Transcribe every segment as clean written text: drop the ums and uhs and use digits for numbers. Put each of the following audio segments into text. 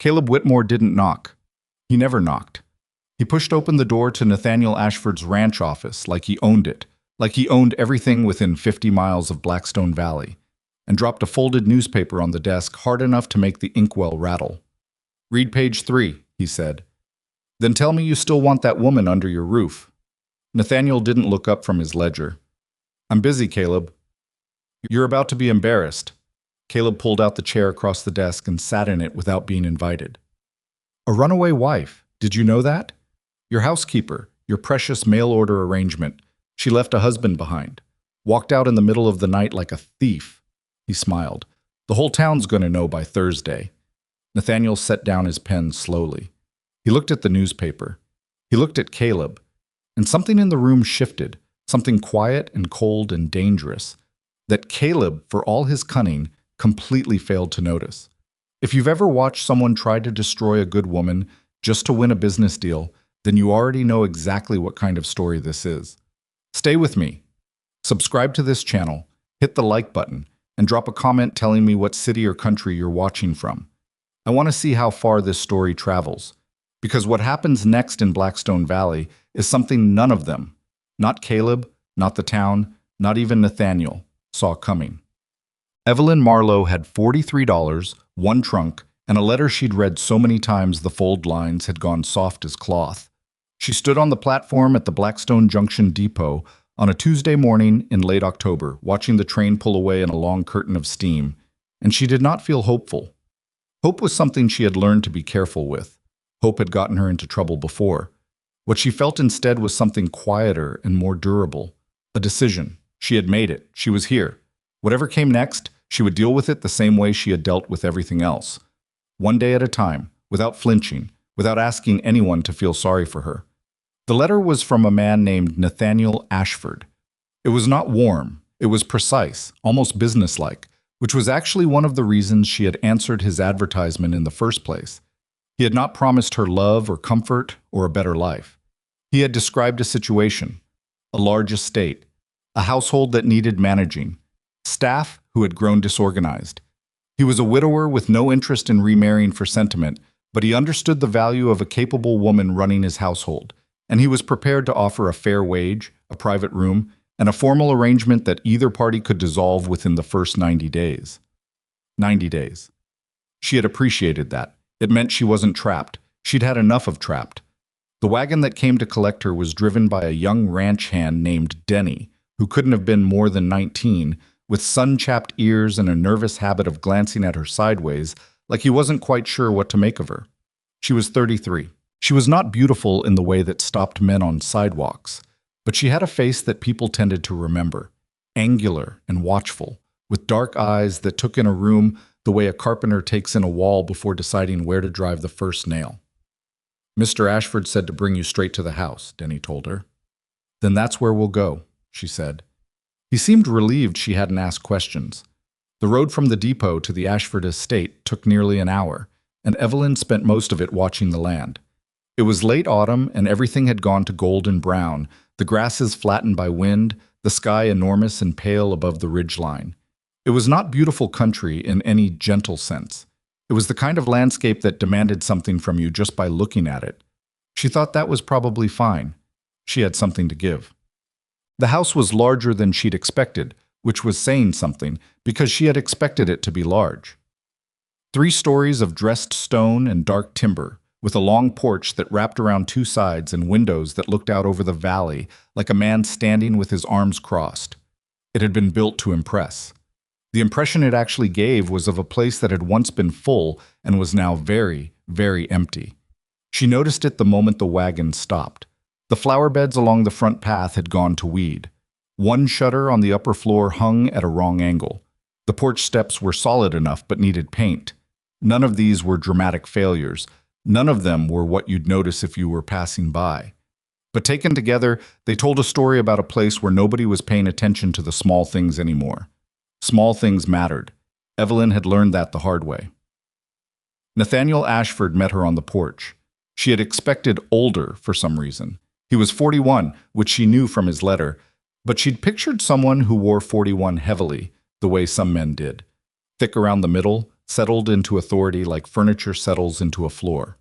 Caleb Whitmore didn't knock. He never knocked. He pushed open the door to Nathaniel Ashford's ranch office like he owned it, like he owned everything within 50 miles of Blackstone Valley, and dropped a folded newspaper on the desk hard enough to make the inkwell rattle. "Read page 3, he said. "Then tell me you still want that woman under your roof." Nathaniel didn't look up from his ledger. "I'm busy, Caleb." "You're about to be embarrassed." Caleb pulled out the chair across the desk and sat in it without being invited. "A runaway wife. Did you know that? Your housekeeper, your precious mail-order arrangement. She left a husband behind. Walked out in the middle of the night like a thief." He smiled. "The whole town's going to know by Thursday." Nathaniel set down his pen slowly. He looked at the newspaper. He looked at Caleb. And something in the room shifted, something quiet and cold and dangerous, that Caleb, for all his cunning, completely failed to notice. If you've ever watched someone try to destroy a good woman just to win a business deal, then you already know exactly what kind of story this is. Stay with me. Subscribe to this channel, hit the like button, and drop a comment telling me what city or country you're watching from. I want to see how far this story travels, because what happens next in Blackstone Valley is something none of them, not Caleb, not the town, not even Nathaniel, saw coming. Evelyn Marlowe had $43, one trunk, and a letter she'd read so many times the fold lines had gone soft as cloth. She stood on the platform at the Blackstone Junction Depot on a Tuesday morning in late October, watching the train pull away in a long curtain of steam, and she did not feel hopeful. Hope was something she had learned to be careful with. Hope had gotten her into trouble before. What she felt instead was something quieter and more durable. A decision. She had made it. She was here. Whatever came next, she would deal with it the same way she had dealt with everything else. One day at a time, without flinching, without asking anyone to feel sorry for her. The letter was from a man named Nathaniel Ashford. It was not warm. It was precise, almost businesslike, which was actually one of the reasons she had answered his advertisement in the first place. He had not promised her love or comfort or a better life. He had described a situation, a large estate, a household that needed managing, staff who had grown disorganized. He was a widower with no interest in remarrying for sentiment, but he understood the value of a capable woman running his household, and he was prepared to offer a fair wage, a private room, and a formal arrangement that either party could dissolve within the first 90 days. 90 days. She had appreciated that. It meant she wasn't trapped. She'd had enough of trapped. The wagon that came to collect her was driven by a young ranch hand named Denny, who couldn't have been more than 19, with sun-chapped ears and a nervous habit of glancing at her sideways like he wasn't quite sure what to make of her. She was 33. She was not beautiful in the way that stopped men on sidewalks, but she had a face that people tended to remember, angular and watchful, with dark eyes that took in a room the way a carpenter takes in a wall before deciding where to drive the first nail. "Mr. Ashford said to bring you straight to the house," Denny told her. "Then that's where we'll go," she said. He seemed relieved she hadn't asked questions. The road from the depot to the Ashford estate took nearly an hour, and Evelyn spent most of it watching the land. It was late autumn, and everything had gone to golden brown, the grasses flattened by wind, the sky enormous and pale above the ridgeline. It was not beautiful country in any gentle sense. It was the kind of landscape that demanded something from you just by looking at it. She thought that was probably fine. She had something to give. The house was larger than she'd expected, which was saying something, because she had expected it to be large. 3 stories of dressed stone and dark timber, with a long porch that wrapped around 2 sides and windows that looked out over the valley like a man standing with his arms crossed. It had been built to impress. The impression it actually gave was of a place that had once been full and was now very, very empty. She noticed it the moment the wagon stopped. The flower beds along the front path had gone to weed. One shutter on the upper floor hung at a wrong angle. The porch steps were solid enough but needed paint. None of these were dramatic failures. None of them were what you'd notice if you were passing by. But taken together, they told a story about a place where nobody was paying attention to the small things anymore. Small things mattered. Evelyn had learned that the hard way. Nathaniel Ashford met her on the porch. She had expected older for some reason. He was 41, which she knew from his letter, but she'd pictured someone who wore 41 heavily, the way some men did. Thick around the middle, settled into authority like furniture settles into a floor.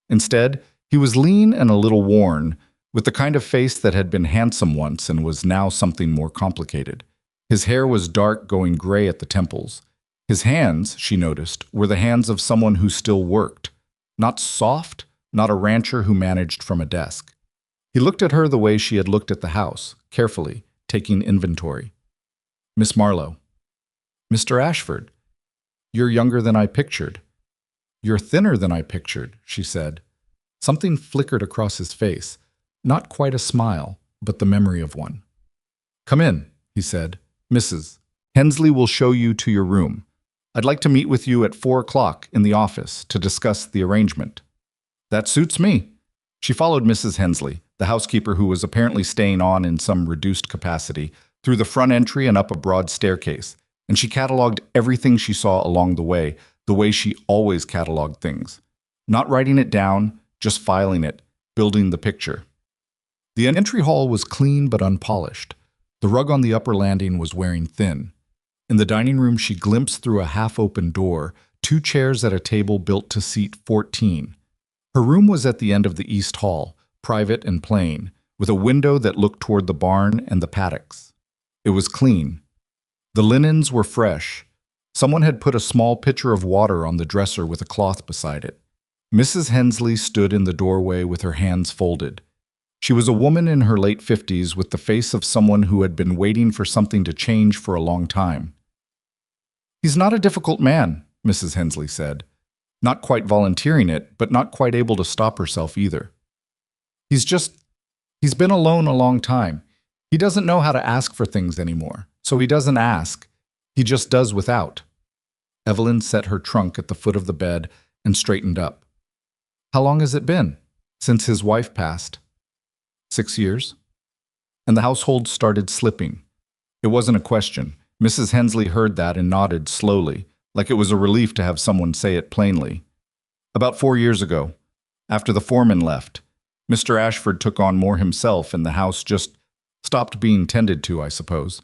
Instead, he was lean and a little worn, with the kind of face that had been handsome once and was now something more complicated. His hair was dark, going gray at the temples. His hands, she noticed, were the hands of someone who still worked. Not soft, not a rancher who managed from a desk. He looked at her the way she had looked at the house, carefully, taking inventory. "Miss Marlowe." "Mr. Ashford, you're younger than I pictured." "You're thinner than I pictured," she said. Something flickered across his face, not quite a smile, but the memory of one. "Come in," he said. "Mrs. Hensley will show you to your room. I'd like to meet with you at 4 o'clock in the office to discuss the arrangement." "That suits me." She followed Mrs. Hensley, the housekeeper who was apparently staying on in some reduced capacity, through the front entry and up a broad staircase, and she catalogued everything she saw along the way she always catalogued things. Not writing it down, just filing it, building the picture. The entry hall was clean but unpolished. The rug on the upper landing was wearing thin. In the dining room, she glimpsed through a half-open door 2 chairs at a table built to seat 14. Her room was at the end of the east hall, private and plain, with a window that looked toward the barn and the paddocks. It was clean. The linens were fresh. Someone had put a small pitcher of water on the dresser with a cloth beside it. Mrs. Hensley stood in the doorway with her hands folded. She was a woman in her late 50s with the face of someone who had been waiting for something to change for a long time. "He's not a difficult man," Mrs. Hensley said. Not quite volunteering it, but not quite able to stop herself either. He's been alone a long time. He doesn't know how to ask for things anymore, so he doesn't ask. He just does without." Evelyn set her trunk at the foot of the bed and straightened up. "How long has it been? Since his wife passed?" 6 years. And the household started slipping. It wasn't a question. Mrs. Hensley heard that and nodded slowly, like it was a relief to have someone say it plainly. "About 4 years ago, after the foreman left, Mr. Ashford took on more himself and the house just stopped being tended to, I suppose.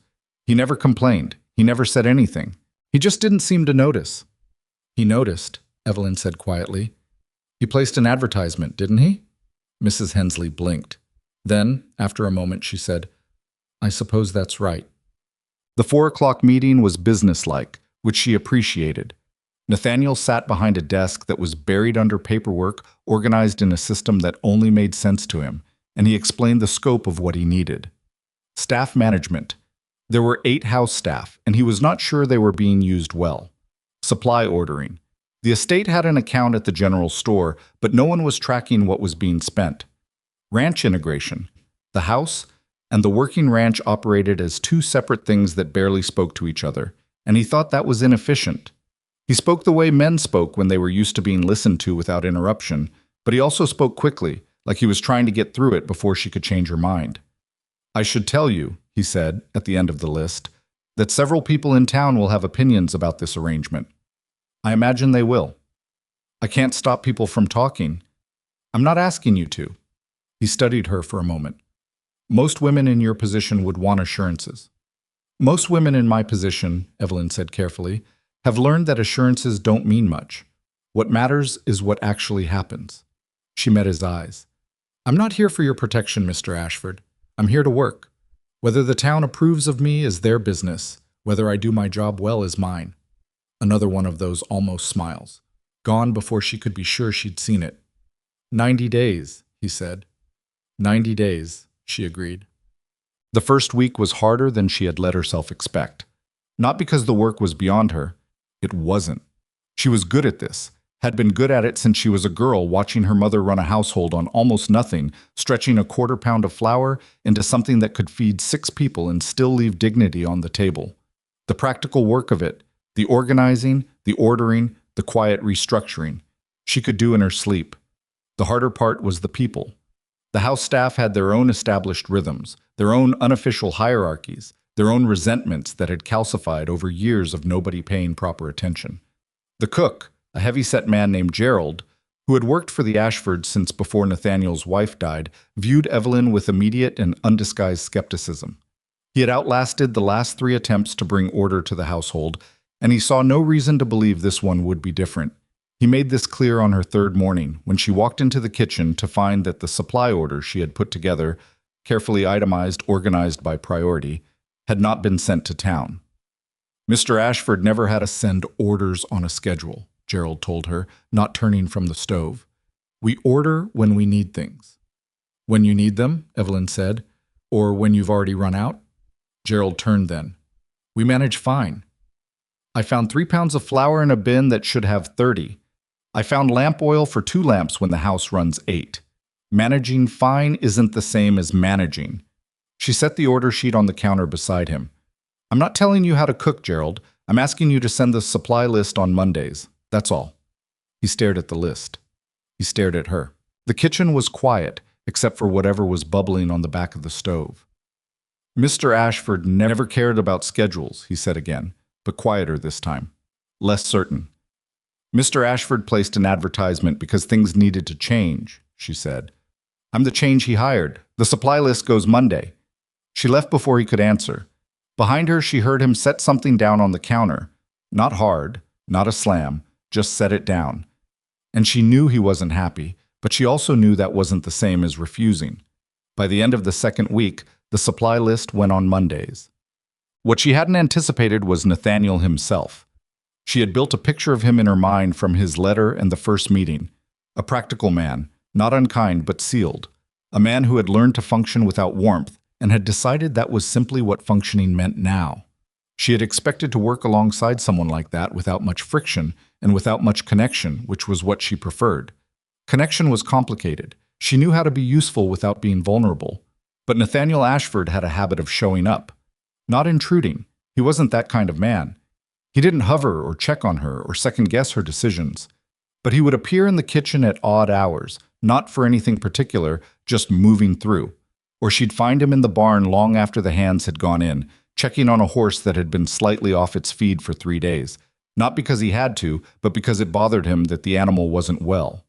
He never complained. He never said anything. He just didn't seem to notice." "He noticed," Evelyn said quietly. "He placed an advertisement, didn't he?" Mrs. Hensley blinked. Then, after a moment, she said, "I suppose that's right." The 4 o'clock meeting was businesslike, which she appreciated. Nathaniel sat behind a desk that was buried under paperwork organized in a system that only made sense to him, and he explained the scope of what he needed. Staff management. There were 8 house staff, and he was not sure they were being used well. Supply ordering. The estate had an account at the general store, but no one was tracking what was being spent. Ranch integration. The house and the working ranch operated as 2 separate things that barely spoke to each other, and he thought that was inefficient. He spoke the way men spoke when they were used to being listened to without interruption, but he also spoke quickly, like he was trying to get through it before she could change her mind. "I should tell you," he said, at the end of the list, "that several people in town will have opinions about this arrangement. I imagine they will. I can't stop people from talking. I'm not asking you to." He studied her for a moment. "Most women in your position would want assurances." "Most women in my position," Evelyn said carefully, "have learned that assurances don't mean much. What matters is what actually happens." She met his eyes. "I'm not here for your protection, Mr. Ashford. I'm here to work. Whether the town approves of me is their business. Whether I do my job well is mine." Another one of those almost smiles. Gone before she could be sure she'd seen it. 90 days, he said. 90 days, she agreed. The first week was harder than she had let herself expect. Not because the work was beyond her. It wasn't. She was good at this, had been good at it since she was a girl, watching her mother run a household on almost nothing, stretching a quarter-pound of flour into something that could feed 6 people and still leave dignity on the table. The practical work of it, the organizing, the ordering, the quiet restructuring, she could do in her sleep. The harder part was the people. The house staff had their own established rhythms, their own unofficial hierarchies, their own resentments that had calcified over years of nobody paying proper attention. The cook, a heavy-set man named Gerald, who had worked for the Ashfords since before Nathaniel's wife died, viewed Evelyn with immediate and undisguised skepticism. He had outlasted the last 3 attempts to bring order to the household, and he saw no reason to believe this one would be different. He made this clear on her third morning when she walked into the kitchen to find that the supply order she had put together, carefully itemized, organized by priority, had not been sent to town. Mr. Ashford never had us send orders on a schedule, Gerald told her, not turning from the stove. We order when we need things. When you need them, Evelyn said, or when you've already run out? Gerald turned then. We manage fine. I found 3 pounds of flour in a bin that should have 30. I found lamp oil for 2 lamps when the house runs 8. Managing fine isn't the same as managing. She set the order sheet on the counter beside him. I'm not telling you how to cook, Gerald. I'm asking you to send the supply list on Mondays. That's all. He stared at the list. He stared at her. The kitchen was quiet, except for whatever was bubbling on the back of the stove. Mr. Ashford never cared about schedules, he said again, but quieter this time. Less certain. Mr. Ashford placed an advertisement because things needed to change, she said. I'm the change he hired. The supply list goes Monday. She left before he could answer. Behind her, she heard him set something down on the counter. Not hard, not a slam, just set it down. And she knew he wasn't happy, but she also knew that wasn't the same as refusing. By the end of the second week, the supply list went on Mondays. What she hadn't anticipated was Nathaniel himself. She had built a picture of him in her mind from his letter and the first meeting. A practical man, not unkind but sealed. A man who had learned to function without warmth and had decided that was simply what functioning meant now. She had expected to work alongside someone like that without much friction and without much connection, which was what she preferred. Connection was complicated. She knew how to be useful without being vulnerable. But Nathaniel Ashford had a habit of showing up. Not intruding. He wasn't that kind of man. He didn't hover or check on her or second-guess her decisions. But he would appear in the kitchen at odd hours, not for anything particular, just moving through. Or she'd find him in the barn long after the hands had gone in, checking on a horse that had been slightly off its feed for 3 days. Not because he had to, but because it bothered him that the animal wasn't well.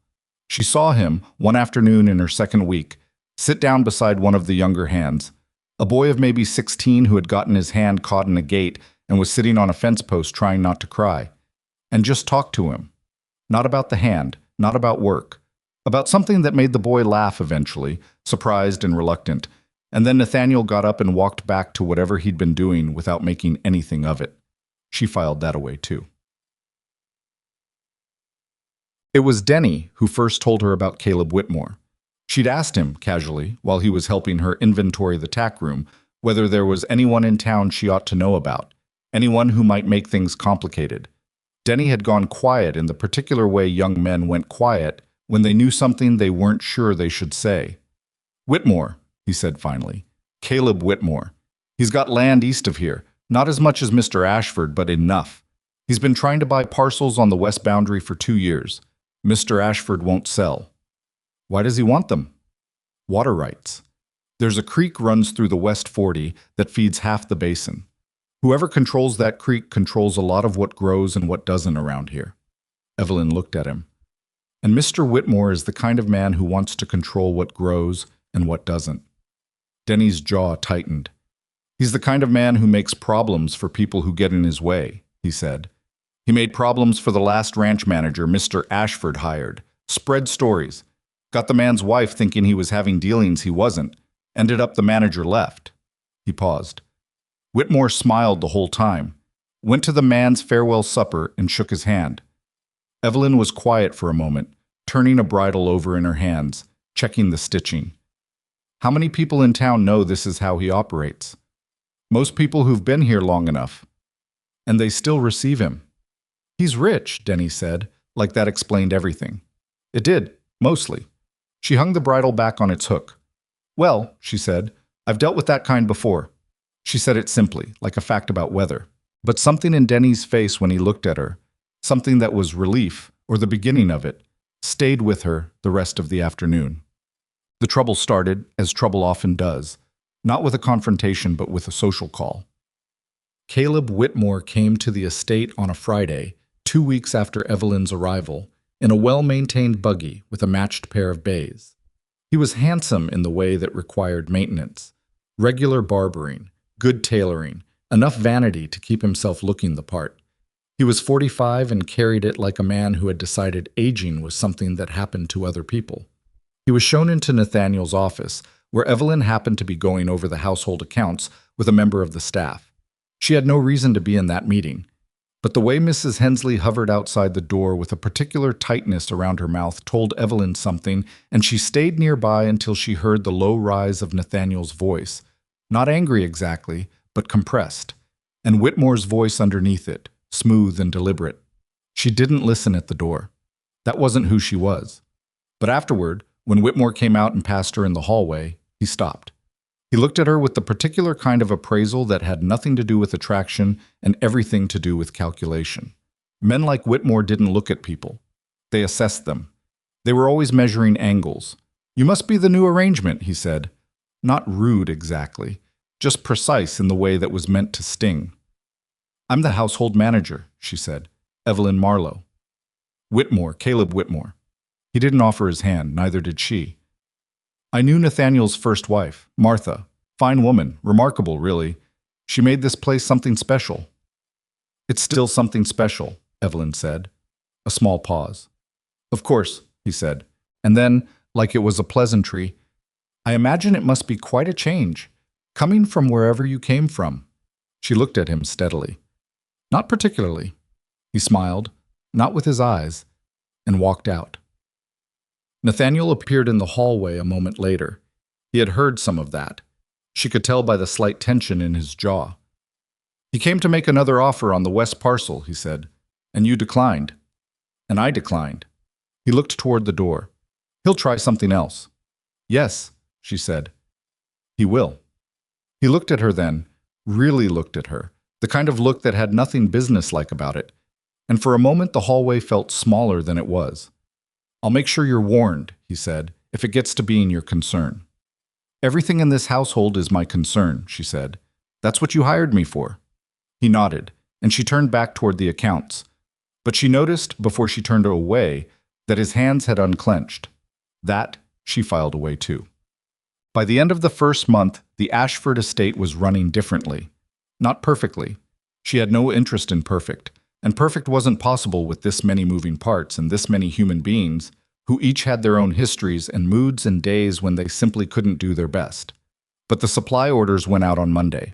She saw him, one afternoon in her second week, sit down beside one of the younger hands, a boy of maybe 16 who had gotten his hand caught in a gate and was sitting on a fence post trying not to cry, and just talk to him. Not about the hand, not about work, about something that made the boy laugh eventually, surprised and reluctant, and then Nathaniel got up and walked back to whatever he'd been doing without making anything of it. She filed that away too. It was Denny who first told her about Caleb Whitmore. She'd asked him, casually, while he was helping her inventory the tack room, whether there was anyone in town she ought to know about, anyone who might make things complicated. Denny had gone quiet in the particular way young men went quiet when they knew something they weren't sure they should say. Whitmore, he said finally. Caleb Whitmore. He's got land east of here, not as much as Mr. Ashford, but enough. He's been trying to buy parcels on the west boundary for 2 years. Mr. Ashford won't sell. Why does he want them? Water rights. There's a creek runs through the West 40 that feeds half the basin. Whoever controls that creek controls a lot of what grows and what doesn't around here. Evelyn looked at him. And Mr. Whitmore is the kind of man who wants to control what grows and what doesn't. Denny's jaw tightened. He's the kind of man who makes problems for people who get in his way, he said. He made problems for the last ranch manager Mr. Ashford hired. Spread stories. Got the man's wife thinking he was having dealings he wasn't. Ended up the manager left. He paused. Whitmore smiled the whole time. Went to the man's farewell supper and shook his hand. Evelyn was quiet for a moment, turning a bridle over in her hands, checking the stitching. How many people in town know this is how he operates? Most people who've been here long enough. And they still receive him. He's rich, Denny said, like that explained everything. It did, mostly. She hung the bridle back on its hook. Well, she said, I've dealt with that kind before. She said it simply, like a fact about weather. But something in Denny's face when he looked at her, something that was relief, or the beginning of it, stayed with her the rest of the afternoon. The trouble started, as trouble often does, not with a confrontation but with a social call. Caleb Whitmore came to the estate on a Friday, 2 weeks after Evelyn's arrival, in a well-maintained buggy with a matched pair of bays. He was handsome in the way that required maintenance, regular barbering, good tailoring, enough vanity to keep himself looking the part. He was 45 and carried it like a man who had decided aging was something that happened to other people. He was shown into Nathaniel's office, where Evelyn happened to be going over the household accounts with a member of the staff. She had no reason to be in that meeting, but the way Mrs. Hensley hovered outside the door with a particular tightness around her mouth told Evelyn something, and she stayed nearby until she heard the low rise of Nathaniel's voice, not angry exactly, but compressed, and Whitmore's voice underneath it, smooth and deliberate. She didn't listen at the door. That wasn't who she was. But afterward, when Whitmore came out and passed her in the hallway, he stopped. He looked at her with the particular kind of appraisal that had nothing to do with attraction and everything to do with calculation. Men like Whitmore didn't look at people. They assessed them. They were always measuring angles. "You must be the new arrangement," he said. Not rude exactly, just precise in the way that was meant to sting. "I'm the household manager," she said. "Evelyn Marlowe." Whitmore, Caleb Whitmore. He didn't offer his hand, neither did she. "I knew Nathaniel's first wife, Martha. Fine woman, remarkable, really. She made this place something special." "It's still something special," Evelyn said. A small pause. "Of course," he said. And then, like it was a pleasantry, "I imagine it must be quite a change, coming from wherever you came from." She looked at him steadily. "Not particularly." He smiled, not with his eyes, and walked out. Nathaniel appeared in the hallway a moment later. He had heard some of that. She could tell by the slight tension in his jaw. "He came to make another offer on the west parcel," he said, "and you declined." "And I declined." He looked toward the door. "He'll try something else." "Yes," she said. "He will." He looked at her then, really looked at her, the kind of look that had nothing businesslike about it, and for a moment the hallway felt smaller than it was. "I'll make sure you're warned," he said, "if it gets to being your concern." "Everything in this household is my concern," she said. "That's what you hired me for." He nodded, and she turned back toward the accounts. But she noticed, before she turned away, that his hands had unclenched. That she filed away too. By the end of the first month, the Ashford estate was running differently. Not perfectly. She had no interest in perfect, and perfect wasn't possible with this many moving parts and this many human beings who each had their own histories and moods and days when they simply couldn't do their best. But the supply orders went out on Monday.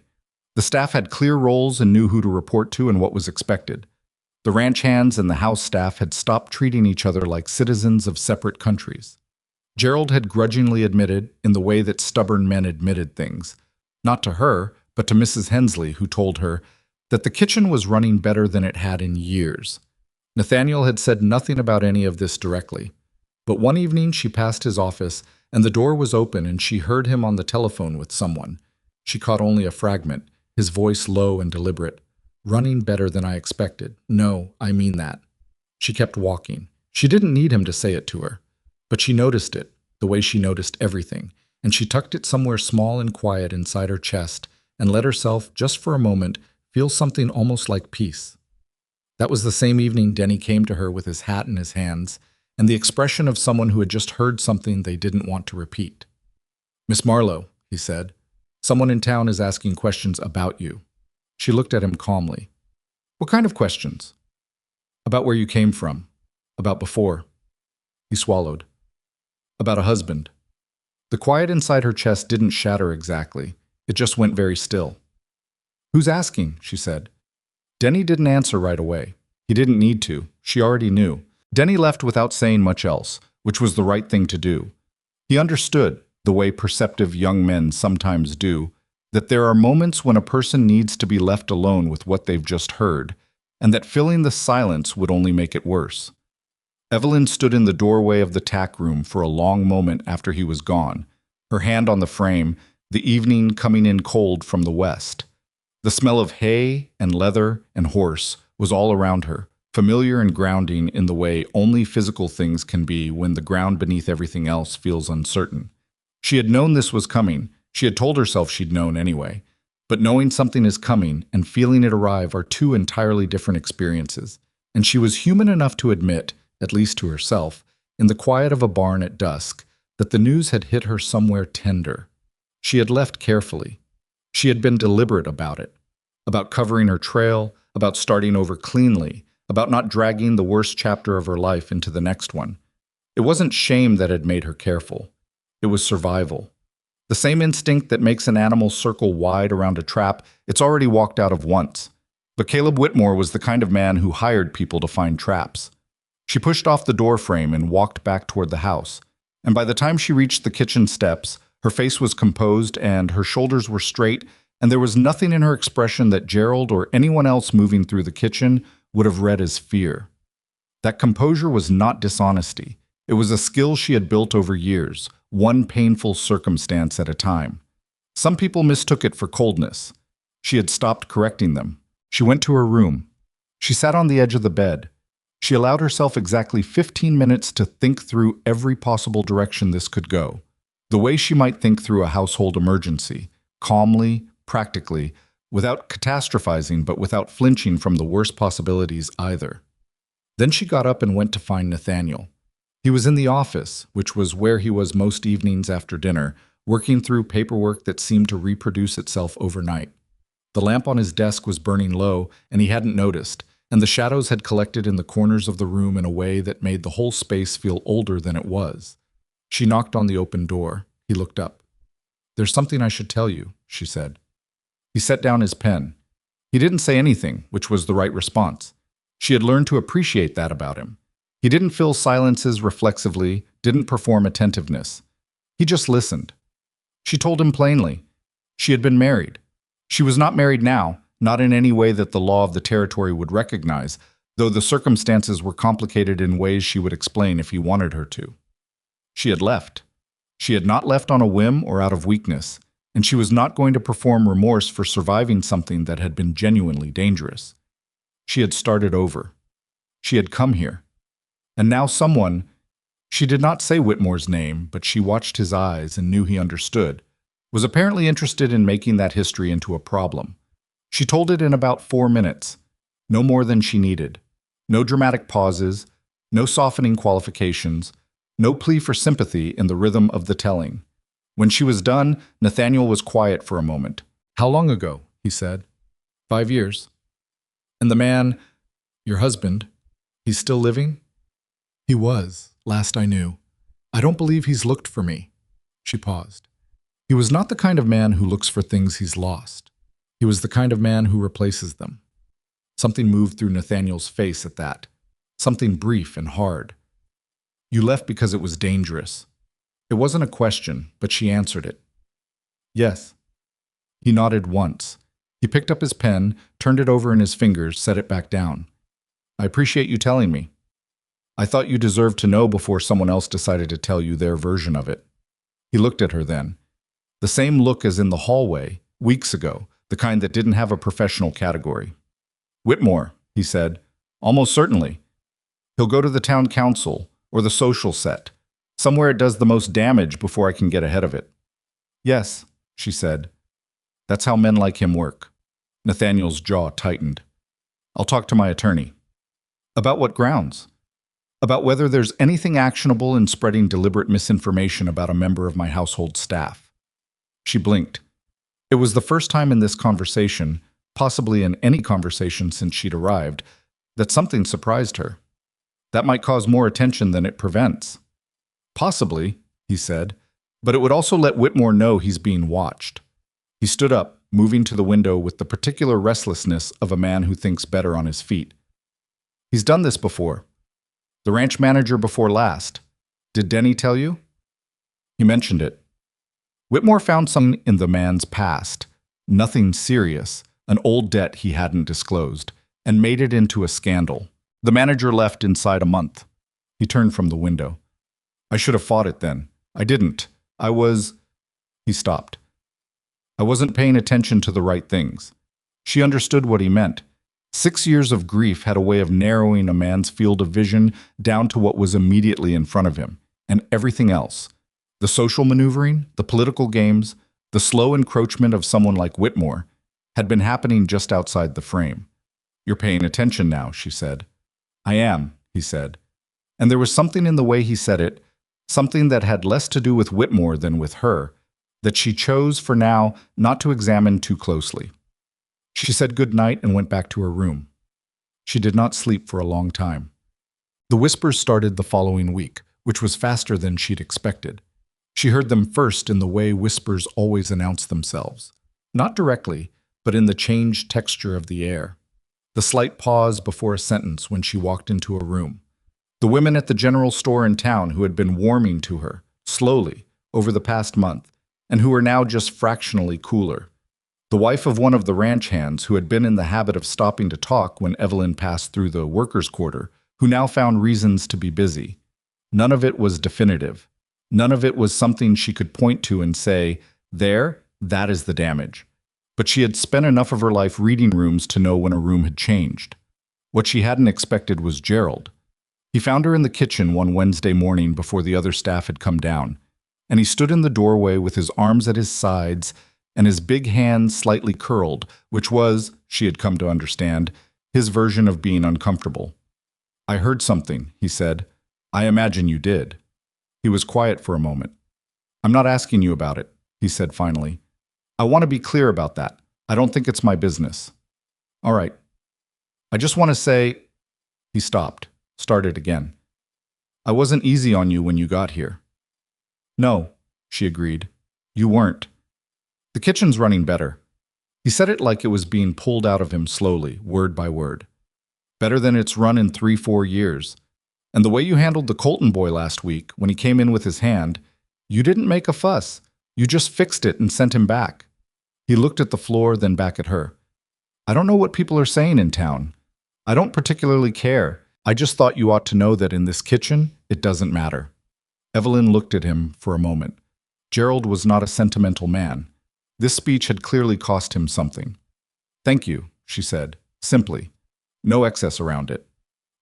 The staff had clear roles and knew who to report to and what was expected. The ranch hands and the house staff had stopped treating each other like citizens of separate countries. Gerald had grudgingly admitted, in the way that stubborn men admitted things, not to her, but to Mrs. Hensley, who told her that the kitchen was running better than it had in years. Nathaniel had said nothing about any of this directly, but one evening she passed his office and the door was open and she heard him on the telephone with someone. She caught only a fragment, his voice low and deliberate. "Running better than I expected. No, I mean that." She kept walking. She didn't need him to say it to her, but she noticed it, the way she noticed everything, and she tucked it somewhere small and quiet inside her chest and let herself, just for a moment, feel something almost like peace. That was the same evening Denny came to her with his hat in his hands and the expression of someone who had just heard something they didn't want to repeat. "Miss Marlowe," he said, "someone in town is asking questions about you." She looked at him calmly. "What kind of questions?" "About where you came from. About before." He swallowed. "About a husband." The quiet inside her chest didn't shatter exactly. It just went very still. "Who's asking?" she said. Denny didn't answer right away. He didn't need to. She already knew. Denny left without saying much else, which was the right thing to do. He understood, the way perceptive young men sometimes do, that there are moments when a person needs to be left alone with what they've just heard, and that filling the silence would only make it worse. Evelyn stood in the doorway of the tack room for a long moment after he was gone, her hand on the frame, the evening coming in cold from the west. The smell of hay and leather and horse was all around her, familiar and grounding in the way only physical things can be when the ground beneath everything else feels uncertain. She had known this was coming. She had told herself she'd known anyway. But knowing something is coming and feeling it arrive are two entirely different experiences, and she was human enough to admit, at least to herself, in the quiet of a barn at dusk, that the news had hit her somewhere tender. She had left carefully. She had been deliberate about it, about covering her trail, about starting over cleanly, about not dragging the worst chapter of her life into the next one. It wasn't shame that had made her careful. It was survival. The same instinct that makes an animal circle wide around a trap it's already walked out of once. But Caleb Whitmore was the kind of man who hired people to find traps. She pushed off the door frame and walked back toward the house. And by the time she reached the kitchen steps, her face was composed and her shoulders were straight, and there was nothing in her expression that Gerald or anyone else moving through the kitchen would have read as fear. That composure was not dishonesty. It was a skill she had built over years, one painful circumstance at a time. Some people mistook it for coldness. She had stopped correcting them. She went to her room. She sat on the edge of the bed. She allowed herself exactly 15 minutes to think through every possible direction this could go, the way she might think through a household emergency, calmly, practically, without catastrophizing but without flinching from the worst possibilities either. Then she got up and went to find Nathaniel. He was in the office, which was where he was most evenings after dinner, working through paperwork that seemed to reproduce itself overnight. The lamp on his desk was burning low, and he hadn't noticed, and the shadows had collected in the corners of the room in a way that made the whole space feel older than it was. She knocked on the open door. He looked up. "There's something I should tell you," she said. He set down his pen. He didn't say anything, which was the right response. She had learned to appreciate that about him. He didn't fill silences reflexively, didn't perform attentiveness. He just listened. She told him plainly. She had been married. She was not married now, not in any way that the law of the territory would recognize, though the circumstances were complicated in ways she would explain if he wanted her to. She had left. She had not left on a whim or out of weakness, and she was not going to perform remorse for surviving something that had been genuinely dangerous. She had started over. She had come here. And now someone, she did not say Whitmore's name, but she watched his eyes and knew he understood, was apparently interested in making that history into a problem. She told it in about 4 minutes, no more than she needed. No dramatic pauses, no softening qualifications, no plea for sympathy in the rhythm of the telling. When she was done, Nathaniel was quiet for a moment. "How long ago?" he said. 5 years. "And the man, your husband, he's still living?" "He was, last I knew. I don't believe he's looked for me." She paused. "He was not the kind of man who looks for things he's lost. He was the kind of man who replaces them." Something moved through Nathaniel's face at that. Something brief and hard. "You left because it was dangerous." It wasn't a question, but she answered it. "Yes." He nodded once. He picked up his pen, turned it over in his fingers, set it back down. "I appreciate you telling me. I thought you deserved to know before someone else decided to tell you their version of it." He looked at her then. The same look as in the hallway, weeks ago, the kind that didn't have a professional category. "Whitmore," he said, "almost certainly. He'll go to the town council, or the social set, somewhere it does the most damage before I can get ahead of it." "Yes," she said. "That's how men like him work." Nathaniel's jaw tightened. "I'll talk to my attorney." "About what grounds?" "About whether there's anything actionable in spreading deliberate misinformation about a member of my household staff." She blinked. It was the first time in this conversation, possibly in any conversation since she'd arrived, that something surprised her. "That might cause more attention than it prevents." "Possibly," he said, "but it would also let Whitmore know he's being watched." He stood up, moving to the window with the particular restlessness of a man who thinks better on his feet. "He's done this before. The ranch manager before last. Did Denny tell you?" He mentioned it. Whitmore found something in the man's past, nothing serious, an old debt he hadn't disclosed, and made it into a scandal. The manager left inside a month. He turned from the window. "I should have fought it then. I didn't. I was—" He stopped. "I wasn't paying attention to the right things." She understood what he meant. 6 years of grief had a way of narrowing a man's field of vision down to what was immediately in front of him, and everything else. The social maneuvering, the political games, the slow encroachment of someone like Whitmore had been happening just outside the frame. "You're paying attention now," she said. "I am," he said. And there was something in the way he said it, something that had less to do with Whitmore than with her, that she chose for now not to examine too closely. She said good night and went back to her room. She did not sleep for a long time. The whispers started the following week, which was faster than she'd expected. She heard them first in the way whispers always announce themselves. Not directly, but in the changed texture of the air. The slight pause before a sentence when she walked into a room. The women at the general store in town who had been warming to her, slowly, over the past month, and who were now just fractionally cooler. The wife of one of the ranch hands who had been in the habit of stopping to talk when Evelyn passed through the workers' quarter, who now found reasons to be busy. None of it was definitive. None of it was something she could point to and say, there, that is the damage. But she had spent enough of her life reading rooms to know when a room had changed. What she hadn't expected was Gerald. He found her in the kitchen one Wednesday morning before the other staff had come down, and he stood in the doorway with his arms at his sides and his big hands slightly curled, which was, she had come to understand, his version of being uncomfortable. "I heard something," he said. "I imagine you did." He was quiet for a moment. "I'm not asking you about it," he said finally. "I want to be clear about that. I don't think it's my business." "All right. I just want to say—" He stopped, started again. "I wasn't easy on you when you got here." "No," she agreed. "You weren't. The kitchen's running better." He said it like it was being pulled out of him slowly, word by word. "Better than it's run in 3-4 years. And the way you handled the Colton boy last week, when he came in with his hand, you didn't make a fuss. You just fixed it and sent him back." He looked at the floor, then back at her. "I don't know what people are saying in town. I don't particularly care. I just thought you ought to know that in this kitchen, it doesn't matter." Evelyn looked at him for a moment. Gerald was not a sentimental man. This speech had clearly cost him something. "Thank you," she said, simply. No excess around it.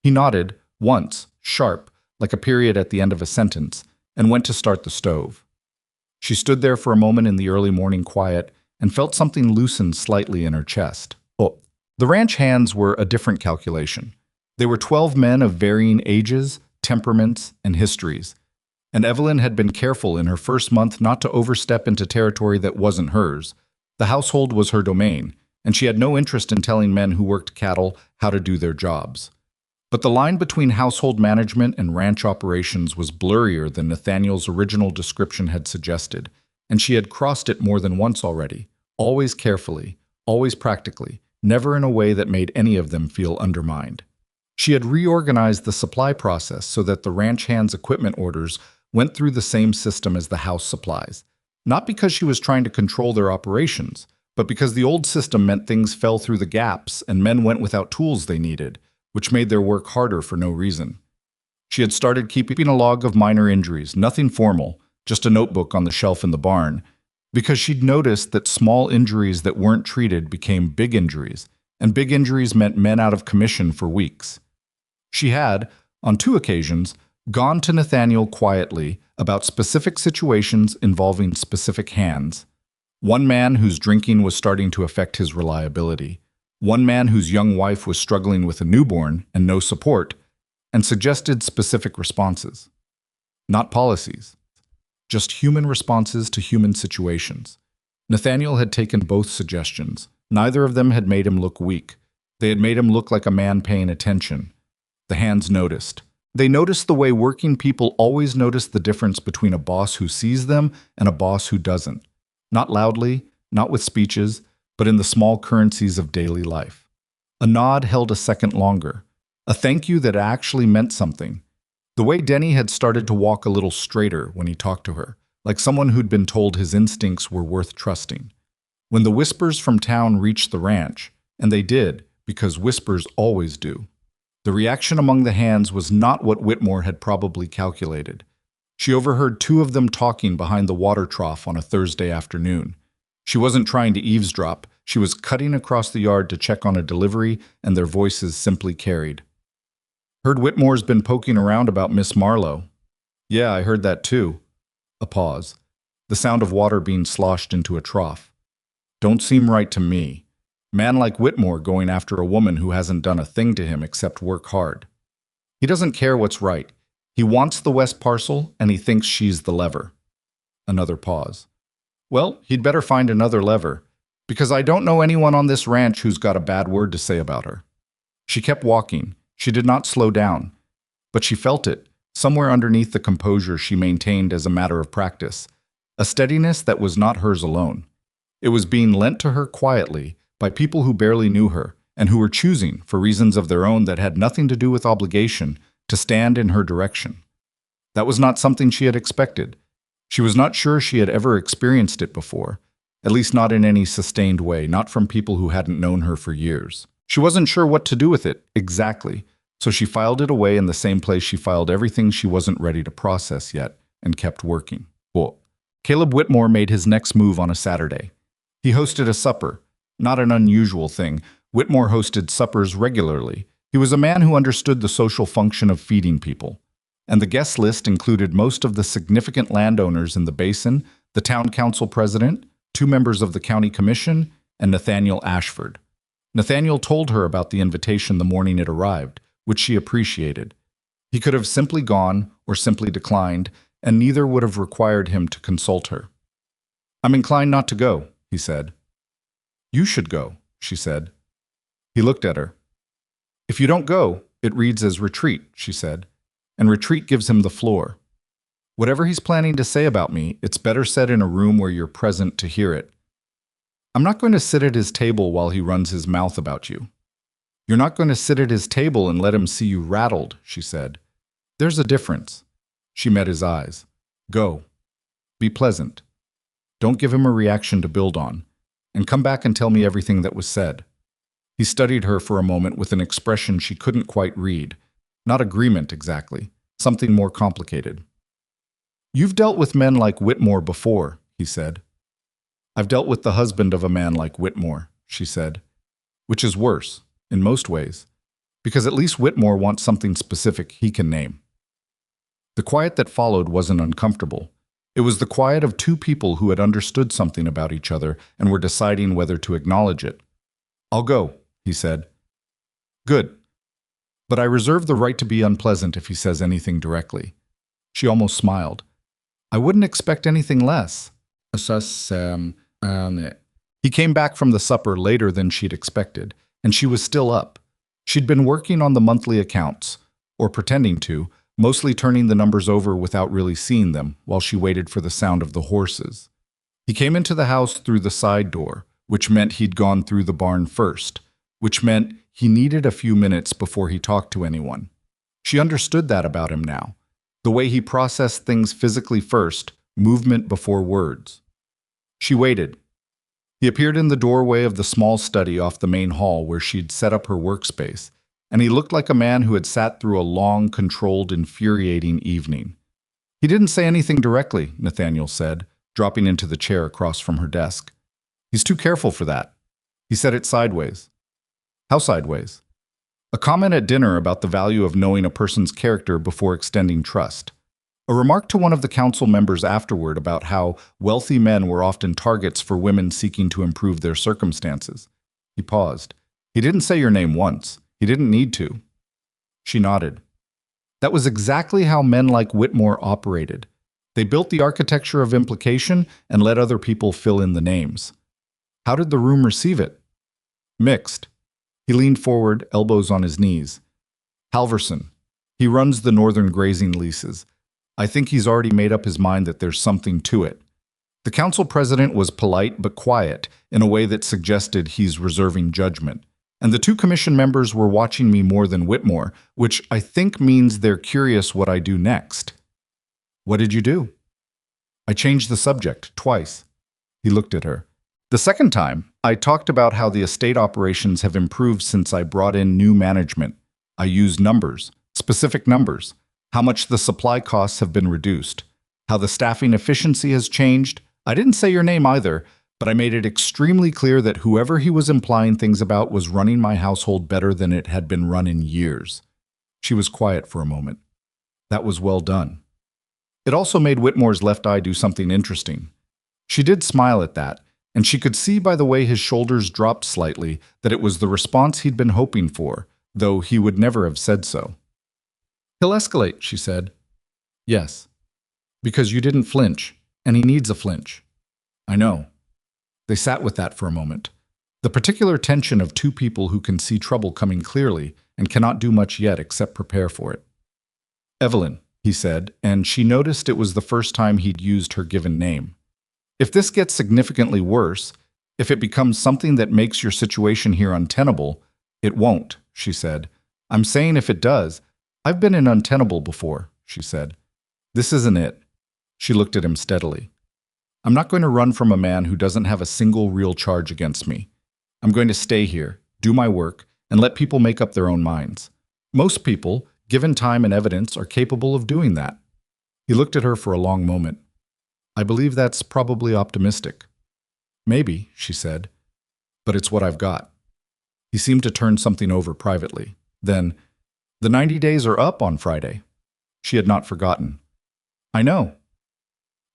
He nodded, once, sharp, like a period at the end of a sentence, and went to start the stove. She stood there for a moment in the early morning quiet and felt something loosen slightly in her chest. Oh, the ranch hands were a different calculation. They were 12 men of varying ages, temperaments, and histories. And Evelyn had been careful in her first month not to overstep into territory that wasn't hers. The household was her domain, and she had no interest in telling men who worked cattle how to do their jobs. But the line between household management and ranch operations was blurrier than Nathaniel's original description had suggested, and she had crossed it more than once already, always carefully, always practically, never in a way that made any of them feel undermined. She had reorganized the supply process so that the ranch hands' equipment orders went through the same system as the house supplies, not because she was trying to control their operations, but because the old system meant things fell through the gaps and men went without tools they needed, which made their work harder for no reason. She had started keeping a log of minor injuries, nothing formal, just a notebook on the shelf in the barn, because she'd noticed that small injuries that weren't treated became big injuries, and big injuries meant men out of commission for weeks. She had, on 2 occasions, gone to Nathaniel quietly about specific situations involving specific hands. One man whose drinking was starting to affect his reliability. One man whose young wife was struggling with a newborn and no support, and suggested specific responses. Not policies, just human responses to human situations. Nathaniel had taken both suggestions. Neither of them had made him look weak. They had made him look like a man paying attention. The hands noticed. They noticed the way working people always notice the difference between a boss who sees them and a boss who doesn't. Not loudly, not with speeches, but in the small currencies of daily life. A nod held a second longer. A thank you that actually meant something. The way Denny had started to walk a little straighter when he talked to her, like someone who'd been told his instincts were worth trusting. When the whispers from town reached the ranch, and they did, because whispers always do, the reaction among the hands was not what Whitmore had probably calculated. She overheard 2 of them talking behind the water trough on a Thursday afternoon. She wasn't trying to eavesdrop. She was cutting across the yard to check on a delivery, and their voices simply carried. "Heard Whitmore's been poking around about Miss Marlowe." "Yeah, I heard that too." A pause. The sound of water being sloshed into a trough. "Don't seem right to me. Man like Whitmore going after a woman who hasn't done a thing to him except work hard. He doesn't care what's right. He wants the West parcel, and he thinks she's the lever." Another pause. "Well, he'd better find another lever. Because I don't know anyone on this ranch who's got a bad word to say about her. She kept walking. She did not slow down. But she felt it, somewhere underneath the composure she maintained as a matter of practice. A steadiness that was not hers alone. It was being lent to her quietly by people who barely knew her and who were choosing, for reasons of their own that had nothing to do with obligation, to stand in her direction. That was not something she had expected. She was not sure she had ever experienced it before, at least not in any sustained way, not from people who hadn't known her for years. She wasn't sure what to do with it, exactly, so she filed it away in the same place she filed everything she wasn't ready to process yet, and kept working. Well, Caleb Whitmore made his next move on a Saturday. He hosted a supper. Not an unusual thing. Whitmore hosted suppers regularly. He was a man who understood the social function of feeding people. And the guest list included most of the significant landowners in the basin, the town council president, 2 members of the county commission, and Nathaniel Ashford. Nathaniel told her about the invitation the morning it arrived, which she appreciated. He could have simply gone or simply declined, and neither would have required him to consult her. "I'm inclined not to go," he said. "You should go," she said. He looked at her. "If you don't go, it reads as retreat," she said, "and retreat gives him the floor. Whatever he's planning to say about me, it's better said in a room where you're present to hear it. I'm not going to sit at his table while he runs his mouth about you." "You're not going to sit at his table and let him see you rattled," she said. "There's a difference." She met his eyes. "Go. Be pleasant. Don't give him a reaction to build on. And come back and tell me everything that was said." He studied her for a moment with an expression she couldn't quite read. Not agreement, exactly. Something more complicated. "You've dealt with men like Whitmore before," he said. "I've dealt with the husband of a man like Whitmore," she said. "Which is worse, in most ways. Because at least Whitmore wants something specific he can name." The quiet that followed wasn't uncomfortable. It was the quiet of 2 people who had understood something about each other and were deciding whether to acknowledge it. "I'll go," he said. "Good. But I reserve the right to be unpleasant if he says anything directly." She almost smiled. "I wouldn't expect anything less." He came back from the supper later than she'd expected, and she was still up. She'd been working on the monthly accounts, or pretending to, mostly turning the numbers over without really seeing them while she waited for the sound of the horses. He came into the house through the side door, which meant he'd gone through the barn first, which meant he needed a few minutes before he talked to anyone. She understood that about him now, the way he processed things physically first, movement before words. She waited. He appeared in the doorway of the small study off the main hall where she'd set up her workspace, and he looked like a man who had sat through a long, controlled, infuriating evening. "He didn't say anything directly," Nathaniel said, dropping into the chair across from her desk. "He's too careful for that. He said it sideways." "How sideways?" "A comment at dinner about the value of knowing a person's character before extending trust. A remark to one of the council members afterward about how wealthy men were often targets for women seeking to improve their circumstances." He paused. "He didn't say your name once. He didn't need to." She nodded. That was exactly how men like Whitmore operated. They built the architecture of implication and let other people fill in the names. How did the room receive it? Mixed. He leaned forward, elbows on his knees. "Halverson. He runs the Northern Grazing leases. I think he's already made up his mind that there's something to it." The council president was polite but quiet in a way that suggested he's reserving judgment. And the 2 commission members were watching me more than Whitmore, which I think means they're curious what I do next. "What did you do?" "I changed the subject, twice." He looked at her. "The second time, I talked about how the estate operations have improved since I brought in new management. I used numbers, specific numbers, how much the supply costs have been reduced, how the staffing efficiency has changed. I didn't say your name either, but I made it extremely clear that whoever he was implying things about was running my household better than it had been run in years." She was quiet for a moment. "That was well done." It also made Whitmore's left eye do something interesting. She did smile at that, and she could see by the way his shoulders dropped slightly that it was the response he'd been hoping for, though he would never have said so. "He'll escalate," she said. "Yes. Because you didn't flinch, and he needs a flinch." "I know." They sat with that for a moment. The particular tension of two people who can see trouble coming clearly and cannot do much yet except prepare for it. Evelyn, he said, and she noticed it was the first time he'd used her given name. If this gets significantly worse, if it becomes something that makes your situation here untenable, it won't, she said. I'm saying if it does. I've been in untenable before, she said. This isn't it. She looked at him steadily. I'm not going to run from a man who doesn't have a single real charge against me. I'm going to stay here, do my work, and let people make up their own minds. Most people, given time and evidence, are capable of doing that. He looked at her for a long moment. I believe that's probably optimistic. Maybe, she said, but it's what I've got. He seemed to turn something over privately. Then, the 90 days are up on Friday. She had not forgotten. I know.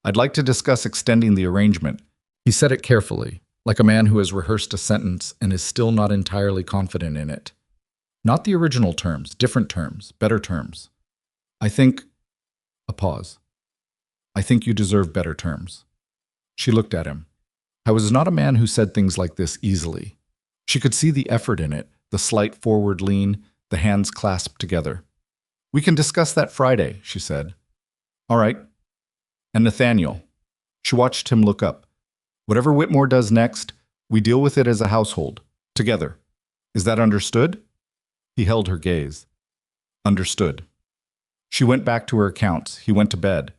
I'd like to discuss extending the arrangement. He said it carefully, like a man who has rehearsed a sentence and is still not entirely confident in it. Not the original terms, different terms, better terms. I think... A pause. I think you deserve better terms. She looked at him. I was not a man who said things like this easily. She could see the effort in it, the slight forward lean, the hands clasped together. We can discuss that Friday, she said. All right. And Nathaniel. She watched him look up. Whatever Whitmore does next, we deal with it as a household, together. Is that understood? He held her gaze. Understood. She went back to her accounts. He went to bed.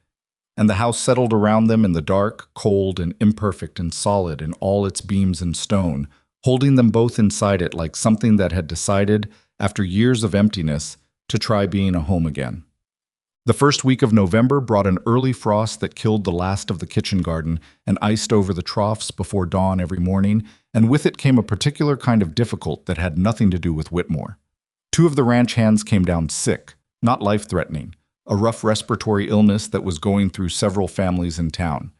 And the house settled around them in the dark, cold, and imperfect and solid in all its beams and stone, holding them both inside it like something that had decided, after years of emptiness, to try being a home again. The first week of November brought an early frost that killed the last of the kitchen garden and iced over the troughs before dawn every morning, and with it came a particular kind of difficult that had nothing to do with Whitmore. 2 of the ranch hands came down sick, not life-threatening, a rough respiratory illness that was going through several families in town.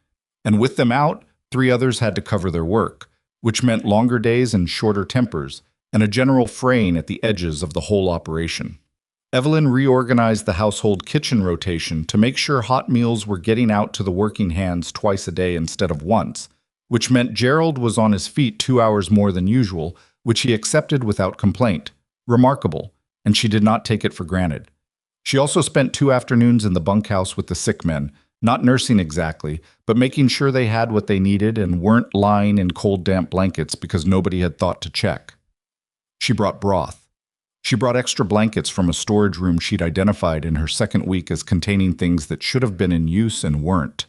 And with them out, 3 others had to cover their work, which meant longer days and shorter tempers, and a general fraying at the edges of the whole operation. Evelyn reorganized the household kitchen rotation to make sure hot meals were getting out to the working hands twice a day instead of once, which meant Gerald was on his feet 2 hours more than usual, which he accepted without complaint. Remarkable, and she did not take it for granted. She also spent 2 afternoons in the bunkhouse with the sick men, not nursing exactly, but making sure they had what they needed and weren't lying in cold, damp blankets because nobody had thought to check. She brought broth. She brought extra blankets from a storage room she'd identified in her second week as containing things that should have been in use and weren't.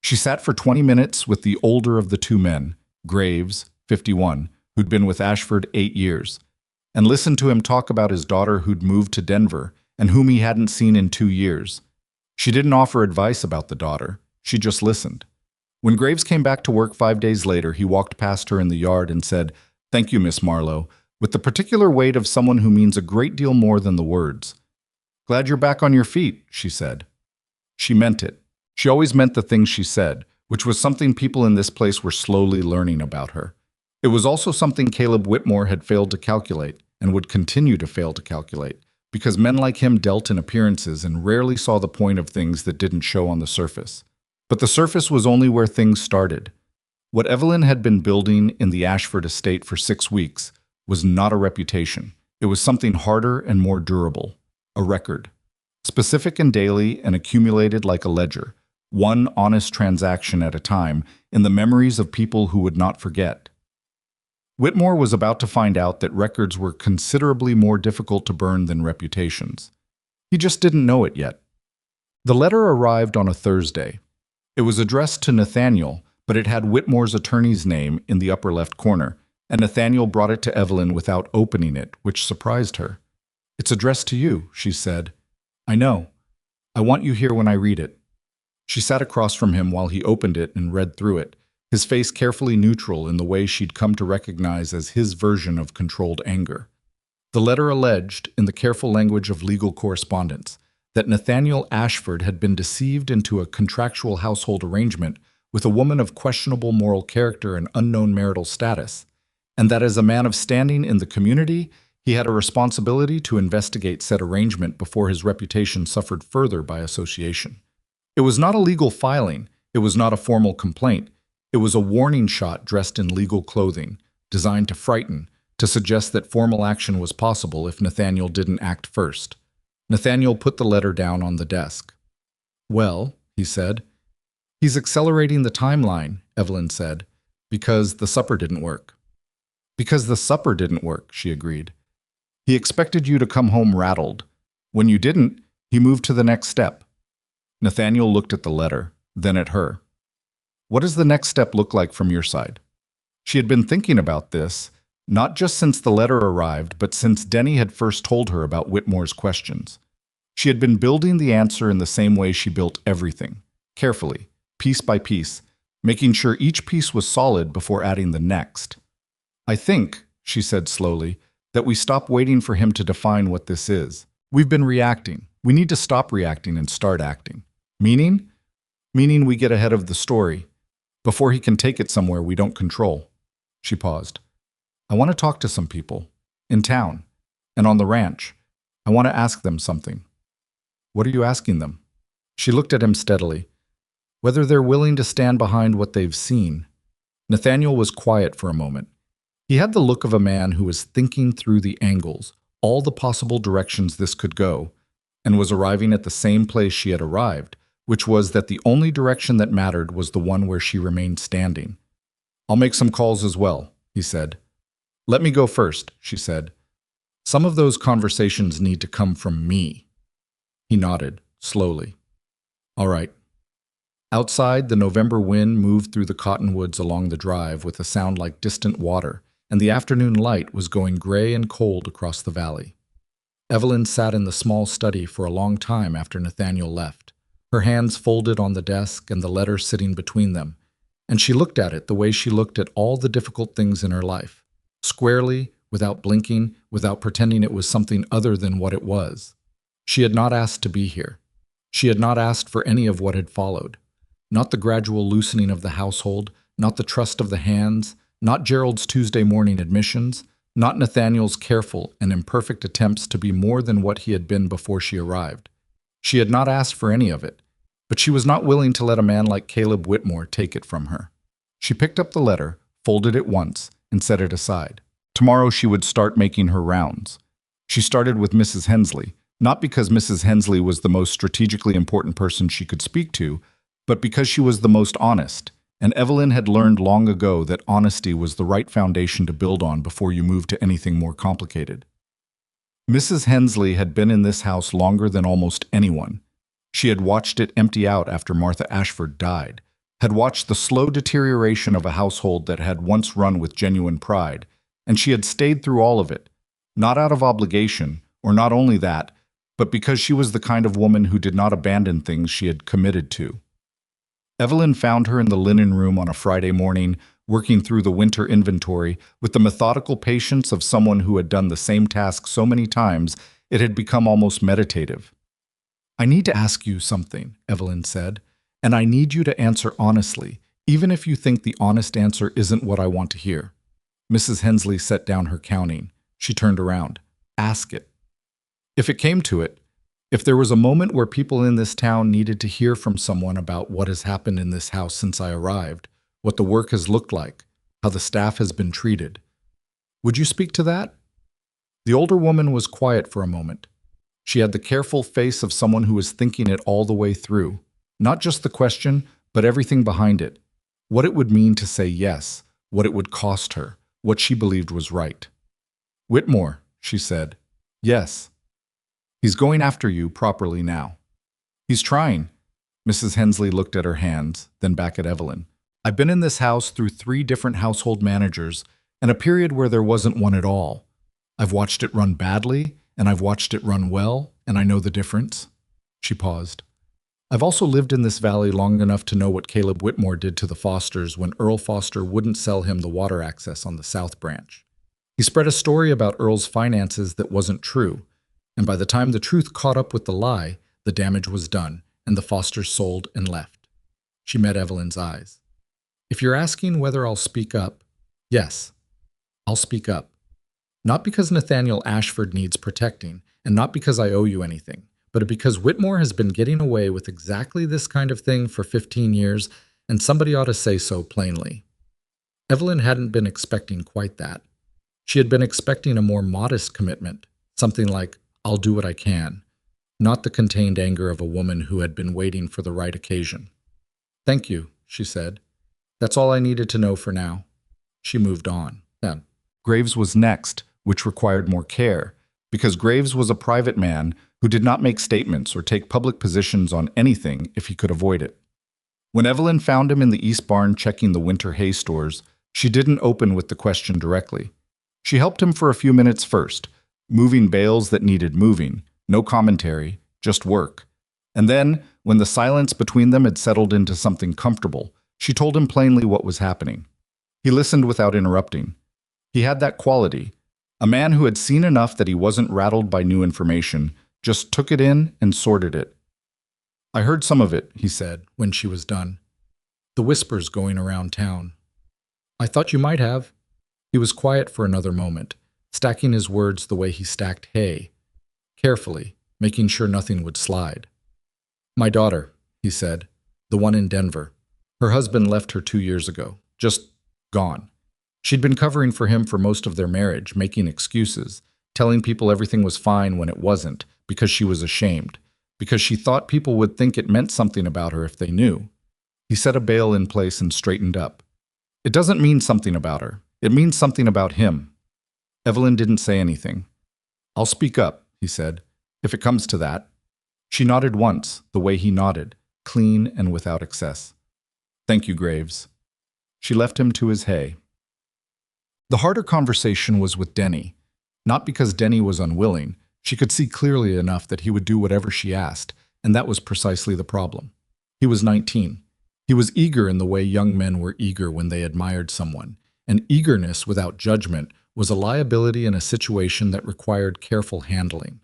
She sat for 20 minutes with the older of the 2 men, Graves, 51, who'd been with Ashford 8 years, and listened to him talk about his daughter who'd moved to Denver and whom he hadn't seen in 2 years. She didn't offer advice about the daughter. She just listened. When Graves came back to work 5 days later, he walked past her in the yard and said, "Thank you, Miss Marlowe," with the particular weight of someone who means a great deal more than the words. "Glad you're back on your feet," she said. She meant it. She always meant the things she said, which was something people in this place were slowly learning about her. It was also something Caleb Whitmore had failed to calculate, and would continue to fail to calculate, because men like him dealt in appearances and rarely saw the point of things that didn't show on the surface. But the surface was only where things started. What Evelyn had been building in the Ashford estate for 6 weeks was not a reputation. It was something harder and more durable, a record. Specific and daily and accumulated like a ledger, one honest transaction at a time, in the memories of people who would not forget. Whitmore was about to find out that records were considerably more difficult to burn than reputations. He just didn't know it yet. The letter arrived on a Thursday. It was addressed to Nathaniel, but it had Whitmore's attorney's name in the upper left corner, and Nathaniel brought it to Evelyn without opening it, which surprised her. "It's addressed to you," she said. "I know. I want you here when I read it." She sat across from him while he opened it and read through it, his face carefully neutral in the way she'd come to recognize as his version of controlled anger. The letter alleged, in the careful language of legal correspondence, that Nathaniel Ashford had been deceived into a contractual household arrangement with a woman of questionable moral character and unknown marital status, and that as a man of standing in the community, he had a responsibility to investigate said arrangement before his reputation suffered further by association. It was not a legal filing, it was not a formal complaint, It was a warning shot dressed in legal clothing, designed to frighten, to suggest that formal action was possible if Nathaniel didn't act first. Nathaniel put the letter down on the desk. "Well," he said. "He's accelerating the timeline," Evelyn said, "because the supper didn't work." "Because the supper didn't work," she agreed. "He expected you to come home rattled. When you didn't, he moved to the next step." Nathaniel looked at the letter, then at her. "What does the next step look like from your side?" She had been thinking about this, not just since the letter arrived, but since Denny had first told her about Whitmore's questions. She had been building the answer in the same way she built everything, carefully, piece by piece, making sure each piece was solid before adding the next. "I think," she said slowly, "that we stop waiting for him to define what this is. We've been reacting. We need to stop reacting and start acting." "Meaning?" "Meaning we get ahead of the story, before he can take it somewhere we don't control." She paused. "I want to talk to some people, in town, and on the ranch. I want to ask them something." "What are you asking them?" She looked at him steadily. "Whether they're willing to stand behind what they've seen." Nathaniel was quiet for a moment. He had the look of a man who was thinking through the angles, all the possible directions this could go, and was arriving at the same place she had arrived, which was that the only direction that mattered was the one where she remained standing. "I'll make some calls as well," he said. "Let me go first," she said. "Some of those conversations need to come from me." He nodded, slowly. "All right." Outside, the November wind moved through the cottonwoods along the drive with a sound like distant water, and the afternoon light was going gray and cold across the valley. Evelyn sat in the small study for a long time after Nathaniel left, her hands folded on the desk and the letter sitting between them, and she looked at it the way she looked at all the difficult things in her life, squarely, without blinking, without pretending it was something other than what it was. She had not asked to be here. She had not asked for any of what had followed. Not the gradual loosening of the household, not the trust of the hands, not Gerald's Tuesday morning admissions, not Nathaniel's careful and imperfect attempts to be more than what he had been before she arrived. She had not asked for any of it, but she was not willing to let a man like Caleb Whitmore take it from her. She picked up the letter, folded it once, and set it aside. Tomorrow she would start making her rounds. She started with Mrs. Hensley, not because Mrs. Hensley was the most strategically important person she could speak to, but because she was the most honest, and Evelyn had learned long ago that honesty was the right foundation to build on before you moved to anything more complicated. Mrs. Hensley had been in this house longer than almost anyone. She had watched it empty out after Martha Ashford died, had watched the slow deterioration of a household that had once run with genuine pride, and she had stayed through all of it, not out of obligation, or not only that, but because she was the kind of woman who did not abandon things she had committed to. Evelyn found her in the linen room on a Friday morning, working through the winter inventory with the methodical patience of someone who had done the same task so many times it had become almost meditative. "I need to ask you something," Evelyn said, "and I need you to answer honestly, even if you think the honest answer isn't what I want to hear." Mrs. Hensley set down her counting. She turned around. "Ask it." "If it came to it, if there was a moment where people in this town needed to hear from someone about what has happened in this house since I arrived, what the work has looked like, how the staff has been treated, would you speak to that?" The older woman was quiet for a moment. She had the careful face of someone who was thinking it all the way through, not just the question, but everything behind it, what it would mean to say yes, what it would cost her, what she believed was right. "Whitmore," she said. "Yes. He's going after you properly now. He's trying." Mrs. Hensley looked at her hands, then back at Evelyn. "I've been in this house through 3 different household managers and a period where there wasn't one at all. I've watched it run badly, and I've watched it run well, and I know the difference." She paused. "I've also lived in this valley long enough to know what Caleb Whitmore did to the Fosters when Earl Foster wouldn't sell him the water access on the South Branch. He spread a story about Earl's finances that wasn't true, and by the time the truth caught up with the lie, the damage was done, and the Fosters sold and left." She met Evelyn's eyes. "If you're asking whether I'll speak up, yes, I'll speak up. Not because Nathaniel Ashford needs protecting, and not because I owe you anything, but because Whitmore has been getting away with exactly this kind of thing for 15 years, and somebody ought to say so plainly. Evelyn hadn't been expecting quite that. She had been expecting a more modest commitment, something like, "I'll do what I can," not the contained anger of a woman who had been waiting for the right occasion. "Thank you," she said. "That's all I needed to know for now." She moved on. Then, Graves was next, which required more care, because Graves was a private man who did not make statements or take public positions on anything if he could avoid it. When Evelyn found him in the East Barn checking the winter hay stores, she didn't open with the question directly. She helped him for a few minutes first, moving bales that needed moving, no commentary, just work. And then, when the silence between them had settled into something comfortable, she told him plainly what was happening. He listened without interrupting. He had that quality. A man who had seen enough that he wasn't rattled by new information, just took it in and sorted it. "I heard some of it," he said, when she was done. "The whispers going around town." "I thought you might have." He was quiet for another moment, stacking his words the way he stacked hay, carefully, making sure nothing would slide. "My daughter," he said, "the one in Denver. Her husband left her 2 years ago, just gone. She'd been covering for him for most of their marriage, making excuses, telling people everything was fine when it wasn't, because she was ashamed, because she thought people would think it meant something about her if they knew." He set a bale in place and straightened up. "It doesn't mean something about her. It means something about him." Evelyn didn't say anything. "I'll speak up," he said, "if it comes to that." She nodded once, the way he nodded, clean and without excess. "Thank you, Graves." She left him to his hay. The harder conversation was with Denny. Not because Denny was unwilling. She could see clearly enough that he would do whatever she asked, and that was precisely the problem. He was 19. He was eager in the way young men were eager when they admired someone, and eagerness without judgment was a liability in a situation that required careful handling.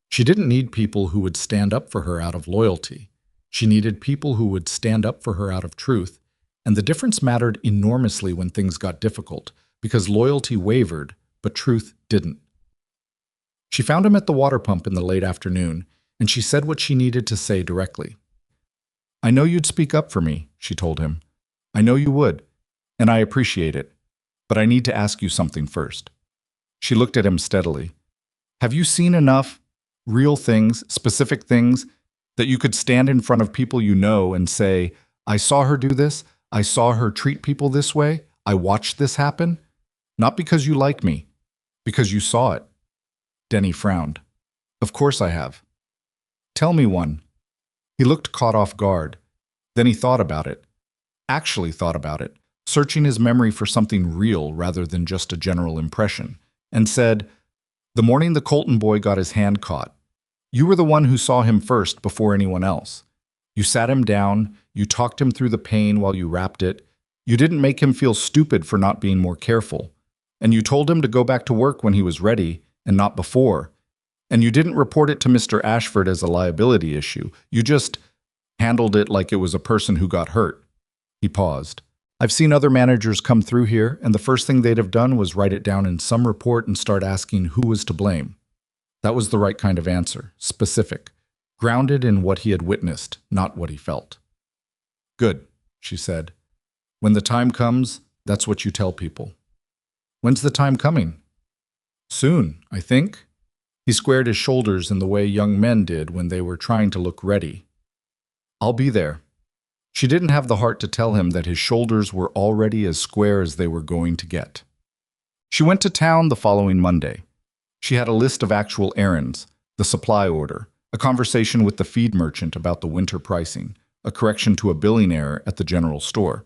She didn't need people who would stand up for her out of loyalty. She needed people who would stand up for her out of truth, and the difference mattered enormously when things got difficult, because loyalty wavered, but truth didn't. She found him at the water pump in the late afternoon, and she said what she needed to say directly. "I know you'd speak up for me," she told him. "I know you would, and I appreciate it. But I need to ask you something first." She looked at him steadily. "Have you seen enough real things, specific things, that you could stand in front of people you know and say, 'I saw her do this, I saw her treat people this way, I watched this happen'? Not because you like me, because you saw it." Denny frowned. "Of course I have." "Tell me one." He looked caught off guard. Then he thought about it. Actually thought about it, searching his memory for something real rather than just a general impression, and said, "The morning the Colton boy got his hand caught. You were the one who saw him first before anyone else. You sat him down, you talked him through the pain while you wrapped it, you didn't make him feel stupid for not being more careful, and you told him to go back to work when he was ready, and not before, and you didn't report it to Mr. Ashford as a liability issue. You just handled it like it was a person who got hurt." He paused. "I've seen other managers come through here, and the first thing they'd have done was write it down in some report and start asking who was to blame." That was the right kind of answer, specific, grounded in what he had witnessed, not what he felt. "Good," she said. "When the time comes, that's what you tell people." "When's the time coming?" "Soon, I think." He squared his shoulders in the way young men did when they were trying to look ready. "I'll be there." She didn't have the heart to tell him that his shoulders were already as square as they were going to get. She went to town the following Monday. She had a list of actual errands, the supply order, a conversation with the feed merchant about the winter pricing, a correction to a billing error at the general store.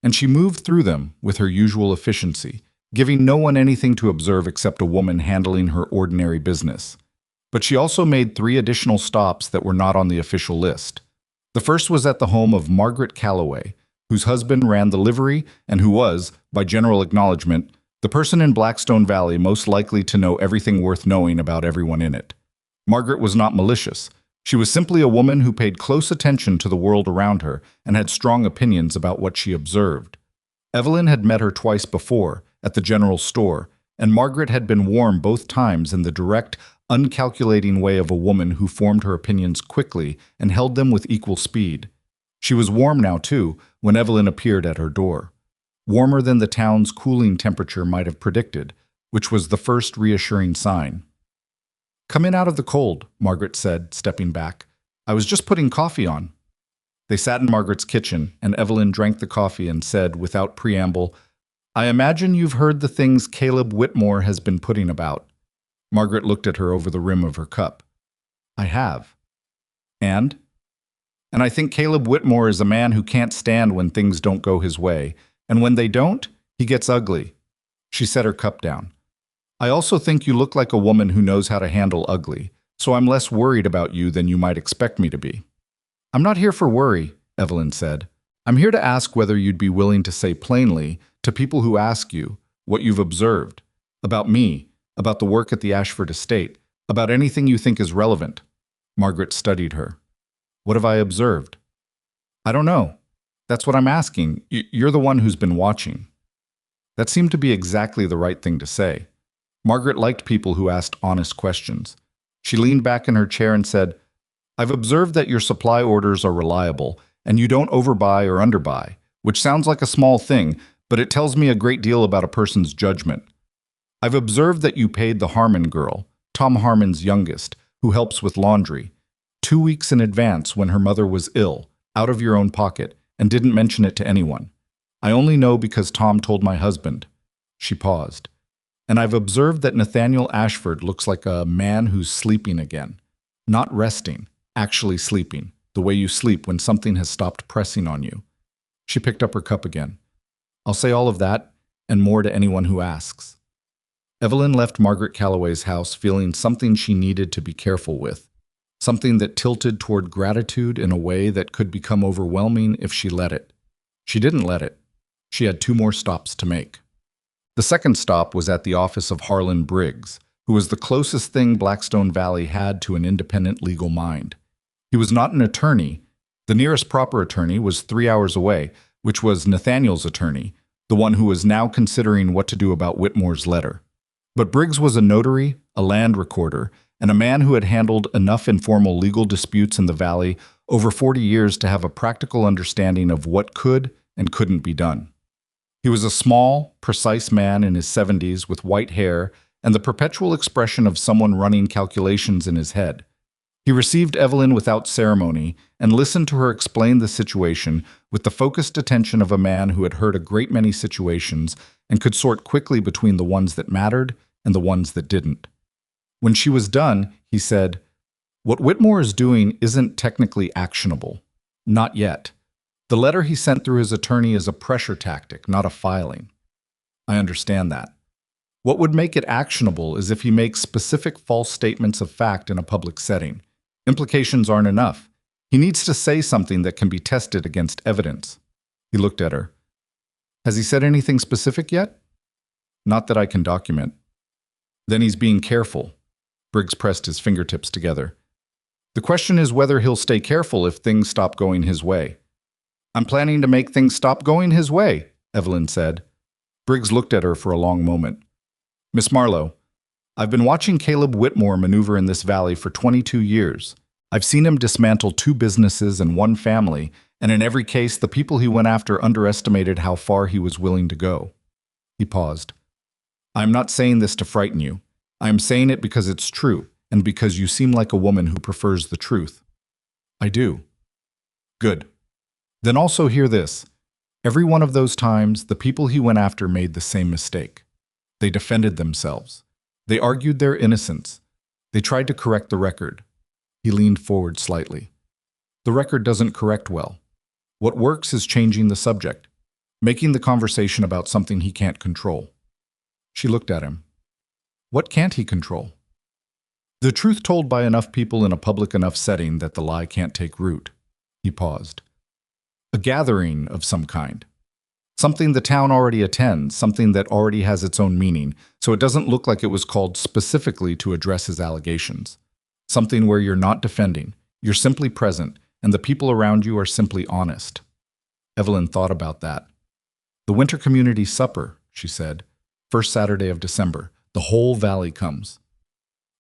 And she moved through them with her usual efficiency, giving no one anything to observe except a woman handling her ordinary business. But she also made 3 additional stops that were not on the official list. The first was at the home of Margaret Calloway, whose husband ran the livery and who was, by general acknowledgement, the person in Blackstone Valley most likely to know everything worth knowing about everyone in it. Margaret was not malicious. She was simply a woman who paid close attention to the world around her and had strong opinions about what she observed. Evelyn had met her twice before, at the general store, and Margaret had been warm both times in the direct, uncalculating way of a woman who formed her opinions quickly and held them with equal speed. She was warm now, too, when Evelyn appeared at her door. Warmer than the town's cooling temperature might have predicted, which was the first reassuring sign. "Come in out of the cold," Margaret said, stepping back. "I was just putting coffee on." They sat in Margaret's kitchen, and Evelyn drank the coffee and said, without preamble, "I imagine you've heard the things Caleb Whitmore has been putting about." Margaret looked at her over the rim of her cup. "I have." "And?" "And I think Caleb Whitmore is a man who can't stand when things don't go his way, and when they don't, he gets ugly." She set her cup down. "I also think you look like a woman who knows how to handle ugly, so I'm less worried about you than you might expect me to be." "I'm not here for worry," Evelyn said. "I'm here to ask whether you'd be willing to say plainly, to people who ask you, what you've observed, about me, about the work at the Ashford estate, about anything you think is relevant." Margaret studied her. "What have I observed?" "I don't know. That's what I'm asking. You're the one who's been watching." That seemed to be exactly the right thing to say. Margaret liked people who asked honest questions. She leaned back in her chair and said, "I've observed that your supply orders are reliable, and you don't overbuy or underbuy, which sounds like a small thing, but it tells me a great deal about a person's judgment. I've observed that you paid the Harmon girl, Tom Harmon's youngest, who helps with laundry, 2 weeks in advance when her mother was ill, out of your own pocket, and didn't mention it to anyone. I only know because Tom told my husband." She paused. "And I've observed that Nathaniel Ashford looks like a man who's sleeping again. Not resting, actually sleeping, the way you sleep when something has stopped pressing on you." She picked up her cup again. "I'll say all of that, and more to anyone who asks." Evelyn left Margaret Calloway's house feeling something she needed to be careful with, something that tilted toward gratitude in a way that could become overwhelming if she let it. She didn't let it. She had 2 more stops to make. The second stop was at the office of Harlan Briggs, who was the closest thing Blackstone Valley had to an independent legal mind. He was not an attorney. The nearest proper attorney was 3 hours away, which was Nathaniel's attorney, the one who was now considering what to do about Whitmore's letter. But Briggs was a notary, a land recorder, and a man who had handled enough informal legal disputes in the valley over 40 years to have a practical understanding of what could and couldn't be done. He was a small, precise man in his 70s with white hair and the perpetual expression of someone running calculations in his head. He received Evelyn without ceremony and listened to her explain the situation with the focused attention of a man who had heard a great many situations and could sort quickly between the ones that mattered and the ones that didn't. When she was done, he said, "What Whitmore is doing isn't technically actionable. Not yet. The letter he sent through his attorney is a pressure tactic, not a filing." "I understand that. What would make it actionable is if he makes specific false statements of fact in a public setting. Implications aren't enough. He needs to say something that can be tested against evidence." He looked at her. "Has he said anything specific yet?" "Not that I can document." "Then he's being careful." Briggs pressed his fingertips together. "The question is whether he'll stay careful if things stop going his way." "I'm planning to make things stop going his way," Evelyn said. Briggs looked at her for a long moment. "Miss Marlowe, I've been watching Caleb Whitmore maneuver in this valley for 22 years. I've seen him dismantle 2 businesses and 1 family, and in every case, the people he went after underestimated how far he was willing to go." He paused. "I am not saying this to frighten you. I am saying it because it's true, and because you seem like a woman who prefers the truth." "I do." "Good. Then also hear this. Every one of those times, the people he went after made the same mistake. They defended themselves. They argued their innocence. They tried to correct the record." He leaned forward slightly. "The record doesn't correct well. What works is changing the subject, making the conversation about something he can't control." She looked at him. "What can't he control?" "The truth told by enough people in a public enough setting that the lie can't take root." He paused. "A gathering of some kind. Something the town already attends, something that already has its own meaning, so it doesn't look like it was called specifically to address his allegations. Something where you're not defending, you're simply present, and the people around you are simply honest." Evelyn thought about that. "The Winter Community Supper," she said. "First Saturday of December. The whole valley comes."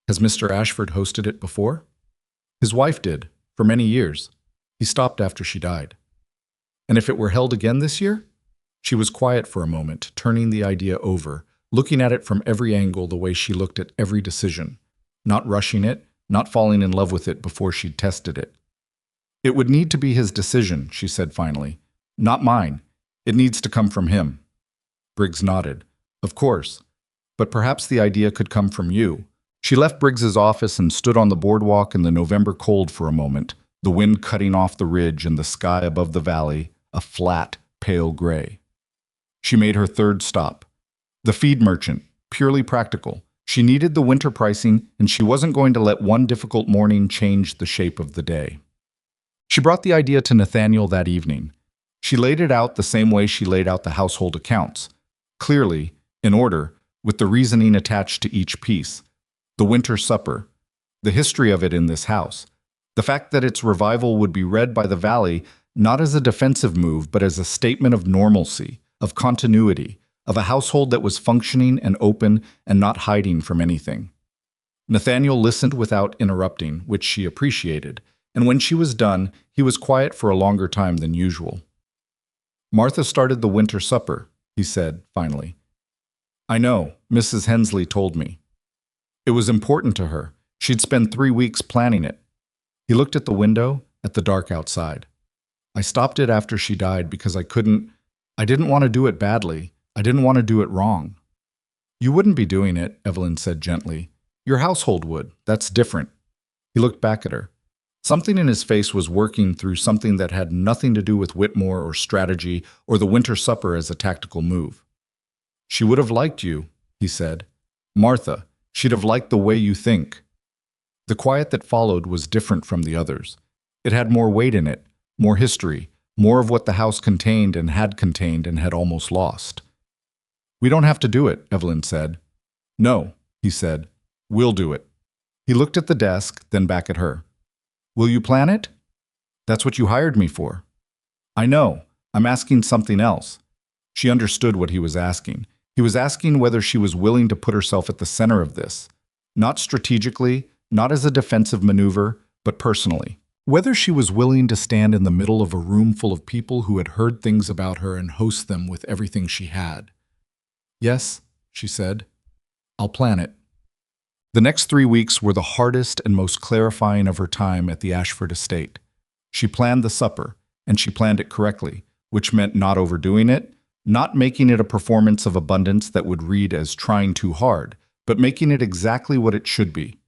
"Has Mr. Ashford hosted it before?" "His wife did, for many years. He stopped after she died." And if it were held again this year? She was quiet for a moment, turning the idea over, looking at it from every angle the way she looked at every decision, not rushing it, not falling in love with it before she'd tested it. It would need to be his decision, she said finally. Not mine. It needs to come from him. Briggs nodded. Of course. But perhaps the idea could come from you. She left Briggs's office and stood on the boardwalk in the November cold for a moment, the wind cutting off the ridge and the sky above the valley, a flat, pale gray. She made her third stop. The feed merchant, purely practical. She needed the winter pricing, and she wasn't going to let one difficult morning change the shape of the day. She brought the idea to Nathaniel that evening. She laid it out the same way she laid out the household accounts, clearly, in order, with the reasoning attached to each piece. The winter supper, the history of it in this house, the fact that its revival would be read by the valley not as a defensive move but as a statement of normalcy, of continuity, of a household that was functioning and open and not hiding from anything. Nathaniel listened without interrupting, which she appreciated, and when she was done, he was quiet for a longer time than usual. Martha started the winter supper, he said, finally. I know, Mrs. Hensley told me. It was important to her. She'd spent 3 weeks planning it. He looked at the window, at the dark outside. I stopped it after she died because I didn't want to do it badly. I didn't want to do it wrong. You wouldn't be doing it, Evelyn said gently. Your household would. That's different. He looked back at her. Something in his face was working through something that had nothing to do with Whitmore or strategy or the winter supper as a tactical move. She would have liked you, he said. Martha, she'd have liked the way you think. The quiet that followed was different from the others. It had more weight in it, more history, more of what the house contained and had almost lost. We don't have to do it, Evelyn said. No, he said. We'll do it. He looked at the desk, then back at her. Will you plan it? That's what you hired me for. I know. I'm asking something else. She understood what he was asking. He was asking whether she was willing to put herself at the center of this, not strategically, not as a defensive maneuver, but personally. Whether she was willing to stand in the middle of a room full of people who had heard things about her and host them with everything she had. Yes, she said. I'll plan it. The next 3 weeks were the hardest and most clarifying of her time at the Ashford estate. She planned the supper, and she planned it correctly, which meant not overdoing it, not making it a performance of abundance that would read as trying too hard, but making it exactly what it should be.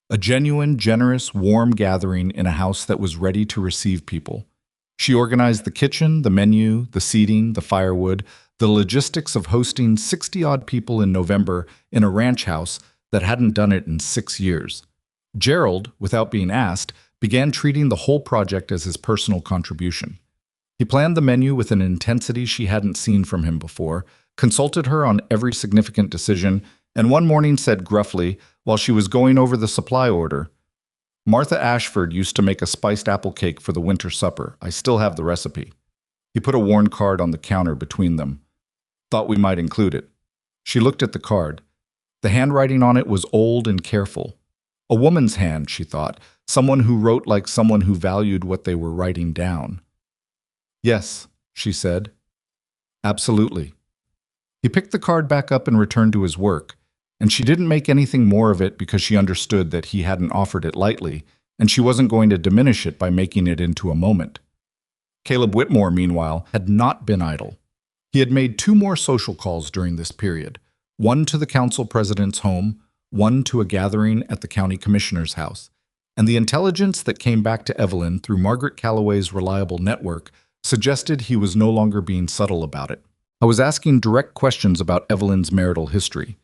A genuine, generous, warm gathering in a house that was ready to receive people. She organized the kitchen, the menu, the seating, the firewood, the logistics of hosting 60-odd people in November in a ranch house that hadn't done it in 6 years. Gerald, without being asked, began treating the whole project as his personal contribution. He planned the menu with an intensity she hadn't seen from him before, consulted her on every significant decision, and one morning said gruffly, while she was going over the supply order, Martha Ashford used to make a spiced apple cake for the winter supper. I still have the recipe. He put a worn card on the counter between them. Thought we might include it. She looked at the card. The handwriting on it was old and careful. A woman's hand, she thought, someone who wrote like someone who valued what they were writing down. Yes, she said. Absolutely. He picked the card back up and returned to his work, and she didn't make anything more of it because she understood that he hadn't offered it lightly, and she wasn't going to diminish it by making it into a moment. Caleb Whitmore, meanwhile, had not been idle. He had made 2 more social calls during this period, one to the council president's home, one to a gathering at the county commissioner's house, and the intelligence that came back to Evelyn through Margaret Calloway's reliable network suggested he was no longer being subtle about it. I was asking direct questions about Evelyn's marital history.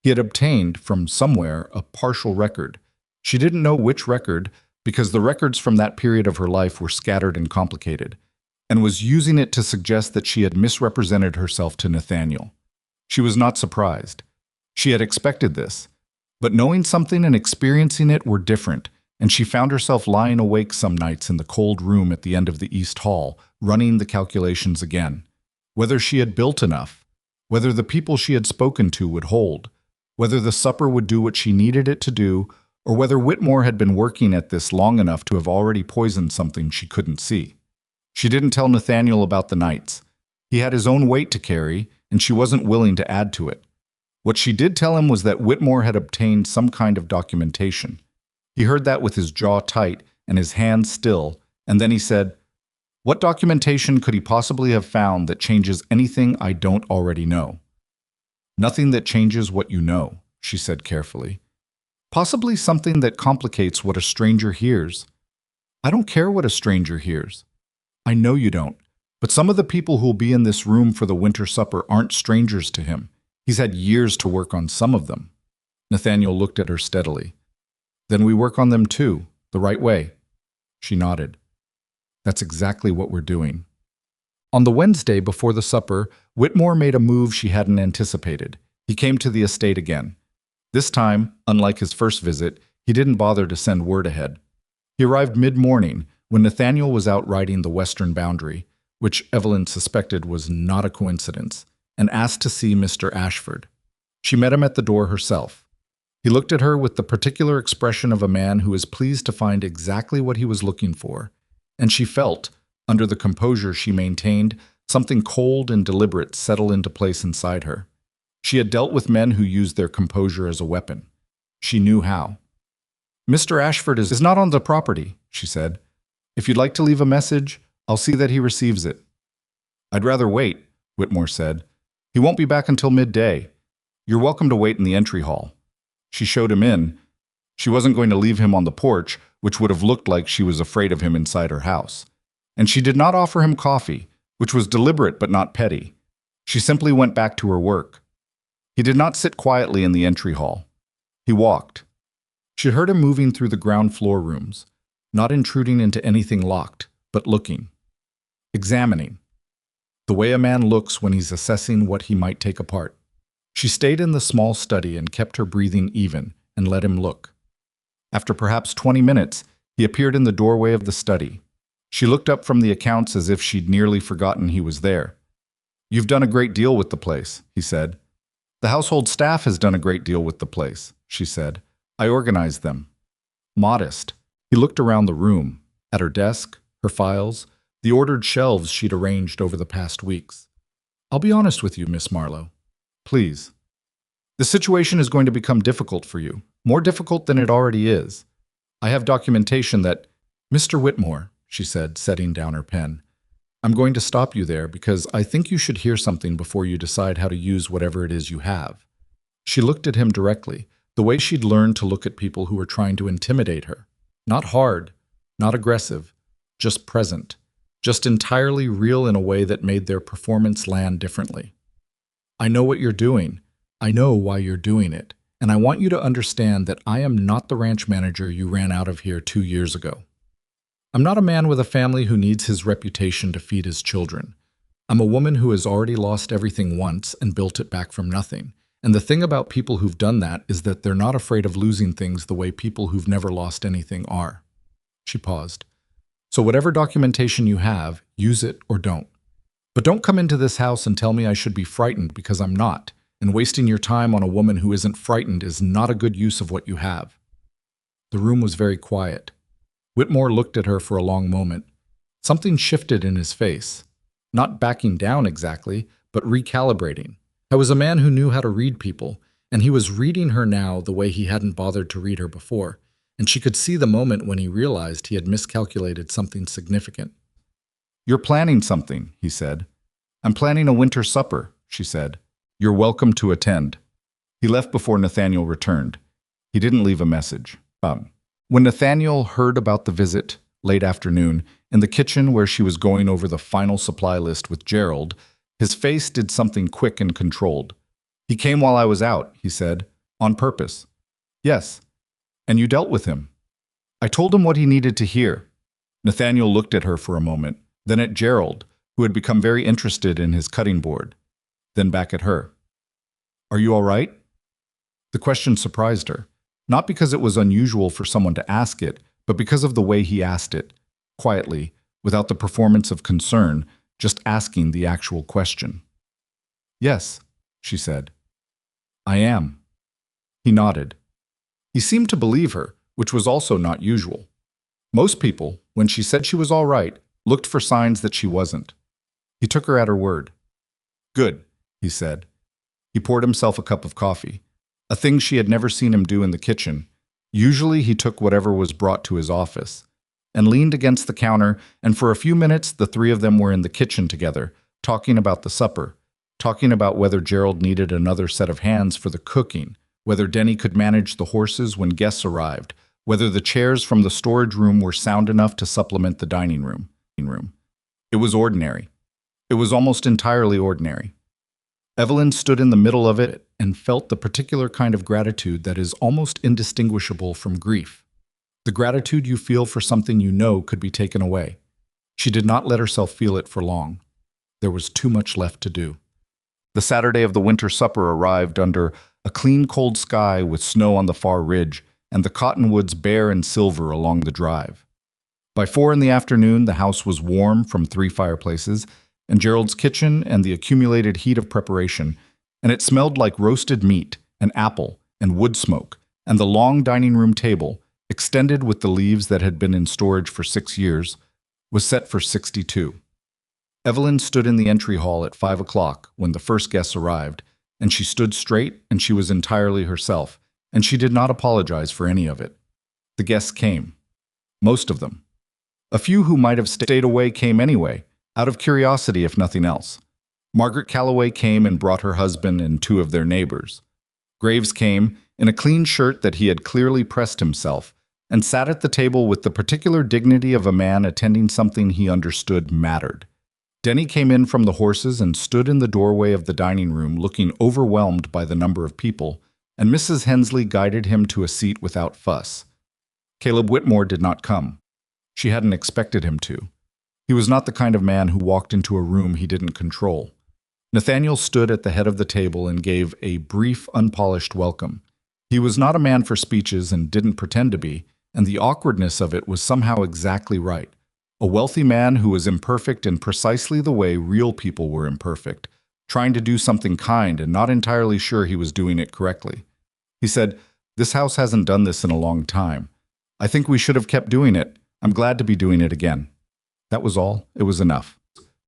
He had obtained, from somewhere, a partial record. She didn't know which record, because the records from that period of her life were scattered and complicated, and was using it to suggest that she had misrepresented herself to Nathaniel. She was not surprised. She had expected this, but knowing something and experiencing it were different, and she found herself lying awake some nights in the cold room at the end of the East Hall, running the calculations again. Whether she had built enough, whether the people she had spoken to would hold, whether the supper would do what she needed it to do, or whether Whitmore had been working at this long enough to have already poisoned something she couldn't see. She didn't tell Nathaniel about the nights. He had his own weight to carry, and she wasn't willing to add to it. What she did tell him was that Whitmore had obtained some kind of documentation. He heard that with his jaw tight and his hands still, and then he said, "What documentation could he possibly have found that changes anything I don't already know?" "Nothing that changes what you know," she said carefully. "Possibly something that complicates what a stranger hears." "I don't care what a stranger hears." "I know you don't, but some of the people who'll be in this room for the winter supper aren't strangers to him. He's had years to work on some of them." Nathaniel looked at her steadily. "Then we work on them too, the right way." She nodded. "That's exactly what we're doing." On the Wednesday before the supper, Whitmore made a move she hadn't anticipated. He came to the estate again. This time, unlike his first visit, he didn't bother to send word ahead. He arrived mid-morning when Nathaniel was out riding the western boundary, which Evelyn suspected was not a coincidence, and asked to see Mr. Ashford. She met him at the door herself. He looked at her with the particular expression of a man who is pleased to find exactly what he was looking for, and she felt, under the composure she maintained, something cold and deliberate settle into place inside her. She had dealt with men who used their composure as a weapon. She knew how. "Mr. Ashford is not on the property," she said. "If you'd like to leave a message, I'll see that he receives it." "I'd rather wait," Whitmore said. "He won't be back until midday. You're welcome to wait in the entry hall." She showed him in. She wasn't going to leave him on the porch, which would have looked like she was afraid of him inside her house. And she did not offer him coffee, which was deliberate but not petty. She simply went back to her work. He did not sit quietly in the entry hall. He walked. She heard him moving through the ground floor rooms, not intruding into anything locked, but looking. Examining. The way a man looks when he's assessing what he might take apart. She stayed in the small study and kept her breathing even and let him look. After perhaps 20 minutes, he appeared in the doorway of the study. She looked up from the accounts as if she'd nearly forgotten he was there. "You've done a great deal with the place," he said. "The household staff has done a great deal with the place," she said. "I organized them." Modest. He looked around the room, at her desk, her files, the ordered shelves she'd arranged over the past weeks. "I'll be honest with you, Miss Marlowe. Please. The situation is going to become difficult for you, more difficult than it already is. I have documentation that—" "Mr. Whitmore," she said, setting down her pen, "I'm going to stop you there because I think you should hear something before you decide how to use whatever it is you have." She looked at him directly, the way she'd learned to look at people who were trying to intimidate her. Not hard, not aggressive, just present, just entirely real in a way that made their performance land differently. "I know what you're doing. I know why you're doing it. And I want you to understand that I am not the ranch manager you ran out of here 2 years ago. I'm not a man with a family who needs his reputation to feed his children. I'm a woman who has already lost everything once and built it back from nothing. And the thing about people who've done that is that they're not afraid of losing things the way people who've never lost anything are." She paused. "So whatever documentation you have, use it or don't. But don't come into this house and tell me I should be frightened because I'm not, and wasting your time on a woman who isn't frightened is not a good use of what you have." The room was very quiet. Whitmore looked at her for a long moment. Something shifted in his face. Not backing down exactly, but recalibrating. I was a man who knew how to read people, and he was reading her now the way he hadn't bothered to read her before, and she could see the moment when he realized he had miscalculated something significant. "You're planning something," he said. "I'm planning a winter supper," she said. "You're welcome to attend." He left before Nathaniel returned. He didn't leave a message. When Nathaniel heard about the visit, late afternoon, in the kitchen where she was going over the final supply list with Gerald, his face did something quick and controlled. "He came while I was out," he said, "on purpose." "Yes. And you dealt with him." "I told him what he needed to hear." Nathaniel looked at her for a moment, then at Gerald, who had become very interested in his cutting board, then back at her. "Are you all right?" The question surprised her, not because it was unusual for someone to ask it, but because of the way he asked it, quietly, without the performance of concern, just asking the actual question. "Yes," she said. "I am." He nodded. He seemed to believe her, which was also not usual. Most people, when she said she was all right, looked for signs that she wasn't. He took her at her word. Good, he said. He poured himself a cup of coffee, a thing she had never seen him do in the kitchen. Usually he took whatever was brought to his office, and leaned against the counter, and for a few minutes the three of them were in the kitchen together, talking about the supper, talking about whether Gerald needed another set of hands for the cooking, whether Denny could manage the horses when guests arrived, whether the chairs from the storage room were sound enough to supplement the dining room. It was ordinary. It was almost entirely ordinary. Evelyn stood in the middle of it and felt the particular kind of gratitude that is almost indistinguishable from grief. The gratitude you feel for something you know could be taken away. She did not let herself feel it for long. There was too much left to do. The Saturday of the winter supper arrived under a clean, cold sky with snow on the far ridge and the cottonwoods bare and silver along the drive. By 4 in the afternoon, the house was warm from 3 fireplaces, and Gerald's kitchen and the accumulated heat of preparation, and it smelled like roasted meat, and apple, and wood smoke, and the long dining room table, extended with the leaves that had been in storage for 6 years, was set for 62. Evelyn stood in the entry hall at 5 o'clock when the first guests arrived, and she stood straight and she was entirely herself, and she did not apologize for any of it. The guests came. Most of them. A few who might have stayed away came anyway, out of curiosity if nothing else. Margaret Calloway came and brought her husband and 2 of their neighbors. Graves came, in a clean shirt that he had clearly pressed himself, and sat at the table with the particular dignity of a man attending something he understood mattered. Denny came in from the horses and stood in the doorway of the dining room looking overwhelmed by the number of people, and Mrs. Hensley guided him to a seat without fuss. Caleb Whitmore did not come. She hadn't expected him to. He was not the kind of man who walked into a room he didn't control. Nathaniel stood at the head of the table and gave a brief, unpolished welcome. He was not a man for speeches and didn't pretend to be, and the awkwardness of it was somehow exactly right. A wealthy man who was imperfect in precisely the way real people were imperfect, trying to do something kind and not entirely sure he was doing it correctly. He said, "This house hasn't done this in a long time. I think we should have kept doing it. I'm glad to be doing it again." That was all. It was enough.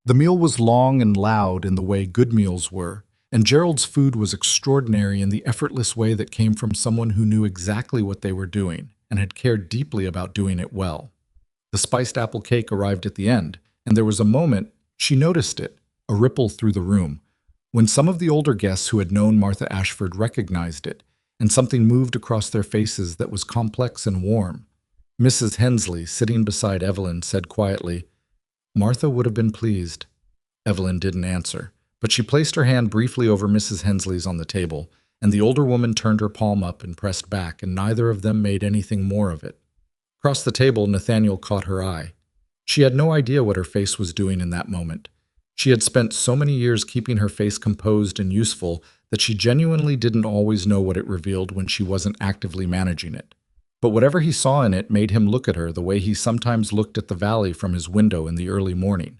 The meal was long and loud in the way good meals were, and Gerald's food was extraordinary in the effortless way that came from someone who knew exactly what they were doing and had cared deeply about doing it well. The spiced apple cake arrived at the end, and there was a moment, she noticed it, a ripple through the room, when some of the older guests who had known Martha Ashford recognized it, and something moved across their faces that was complex and warm. Mrs. Hensley, sitting beside Evelyn, said quietly, "Martha would have been pleased." Evelyn didn't answer, but she placed her hand briefly over Mrs. Hensley's on the table, and the older woman turned her palm up and pressed back, and neither of them made anything more of it. Across the table, Nathaniel caught her eye. She had no idea what her face was doing in that moment. She had spent so many years keeping her face composed and useful that she genuinely didn't always know what it revealed when she wasn't actively managing it. But whatever he saw in it made him look at her the way he sometimes looked at the valley from his window in the early morning,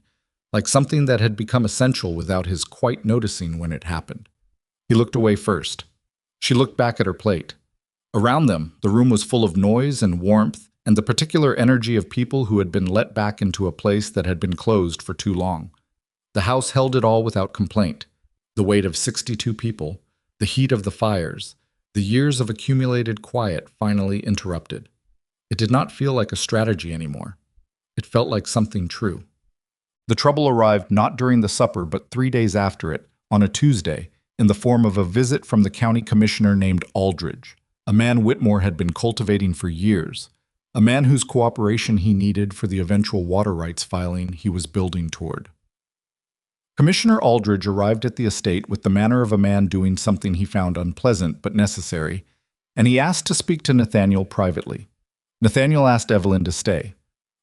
like something that had become essential without his quite noticing when it happened. He looked away first. She looked back at her plate. Around them, the room was full of noise and warmth and the particular energy of people who had been let back into a place that had been closed for too long. The house held it all without complaint. The weight of 62 people, the heat of the fires, the years of accumulated quiet finally interrupted. It did not feel like a strategy anymore. It felt like something true. The trouble arrived not during the supper but 3 days after it, on a Tuesday, in the form of a visit from the county commissioner named Aldridge, a man Whitmore had been cultivating for years, a man whose cooperation he needed for the eventual water rights filing he was building toward. Commissioner Aldridge arrived at the estate with the manner of a man doing something he found unpleasant but necessary, and he asked to speak to Nathaniel privately. Nathaniel asked Evelyn to stay.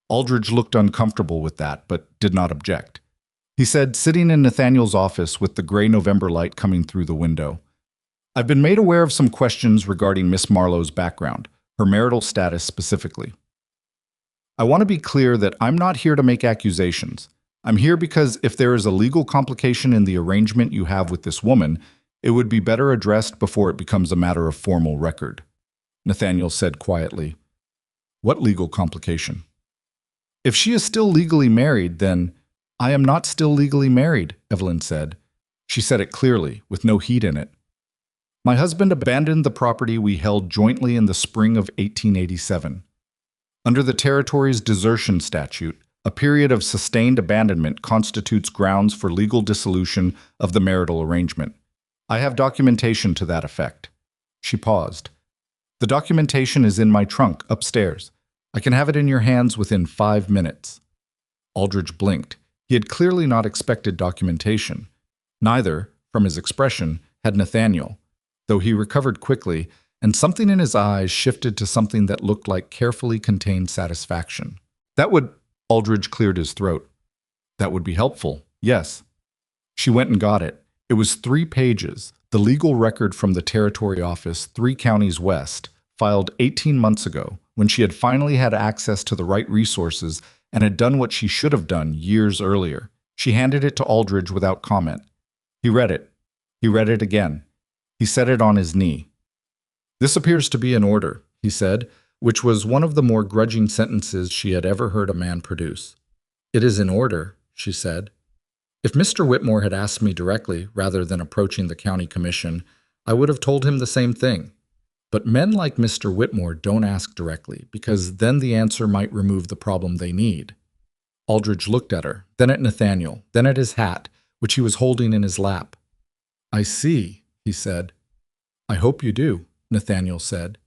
Aldridge looked uncomfortable with that, but did not object. He said, sitting in Nathaniel's office with the gray November light coming through the window, "I've been made aware of some questions regarding Miss Marlowe's background, her marital status specifically. I want to be clear that I'm not here to make accusations. I'm here because if there is a legal complication in the arrangement you have with this woman, it would be better addressed before it becomes a matter of formal record." Nathaniel said quietly, "What legal complication?" If she is still legally married, then I am not still legally married, Evelyn said. She said it clearly, with no heat in it. My husband abandoned the property we held jointly in the spring of 1887. Under the territory's desertion statute, a period of sustained abandonment constitutes grounds for legal dissolution of the marital arrangement. I have documentation to that effect. She paused. The documentation is in my trunk upstairs. I can have it in your hands within 5 minutes. Aldridge blinked. He had clearly not expected documentation. Neither, from his expression, had Nathaniel, though he recovered quickly, and something in his eyes shifted to something that looked like carefully contained satisfaction. Aldridge cleared his throat. That would be helpful, yes. She went and got it. It was 3 pages, the legal record from the Territory Office 3 counties west, filed 18 months ago, when she had finally had access to the right resources and had done what she should have done years earlier. She handed it to Aldridge without comment. He read it. He read it again. He set it on his knee. This appears to be in order, he said, which was one of the more grudging sentences she had ever heard a man produce. It is in order, she said. If Mr. Whitmore had asked me directly, rather than approaching the county commission, I would have told him the same thing. But men like Mr. Whitmore don't ask directly, because then the answer might remove the problem they need. Aldridge looked at her, then at Nathaniel, then at his hat, which he was holding in his lap. I see, he said. I hope you do, Nathaniel said.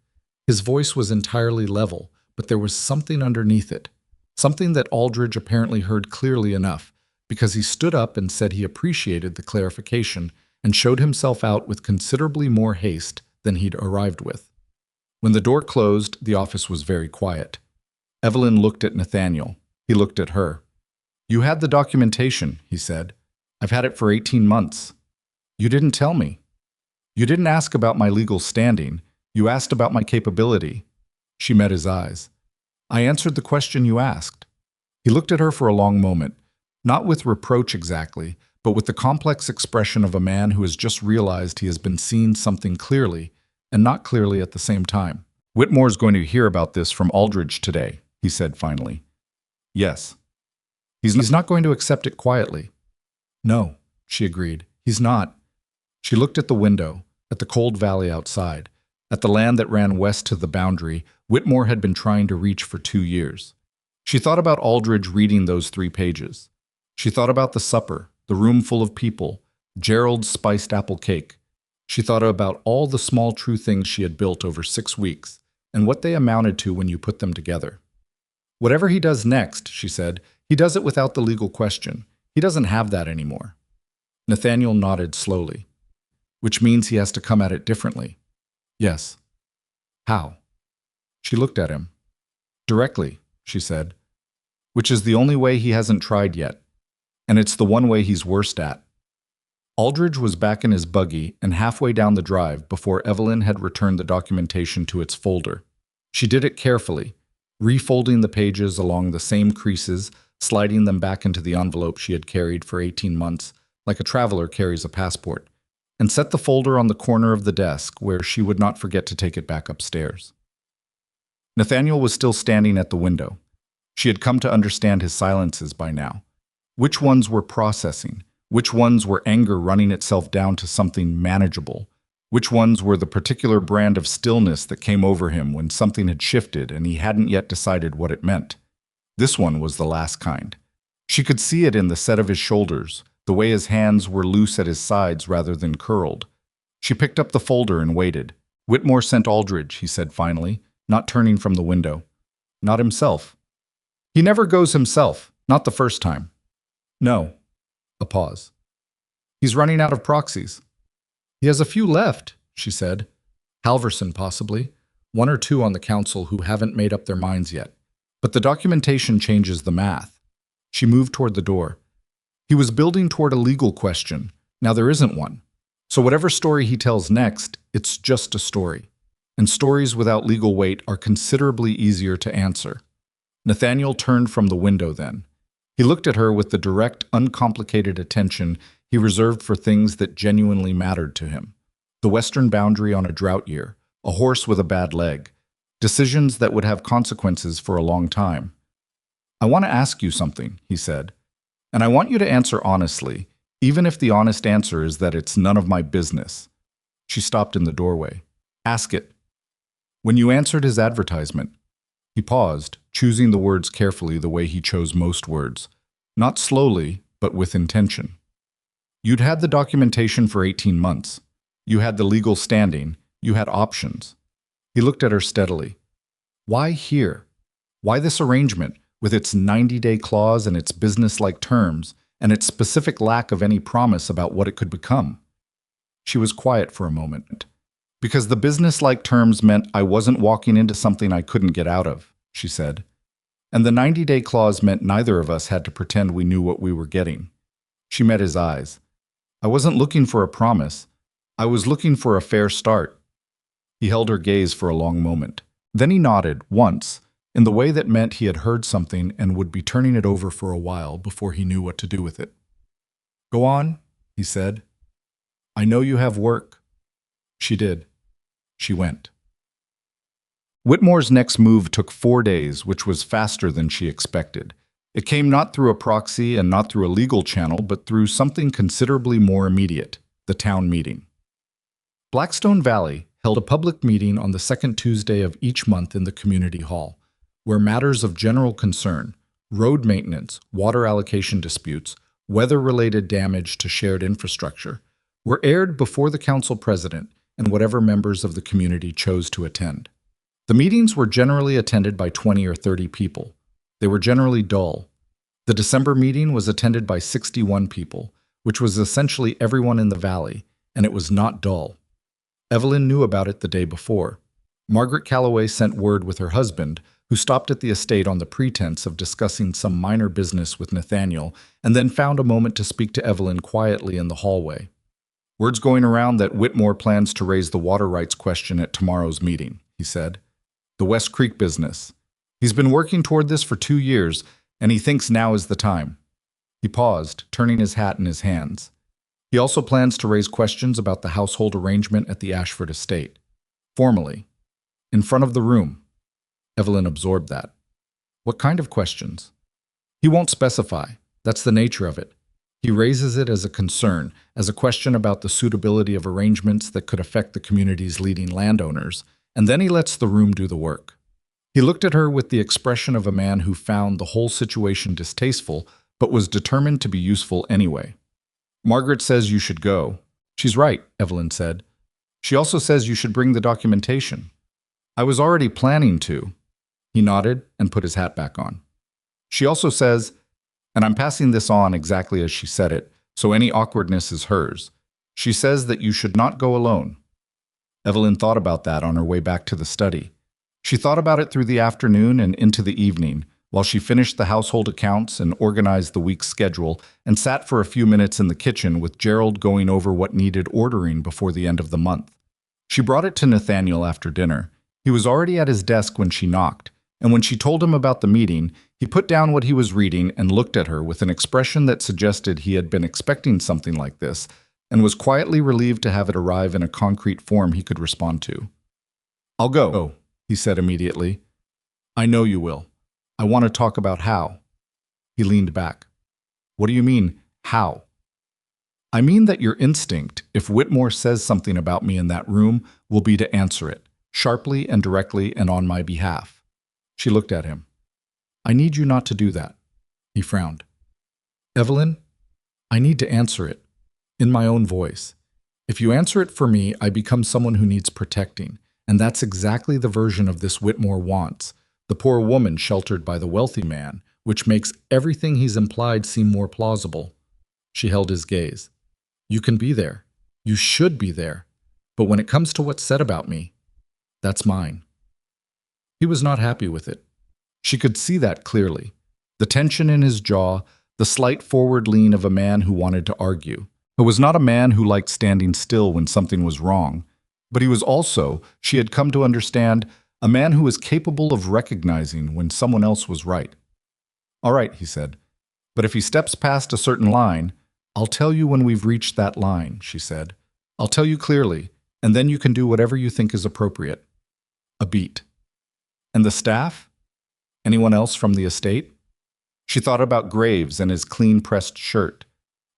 His voice was entirely level, but there was something underneath it, something that Aldridge apparently heard clearly enough, because he stood up and said he appreciated the clarification and showed himself out with considerably more haste than he'd arrived with. When the door closed, the office was very quiet. Evelyn looked at Nathaniel. He looked at her. You had the documentation, he said. I've had it for 18 months. You didn't tell me. You didn't ask about my legal standing. You asked about my capability. She met his eyes. I answered the question you asked. He looked at her for a long moment, not with reproach exactly, but with the complex expression of a man who has just realized he has been seeing something clearly and not clearly at the same time. Whitmore's going to hear about this from Aldridge today, he said finally. Yes. He's not going to accept it quietly. No, she agreed. He's not. She looked at the window, at the cold valley outside, at the land that ran west to the boundary Whitmore had been trying to reach for 2 years. She thought about Aldridge reading those 3 pages. She thought about the supper, the room full of people, Gerald's spiced apple cake. She thought about all the small true things she had built over 6 weeks and what they amounted to when you put them together. Whatever he does next, she said, he does it without the legal question. He doesn't have that anymore. Nathaniel nodded slowly. Which means he has to come at it differently. Yes. How? She looked at him. Directly, she said. Which is the only way he hasn't tried yet. And it's the one way he's worst at. Aldridge was back in his buggy and halfway down the drive before Evelyn had returned the documentation to its folder. She did it carefully, refolding the pages along the same creases, sliding them back into the envelope she had carried for 18 months, like a traveler carries a passport, and set the folder on the corner of the desk where she would not forget to take it back upstairs. Nathaniel was still standing at the window. She had come to understand his silences by now. Which ones were processing? Which ones were anger running itself down to something manageable? Which ones were the particular brand of stillness that came over him when something had shifted and he hadn't yet decided what it meant? This one was the last kind. She could see it in the set of his shoulders, the way his hands were loose at his sides rather than curled. She picked up the folder and waited. Whitmore sent Aldridge, he said finally, not turning from the window. Not himself. He never goes himself, not the first time. No. A pause. He's running out of proxies. He has a few left, she said. Halverson, possibly. 1 or 2 on the council who haven't made up their minds yet. But the documentation changes the math. She moved toward the door. He was building toward a legal question. Now there isn't one. So whatever story he tells next, it's just a story. And stories without legal weight are considerably easier to answer. Nathaniel turned from the window then. He looked at her with the direct, uncomplicated attention he reserved for things that genuinely mattered to him. The western boundary on a drought year, a horse with a bad leg, decisions that would have consequences for a long time. I want to ask you something, he said, and I want you to answer honestly, even if the honest answer is that it's none of my business. She stopped in the doorway. Ask it. When you answered his advertisement, he paused, choosing the words carefully the way he chose most words, not slowly, but with intention. You'd had the documentation for 18 months. You had the legal standing. You had options. He looked at her steadily. Why here? Why this arrangement, with its 90-day clause and its business-like terms, and its specific lack of any promise about what it could become? She was quiet for a moment. Because the business-like terms meant I wasn't walking into something I couldn't get out of, she said. And the 90-day clause meant neither of us had to pretend we knew what we were getting. She met his eyes. I wasn't looking for a promise. I was looking for a fair start. He held her gaze for a long moment. Then he nodded, once, in the way that meant he had heard something and would be turning it over for a while before he knew what to do with it. Go on, he said. I know you have work. She did. She went. Whitmore's next move took 4 days, which was faster than she expected. It came not through a proxy and not through a legal channel, but through something considerably more immediate, the town meeting. Blackstone Valley held a public meeting on the second Tuesday of each month in the community hall, where matters of general concern, road maintenance, water allocation disputes, weather-related damage to shared infrastructure, were aired before the council president and whatever members of the community chose to attend. The meetings were generally attended by 20 or 30 people. They were generally dull. The December meeting was attended by 61 people, which was essentially everyone in the valley, and it was not dull. Evelyn knew about it the day before. Margaret Calloway sent word with her husband, who stopped at the estate on the pretense of discussing some minor business with Nathaniel, and then found a moment to speak to Evelyn quietly in the hallway. Word's going around that Whitmore plans to raise the water rights question at tomorrow's meeting, he said. The West Creek business. He's been working toward this for 2 years, and he thinks now is the time. He paused, turning his hat in his hands. He also plans to raise questions about the household arrangement at the Ashford estate. Formally. In front of the room. Evelyn absorbed that. What kind of questions? He won't specify. That's the nature of it. He raises it as a concern, as a question about the suitability of arrangements that could affect the community's leading landowners, and then he lets the room do the work. He looked at her with the expression of a man who found the whole situation distasteful, but was determined to be useful anyway. Margaret says you should go. She's right, Evelyn said. She also says you should bring the documentation. I was already planning to. He nodded and put his hat back on. She also says, and I'm passing this on exactly as she said it, so any awkwardness is hers. She says that you should not go alone. Evelyn thought about that on her way back to the study. She thought about it through the afternoon and into the evening, while she finished the household accounts and organized the week's schedule, and sat for a few minutes in the kitchen with Gerald going over what needed ordering before the end of the month. She brought it to Nathaniel after dinner. He was already at his desk when she knocked, and when she told him about the meeting, he put down what he was reading and looked at her with an expression that suggested he had been expecting something like this, and was quietly relieved to have it arrive in a concrete form he could respond to. I'll go, he said immediately. I know you will. I want to talk about how. He leaned back. What do you mean, how? I mean that your instinct, if Whitmore says something about me in that room, will be to answer it, sharply and directly and on my behalf. She looked at him. I need you not to do that. He frowned. Evelyn, I need to answer it, in my own voice. If you answer it for me, I become someone who needs protecting, and that's exactly the version of this Whitmore wants, the poor woman sheltered by the wealthy man, which makes everything he's implied seem more plausible. She held his gaze. You can be there. You should be there. But when it comes to what's said about me, that's mine. He was not happy with it. She could see that clearly. The tension in his jaw, the slight forward lean of a man who wanted to argue. It was not a man who liked standing still when something was wrong, but he was also, she had come to understand, a man who was capable of recognizing when someone else was right. All right, he said, but if he steps past a certain line, I'll tell you when we've reached that line, she said. I'll tell you clearly, and then you can do whatever you think is appropriate. A beat. And the staff? Anyone else from the estate? She thought about Graves and his clean-pressed shirt.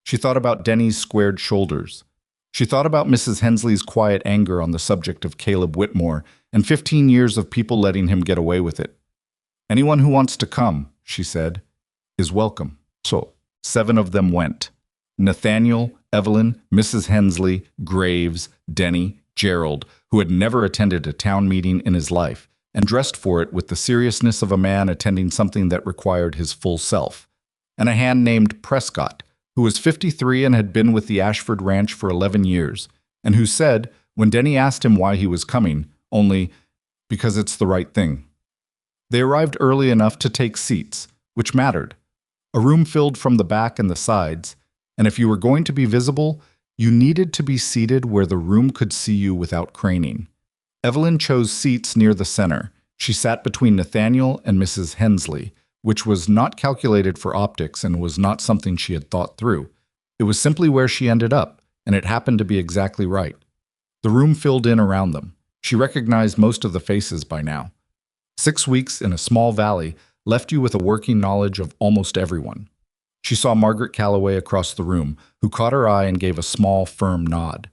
She thought about Denny's squared shoulders. She thought about Mrs. Hensley's quiet anger on the subject of Caleb Whitmore and 15 years of people letting him get away with it. "Anyone who wants to come," she said, "is welcome." So 7 of them went. Nathaniel, Evelyn, Mrs. Hensley, Graves, Denny, Gerald, who had never attended a town meeting in his life, and dressed for it with the seriousness of a man attending something that required his full self, and a hand named Prescott, who was 53 and had been with the Ashford Ranch for 11 years, and who said, when Denny asked him why he was coming, only, "Because it's the right thing." They arrived early enough to take seats, which mattered. A room filled from the back and the sides, and if you were going to be visible, you needed to be seated where the room could see you without craning. Evelyn chose seats near the center. She sat between Nathaniel and Mrs. Hensley, which was not calculated for optics and was not something she had thought through. It was simply where she ended up, and it happened to be exactly right. The room filled in around them. She recognized most of the faces by now. 6 weeks in a small valley left you with a working knowledge of almost everyone. She saw Margaret Calloway across the room, who caught her eye and gave a small, firm nod.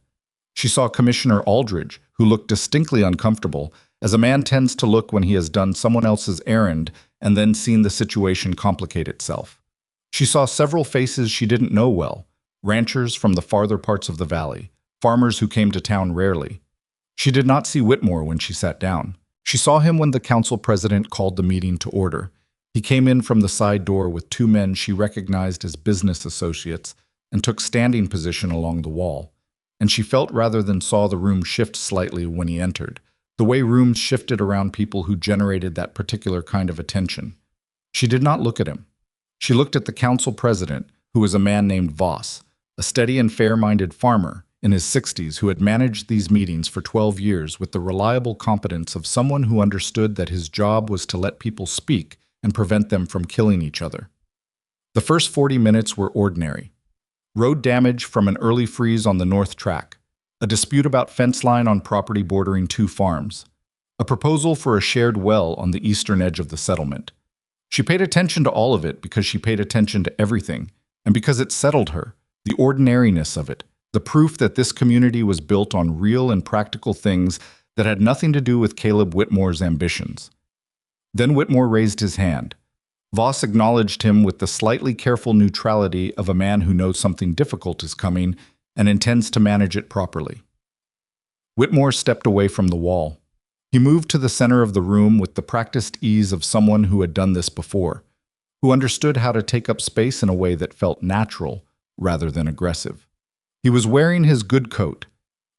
She saw Commissioner Aldridge, who looked distinctly uncomfortable, as a man tends to look when he has done someone else's errand and then seen the situation complicate itself. She saw several faces she didn't know well, ranchers from the farther parts of the valley, farmers who came to town rarely. She did not see Whitmore when she sat down. She saw him when the council president called the meeting to order. He came in from the side door with 2 men she recognized as business associates and took standing position along the wall. And she felt rather than saw the room shift slightly when he entered, the way rooms shifted around people who generated that particular kind of attention. She did not look at him. She looked at the council president, who was a man named Voss, a steady and fair-minded farmer in his 60s who had managed these meetings for 12 years with the reliable competence of someone who understood that his job was to let people speak and prevent them from killing each other. The first 40 minutes were ordinary. Road damage from an early freeze on the north track, a dispute about fence line on property bordering 2 farms, a proposal for a shared well on the eastern edge of the settlement. She paid attention to all of it because she paid attention to everything, and because it settled her, the ordinariness of it, the proof that this community was built on real and practical things that had nothing to do with Caleb Whitmore's ambitions. Then Whitmore raised his hand. Voss acknowledged him with the slightly careful neutrality of a man who knows something difficult is coming and intends to manage it properly. Whitmore stepped away from the wall. He moved to the center of the room with the practiced ease of someone who had done this before, who understood how to take up space in a way that felt natural rather than aggressive. He was wearing his good coat.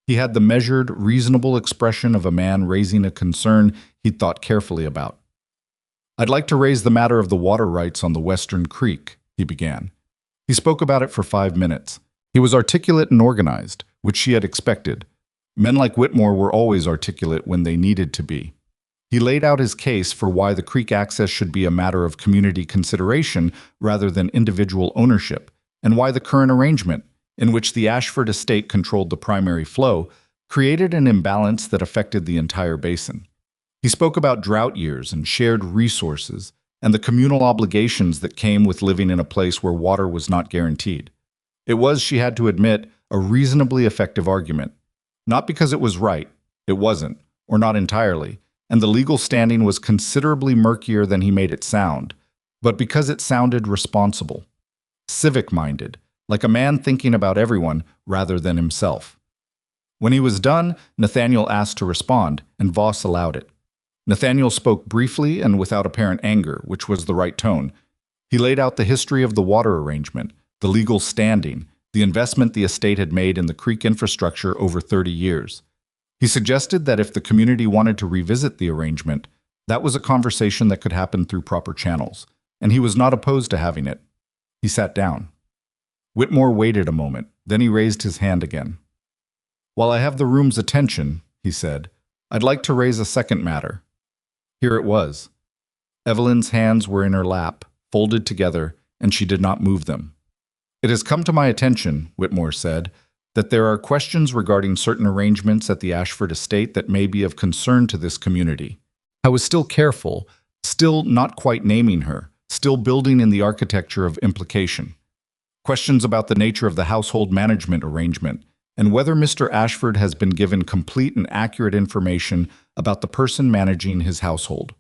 He had the measured, reasonable expression of a man raising a concern he'd thought carefully about. "I'd like to raise the matter of the water rights on the Western Creek," he began. He spoke about it for 5 minutes. He was articulate and organized, which she had expected. Men like Whitmore were always articulate when they needed to be. He laid out his case for why the creek access should be a matter of community consideration rather than individual ownership, and why the current arrangement, in which the Ashford estate controlled the primary flow, created an imbalance that affected the entire basin. He spoke about drought years and shared resources, and the communal obligations that came with living in a place where water was not guaranteed. It was, she had to admit, a reasonably effective argument. Not because it was right, it wasn't, or not entirely, and the legal standing was considerably murkier than he made it sound, but because it sounded responsible, civic-minded, like a man thinking about everyone rather than himself. When he was done, Nathaniel asked to respond, and Voss allowed it. Nathaniel spoke briefly and without apparent anger, which was the right tone. He laid out the history of the water arrangement, the legal standing, the investment the estate had made in the creek infrastructure over 30 years. He suggested that if the community wanted to revisit the arrangement, that was a conversation that could happen through proper channels, and he was not opposed to having it. He sat down. Whitmore waited a moment, then he raised his hand again. "While I have the room's attention," he said, "I'd like to raise a second matter." Here it was. Evelyn's hands were in her lap, folded together, and she did not move them. "It has come to my attention," Whitmore said, "that there are questions regarding certain arrangements at the Ashford estate that may be of concern to this community." I was still careful, still not quite naming her, still building in the architecture of implication. Questions about the nature of the household management arrangement, and whether Mr. Ashford has been given complete and accurate information about the person managing his household.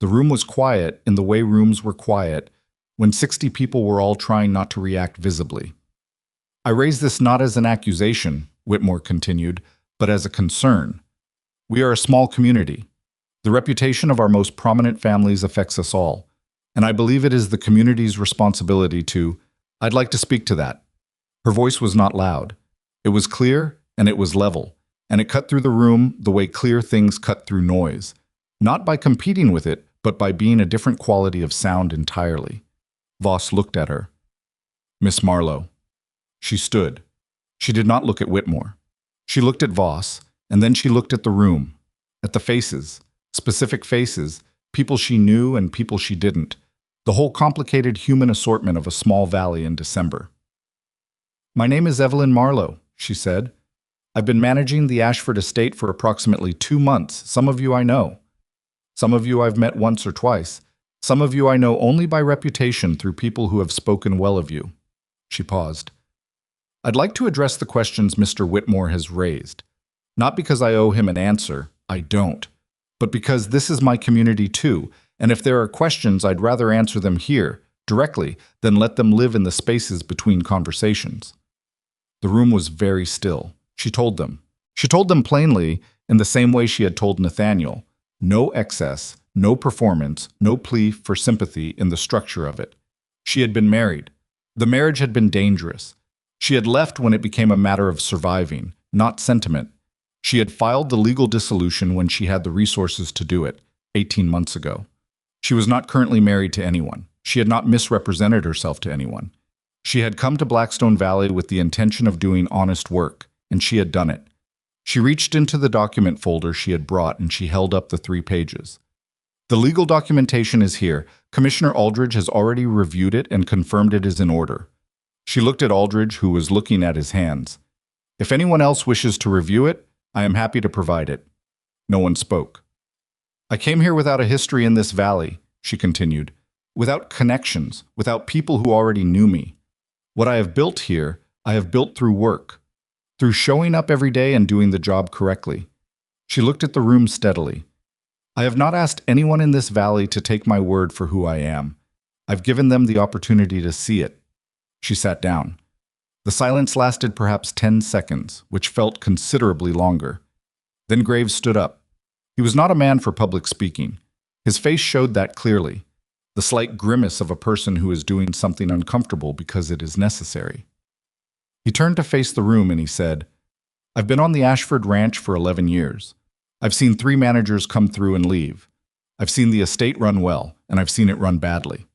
The room was quiet in the way rooms were quiet when 60 people were all trying not to react visibly. I raise this not as an accusation, Whitmore continued, but as a concern. We are a small community. The reputation of our most prominent families affects us all, and I believe it is the community's responsibility to— I'd like to speak to that. Her voice was not loud. It was clear, and it was level, and it cut through the room the way clear things cut through noise, not by competing with it, but by being a different quality of sound entirely. Voss looked at her. Miss Marlowe. She stood. She did not look at Whitmore. She looked at Voss, and then she looked at the room, at the faces, specific faces, people she knew and people she didn't, the whole complicated human assortment of a small valley in December. My name is Evelyn Marlowe, she said. I've been managing the Ashford estate for approximately 2 months. Some of you I know. Some of you I've met once or twice. Some of you I know only by reputation through people who have spoken well of you. She paused. I'd like to address the questions Mr. Whitmore has raised. Not because I owe him an answer, I don't, but because this is my community too, and if there are questions, I'd rather answer them here, directly, than let them live in the spaces between conversations. The room was very still. She told them. She told them plainly, in the same way she had told Nathaniel. No excess, no performance, no plea for sympathy in the structure of it. She had been married. The marriage had been dangerous. She had left when it became a matter of surviving, not sentiment. She had filed the legal dissolution when she had the resources to do it, 18 months ago. She was not currently married to anyone. She had not misrepresented herself to anyone. She had come to Blackstone Valley with the intention of doing honest work, and she had done it. She reached into the document folder she had brought and she held up the 3 pages. The legal documentation is here. Commissioner Aldridge has already reviewed it and confirmed it is in order. She looked at Aldridge, who was looking at his hands. If anyone else wishes to review it, I am happy to provide it. No one spoke. I came here without a history in this valley, she continued, without connections, without people who already knew me. What I have built here, I have built through work, through showing up every day and doing the job correctly. She looked at the room steadily. I have not asked anyone in this valley to take my word for who I am. I've given them the opportunity to see it. She sat down. The silence lasted perhaps 10 seconds, which felt considerably longer. Then Graves stood up. He was not a man for public speaking. His face showed that clearly, the slight grimace of a person who is doing something uncomfortable because it is necessary. He turned to face the room and he said, I've been on the Ashford Ranch for 11 years. I've seen 3 managers come through and leave. I've seen the estate run well, and I've seen it run badly.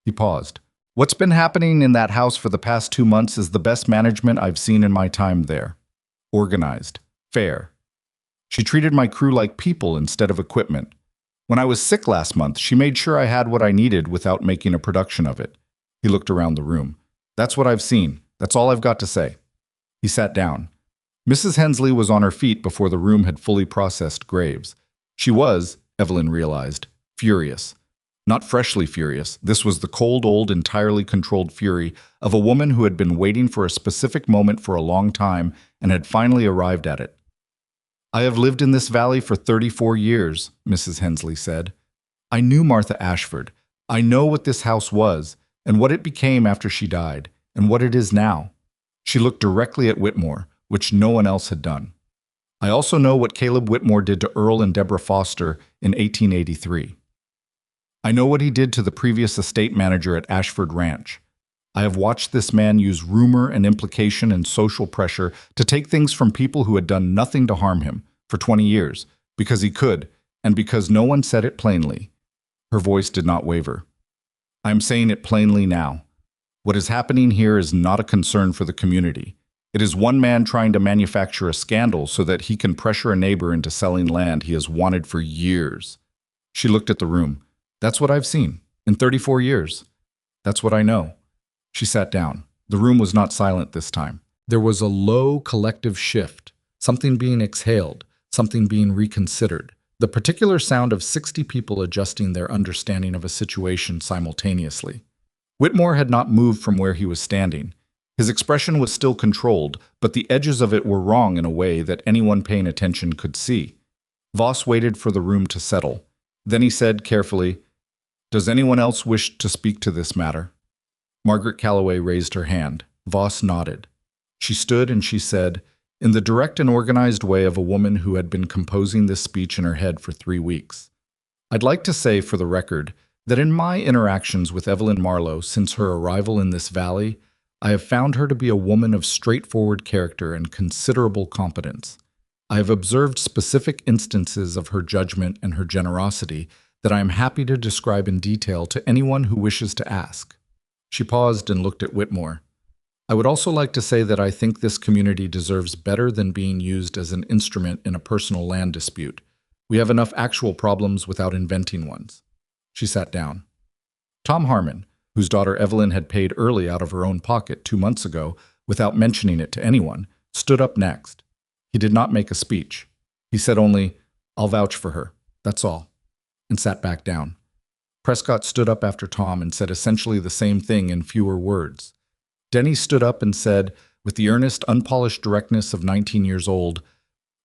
He paused. What's been happening in that house for the past 2 months is the best management I've seen in my time there. Organized. Fair. She treated my crew like people instead of equipment. When I was sick last month, she made sure I had what I needed without making a production of it. He looked around the room. That's what I've seen. That's all I've got to say. He sat down. Mrs. Hensley was on her feet before the room had fully processed Graves. She was, Evelyn realized, furious. Not freshly furious. This was the cold, old, entirely controlled fury of a woman who had been waiting for a specific moment for a long time and had finally arrived at it. I have lived in this valley for 34 years, Mrs. Hensley said. I knew Martha Ashford. I know what this house was, and what it became after she died, and what it is now. She looked directly at Whitmore, which no one else had done. I also know what Caleb Whitmore did to Earl and Deborah Foster in 1883. I know what he did to the previous estate manager at Ashford Ranch. I have watched this man use rumor and implication and social pressure to take things from people who had done nothing to harm him for 20 years, because he could, and because no one said it plainly. Her voice did not waver. I am saying it plainly now. What is happening here is not a concern for the community. It is one man trying to manufacture a scandal so that he can pressure a neighbor into selling land he has wanted for years. She looked at the room. That's what I've seen in 34 years. That's what I know. She sat down. The room was not silent this time. There was a low collective shift, something being exhaled, something being reconsidered, The particular sound of 60 people adjusting their understanding of a situation simultaneously. Whitmore had not moved from where he was standing. His expression was still controlled, but the edges of it were wrong in a way that anyone paying attention could see. Voss waited for the room to settle. Then he said carefully, "Does anyone else wish to speak to this matter?" Margaret Calloway raised her hand. Voss nodded. She stood and she said, in the direct and organized way of a woman who had been composing this speech in her head for 3 weeks, "I'd like to say, for the record, that in my interactions with Evelyn Marlowe since her arrival in this valley, I have found her to be a woman of straightforward character and considerable competence. I have observed specific instances of her judgment and her generosity that I am happy to describe in detail to anyone who wishes to ask." She paused and looked at Whitmore. "I would also like to say that I think this community deserves better than being used as an instrument in a personal land dispute. We have enough actual problems without inventing ones." She sat down. Tom Harmon, whose daughter Evelyn had paid early out of her own pocket 2 months ago without mentioning it to anyone, stood up next. He did not make a speech. He said only, "I'll vouch for her, that's all," and sat back down. Prescott stood up after Tom and said essentially the same thing in fewer words. Denny stood up and said, with the earnest, unpolished directness of 19 years old,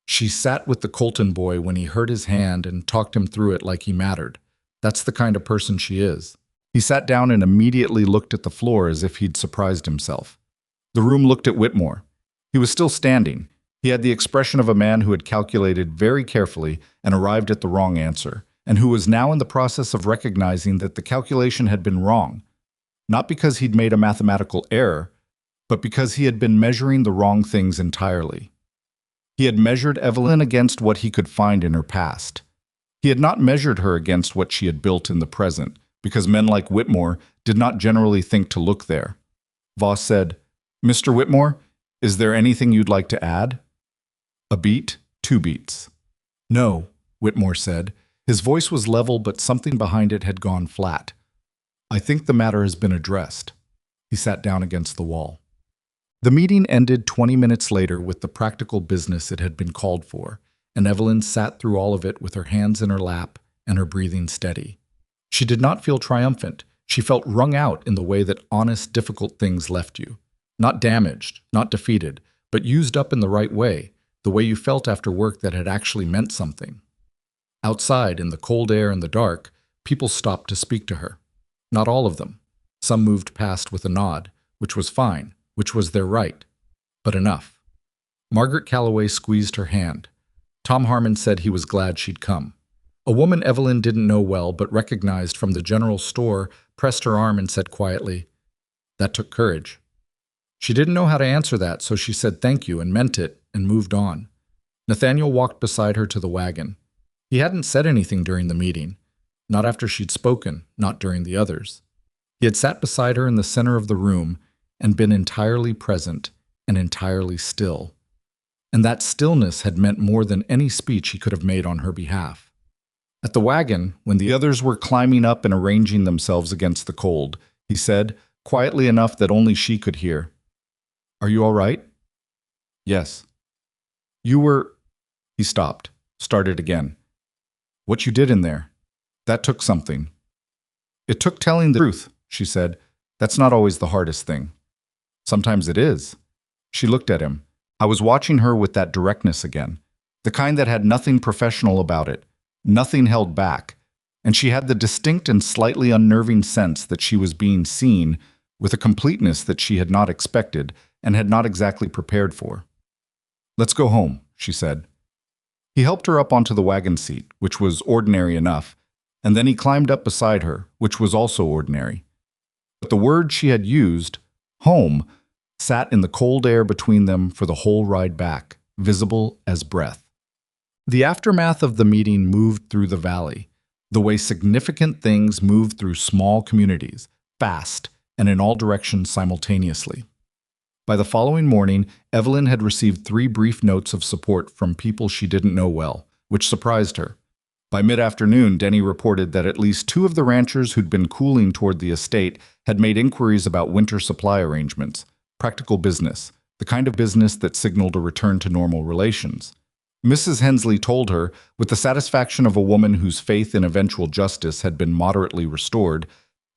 "She sat with the Colton boy when he hurt his hand and talked him through it like he mattered. That's the kind of person she is." He sat down and immediately looked at the floor as if he'd surprised himself. The room looked at Whitmore. He was still standing. He had the expression of a man who had calculated very carefully and arrived at the wrong answer, and who was now in the process of recognizing that the calculation had been wrong, not because he'd made a mathematical error, but because he had been measuring the wrong things entirely. He had measured Evelyn against what he could find in her past. He had not measured her against what she had built in the present, because men like Whitmore did not generally think to look there. Voss said, "Mr. Whitmore, is there anything you'd like to add?" A beat, 2 beats. "No," Whitmore said. His voice was level, but something behind it had gone flat. "I think the matter has been addressed." He sat down against the wall. The meeting ended 20 minutes later with the practical business it had been called for, and Evelyn sat through all of it with her hands in her lap and her breathing steady. She did not feel triumphant. She felt wrung out in the way that honest, difficult things left you. Not damaged, not defeated, but used up in the right way, the way you felt after work that had actually meant something. Outside, in the cold air and the dark, people stopped to speak to her. Not all of them. Some moved past with a nod, which was fine, which was their right. But enough. Margaret Calloway squeezed her hand. Tom Harmon said he was glad she'd come. A woman Evelyn didn't know well but recognized from the general store pressed her arm and said quietly, "That took courage." She didn't know how to answer that, so she said thank you and meant it and moved on. Nathaniel walked beside her to the wagon. He hadn't said anything during the meeting, not after she'd spoken, not during the others. He had sat beside her in the center of the room and been entirely present and entirely still. And that stillness had meant more than any speech he could have made on her behalf. At the wagon, when the others were climbing up and arranging themselves against the cold, he said, quietly enough that only she could hear, "Are you all right?" "Yes." "You were—" He stopped, started again. "What you did in there, that took something." "It took telling the truth," she said. "That's not always the hardest thing." "Sometimes it is." She looked at him. I was watching her with that directness again, the kind that had nothing professional about it, nothing held back, and she had the distinct and slightly unnerving sense that she was being seen with a completeness that she had not expected and had not exactly prepared for. "Let's go home," she said. He helped her up onto the wagon seat, which was ordinary enough, and then he climbed up beside her, which was also ordinary. But the word she had used, home, sat in the cold air between them for the whole ride back, visible as breath. The aftermath of the meeting moved through the valley, the way significant things move through small communities, fast and in all directions simultaneously. By the following morning, Evelyn had received 3 brief notes of support from people she didn't know well, which surprised her. By mid-afternoon, Denny reported that at least 2 of the ranchers who'd been cooling toward the estate had made inquiries about winter supply arrangements, practical business, the kind of business that signaled a return to normal relations. Mrs. Hensley told her, with the satisfaction of a woman whose faith in eventual justice had been moderately restored,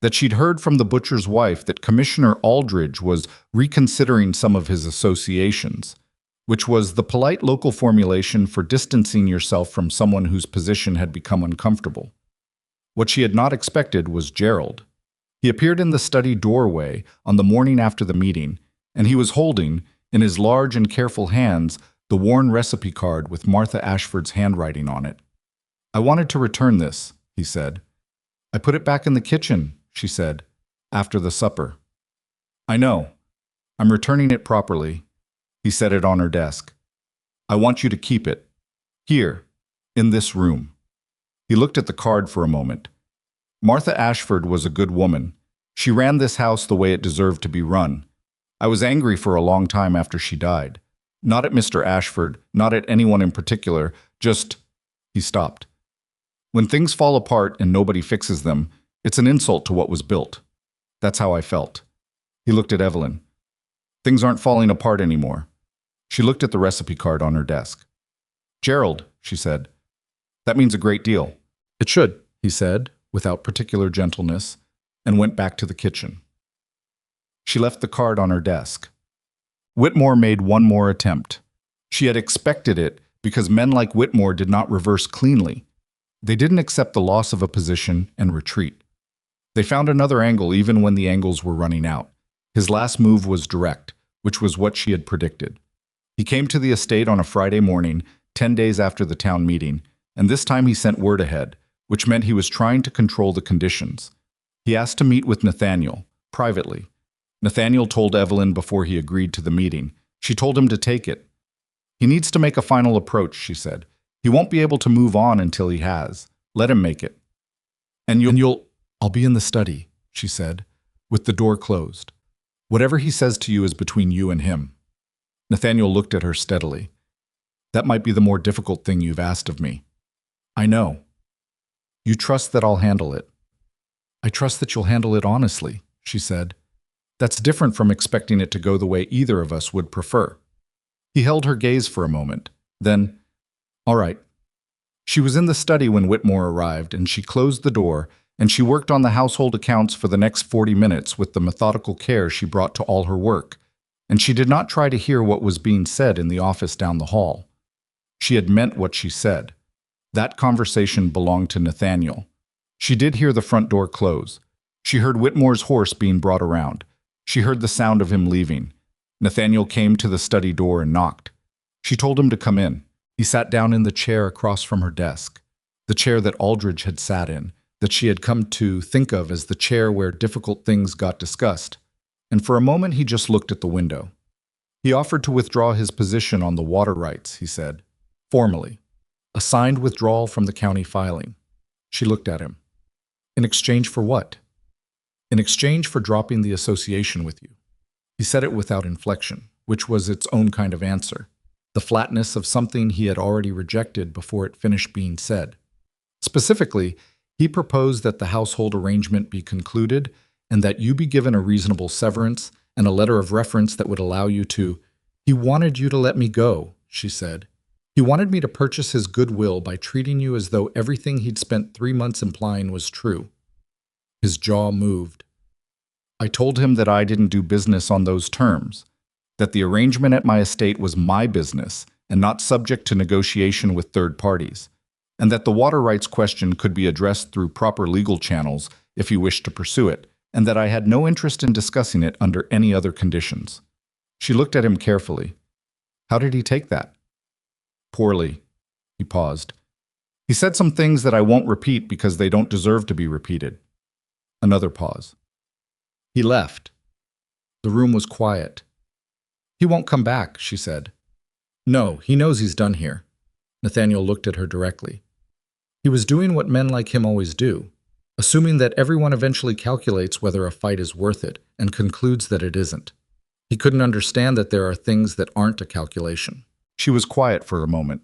that she'd heard from the butcher's wife that Commissioner Aldridge was reconsidering some of his associations, which was the polite local formulation for distancing yourself from someone whose position had become uncomfortable. What she had not expected was Gerald. He appeared in the study doorway on the morning after the meeting, and he was holding, in his large and careful hands, the worn recipe card with Martha Ashford's handwriting on it. "I wanted to return this," he said. "I put it back in the kitchen," she said, "after the supper." "I know. I'm returning it properly." He set it on her desk. "I want you to keep it. Here, in this room." He looked at the card for a moment. Martha Ashford was a good woman. She ran this house the way it deserved to be run. I was angry for a long time after she died. Not at Mr. Ashford, not at anyone in particular, just— He stopped. When things fall apart and nobody fixes them, it's an insult to what was built. That's how I felt. He looked at Evelyn. "Things aren't falling apart anymore." She looked at the recipe card on her desk. "Gerald," she said, "that means a great deal." "It should," he said, without particular gentleness, and went back to the kitchen. She left the card on her desk. Whitmore made one more attempt. She had expected it because men like Whitmore did not reverse cleanly. They didn't accept the loss of a position and retreat. They found another angle even when the angles were running out. His last move was direct, which was what she had predicted. He came to the estate on a Friday morning, 10 days after the town meeting, and this time he sent word ahead, which meant he was trying to control the conditions. He asked to meet with Nathaniel, privately. Nathaniel told Evelyn before he agreed to the meeting. She told him to take it. "He needs to make a final approach," she said. "He won't be able to move on until he has. Let him make it." And you'll— "I'll be in the study," she said, with the door closed. "Whatever he says to you is between you and him." Nathaniel looked at her steadily. "That might be the more difficult thing you've asked of me." "I know." "You trust that I'll handle it?" "I trust that you'll handle it honestly," she said. "That's different from expecting it to go the way either of us would prefer." He held her gaze for a moment. Then, "All right." She was in the study when Whitmore arrived, and she closed the door, and she worked on the household accounts for the next 40 minutes with the methodical care she brought to all her work, and she did not try to hear what was being said in the office down the hall. She had meant what she said. That conversation belonged to Nathaniel. She did hear the front door close. She heard Whitmore's horse being brought around. She heard the sound of him leaving. Nathaniel came to the study door and knocked. She told him to come in. He sat down in the chair across from her desk, the chair that Aldridge had sat in, that she had come to think of as the chair where difficult things got discussed. And for a moment he just looked at the window. He offered to withdraw his position on the water rights, he said, formally. A signed withdrawal from the county filing. She looked at him. "In exchange for what?" "In exchange for dropping the association with you." He said it without inflection, which was its own kind of answer, the flatness of something he had already rejected before it finished being said. Specifically, he proposed that the household arrangement be concluded and that you be given a reasonable severance and a letter of reference that would allow you to— "He wanted you to let me go," she said. "He wanted me to purchase his goodwill by treating you as though everything he'd spent 3 months implying was true." His jaw moved. "I told him that I didn't do business on those terms, that the arrangement at my estate was my business and not subject to negotiation with third parties, and that the water rights question could be addressed through proper legal channels if he wished to pursue it, and that I had no interest in discussing it under any other conditions." She looked at him carefully. "How did he take that?" "Poorly." He paused. "He said some things that I won't repeat because they don't deserve to be repeated." Another pause. "He left." The room was quiet. "He won't come back," she said. "No, he knows he's done here." Nathaniel looked at her directly. He was doing what men like him always do, assuming that everyone eventually calculates whether a fight is worth it and concludes that it isn't. He couldn't understand that there are things that aren't a calculation. She was quiet for a moment.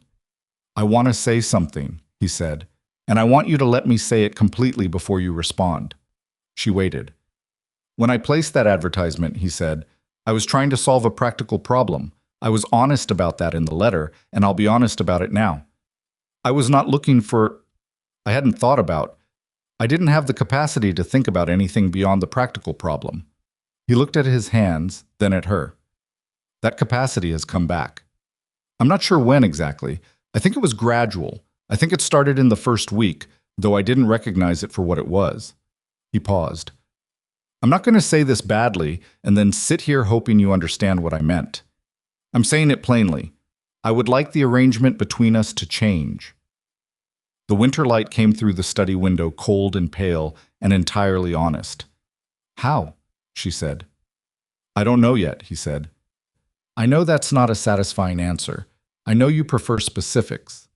"I want to say something," he said, "and I want you to let me say it completely before you respond." She waited. "When I placed that advertisement," he said, "I was trying to solve a practical problem. I was honest about that in the letter, and I'll be honest about it now. I was not looking for, I hadn't thought about, I didn't have the capacity to think about anything beyond the practical problem. He looked at his hands, then at her. That capacity has come back. I'm not sure when exactly. I think it was gradual. I think it started in the first week, though I didn't recognize it for what it was. He paused. I'm not going to say this badly and then sit here hoping you understand what I meant. I'm saying it plainly. I would like the arrangement between us to change. The winter light came through the study window, cold and pale and entirely honest. How? She said. I don't know yet, he said. I know that's not a satisfying answer. I know you prefer specifics.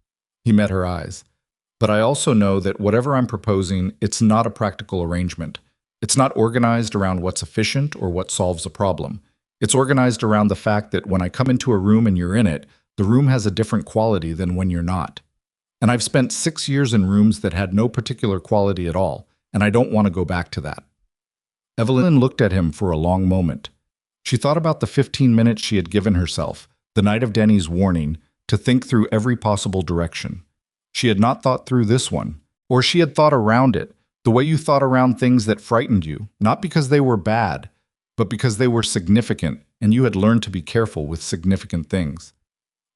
He met her eyes. But I also know that whatever I'm proposing, it's not a practical arrangement. It's not organized around what's efficient or what solves a problem. It's organized around the fact that when I come into a room and you're in it, the room has a different quality than when you're not. And I've spent 6 years in rooms that had no particular quality at all, and I don't want to go back to that. Evelyn looked at him for a long moment. She thought about the 15 minutes she had given herself, the night of Denny's warning, to think through every possible direction. She had not thought through this one, or she had thought around it, the way you thought around things that frightened you, not because they were bad, but because they were significant, and you had learned to be careful with significant things.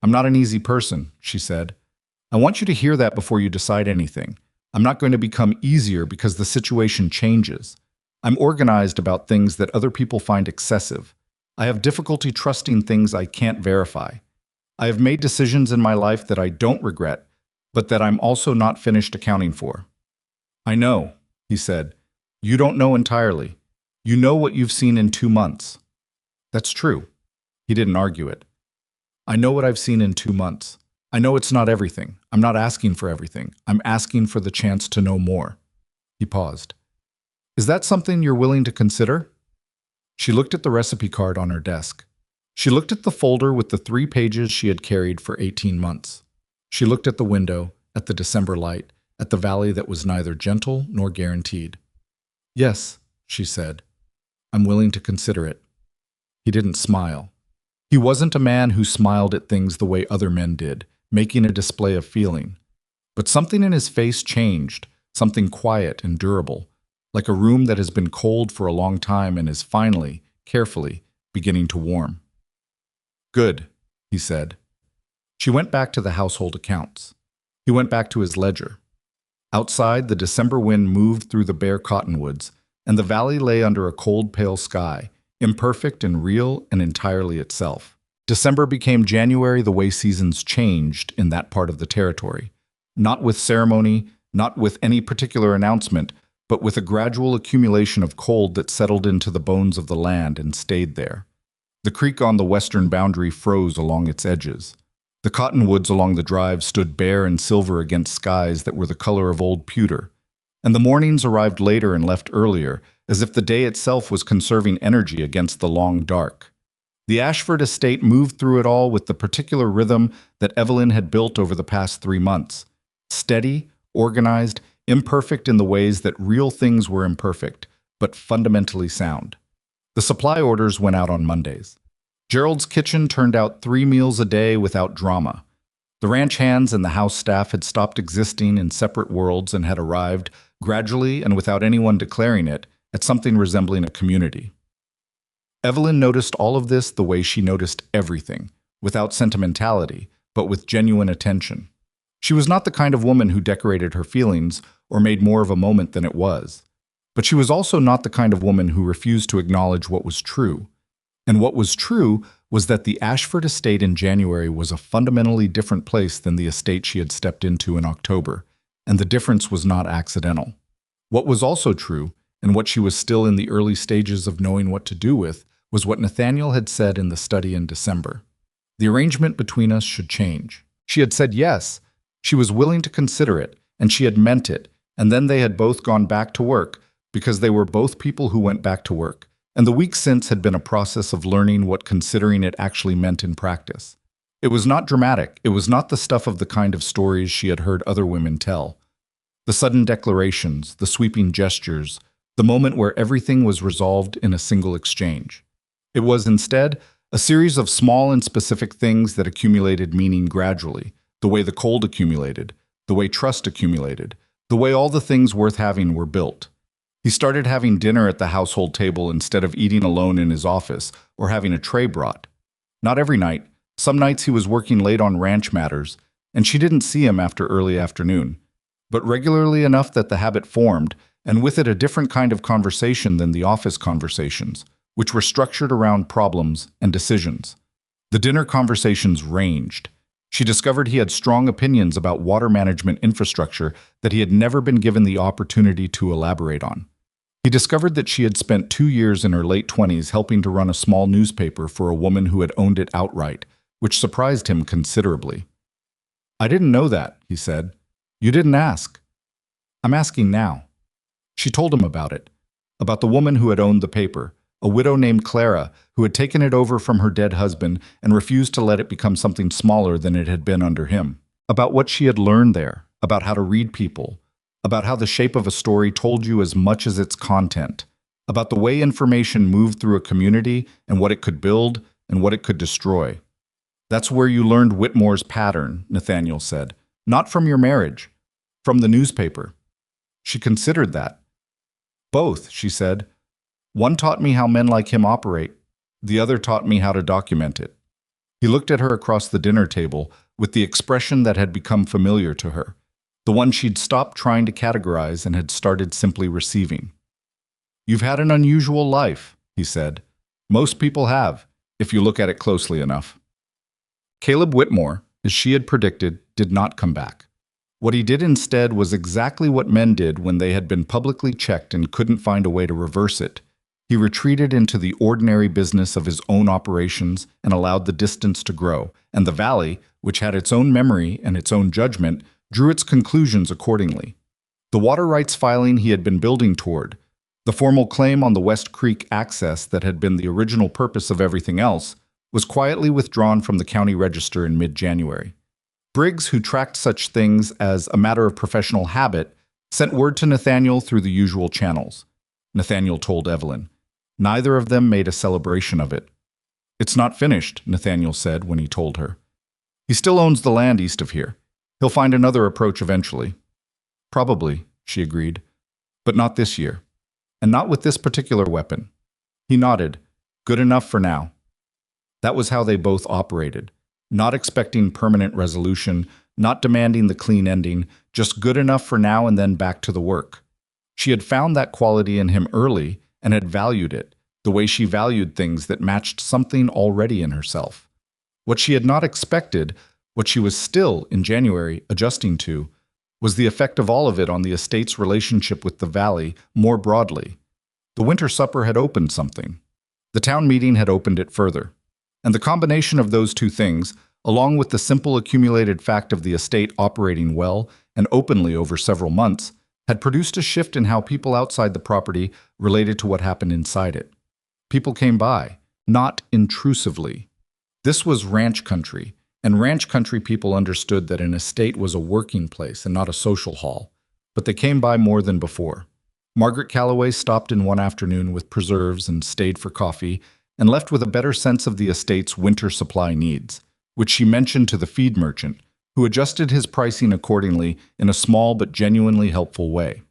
I'm not an easy person, she said. I want you to hear that before you decide anything. I'm not going to become easier because the situation changes. I'm organized about things that other people find excessive. I have difficulty trusting things I can't verify. I have made decisions in my life that I don't regret, but that I'm also not finished accounting for. I know, he said. You don't know entirely. You know what you've seen in 2 months. That's true. He didn't argue it. I know what I've seen in 2 months. I know it's not everything. I'm not asking for everything. I'm asking for the chance to know more. He paused. Is that something you're willing to consider? She looked at the recipe card on her desk. She looked at the folder with the 3 pages she had carried for 18 months. She looked at the window, at the December light, at the valley that was neither gentle nor guaranteed. Yes, she said. I'm willing to consider it. He didn't smile. He wasn't a man who smiled at things the way other men did, making a display of feeling. But something in his face changed, something quiet and durable, like a room that has been cold for a long time and is finally, carefully, beginning to warm. Good, he said. She went back to the household accounts. He went back to his ledger. Outside, the December wind moved through the bare cottonwoods, and the valley lay under a cold, pale sky, imperfect and real and entirely itself. December became January the way seasons changed in that part of the territory, not with ceremony, not with any particular announcement, but with a gradual accumulation of cold that settled into the bones of the land and stayed there. The creek on the western boundary froze along its edges. The cottonwoods along the drive stood bare and silver against skies that were the color of old pewter, and the mornings arrived later and left earlier, as if the day itself was conserving energy against the long dark. The Ashford estate moved through it all with the particular rhythm that Evelyn had built over the past 3 months. Steady, organized, imperfect in the ways that real things were imperfect, but fundamentally sound. The supply orders went out on Mondays. Gerald's kitchen turned out 3 meals a day without drama. The ranch hands and the house staff had stopped existing in separate worlds and had arrived, gradually and without anyone declaring it, at something resembling a community. Evelyn noticed all of this the way she noticed everything, without sentimentality, but with genuine attention. She was not the kind of woman who decorated her feelings or made more of a moment than it was. But she was also not the kind of woman who refused to acknowledge what was true. And what was true was that the Ashford estate in January was a fundamentally different place than the estate she had stepped into in October, and the difference was not accidental. What was also true, and what she was still in the early stages of knowing what to do with, was what Nathaniel had said in the study in December. The arrangement between us should change. She had said yes. She was willing to consider it, and she had meant it, and then they had both gone back to work, because they were both people who went back to work. And the week since had been a process of learning what considering it actually meant in practice. It was not dramatic. It was not the stuff of the kind of stories she had heard other women tell. The sudden declarations, the sweeping gestures, the moment where everything was resolved in a single exchange. It was instead a A series of small and specific things that accumulated meaning gradually, the way the cold accumulated, the way trust accumulated, the way all the things worth having were built. He started having dinner at the household table instead of eating alone in his office or having a tray brought. Not every night. Some nights he was working late on ranch matters, and she didn't see him after early afternoon. But regularly enough that the habit formed, and with it a different kind of conversation than the office conversations, which were structured around problems and decisions. The dinner conversations ranged. She discovered he had strong opinions about water management infrastructure that he had never been given the opportunity to elaborate on. He discovered that she had spent 2 years in her late 20s helping to run a small newspaper for a woman who had owned it outright, which surprised him considerably. "I didn't know that," he said. "You didn't ask." "I'm asking now." She told him about it, about the woman who had owned the paper, a widow named Clara who had taken it over from her dead husband and refused to let it become something smaller than it had been under him, about what she had learned there, about how to read people, about how the shape of a story told you as much as its content, about the way information moved through a community and what it could build and what it could destroy. "That's where you learned Whitmore's pattern," Nathaniel said. "Not from your marriage, from the newspaper." She considered that. "Both," she said. "One taught me how men like him operate. The other taught me how to document it." He looked at her across the dinner table with the expression that had become familiar to her, the one she'd stopped trying to categorize and had started simply receiving. "You've had an unusual life," he said. "Most people have, if you look at it closely enough." Caleb Whitmore, as she had predicted, did not come back. What he did instead was exactly what men did when they had been publicly checked and couldn't find a way to reverse it. He retreated into the ordinary business of his own operations and allowed the distance to grow, and the valley, which had its own memory and its own judgment, drew its conclusions accordingly. The water rights filing he had been building toward, the formal claim on the West Creek access that had been the original purpose of everything else, was quietly withdrawn from the county register in mid-January. Briggs, who tracked such things as a matter of professional habit, sent word to Nathaniel through the usual channels. Nathaniel told Evelyn. Neither of them made a celebration of it. "It's not finished," Nathaniel said when he told her. "He still owns the land east of here. He'll find another approach eventually." "Probably," she agreed, "but not this year. And not with this particular weapon." He nodded. "Good enough for now." That was how they both operated, not expecting permanent resolution, not demanding the clean ending, just good enough for now and then back to the work. She had found that quality in him early and had valued it, the way she valued things that matched something already in herself. What she had not expected, what she was still, in January, adjusting to, was the effect of all of it on the estate's relationship with the valley more broadly. The winter supper had opened something. The town meeting had opened it further. And the combination of those two things, along with the simple accumulated fact of the estate operating well and openly over several months, had produced a shift in how people outside the property related to what happened inside it. People came by, not intrusively. This was ranch country, and ranch country people understood that an estate was a working place and not a social hall, but they came by more than before. Margaret Calloway stopped in one afternoon with preserves and stayed for coffee, and left with a better sense of the estate's winter supply needs, which she mentioned to the feed merchant, who adjusted his pricing accordingly in a small but genuinely helpful way.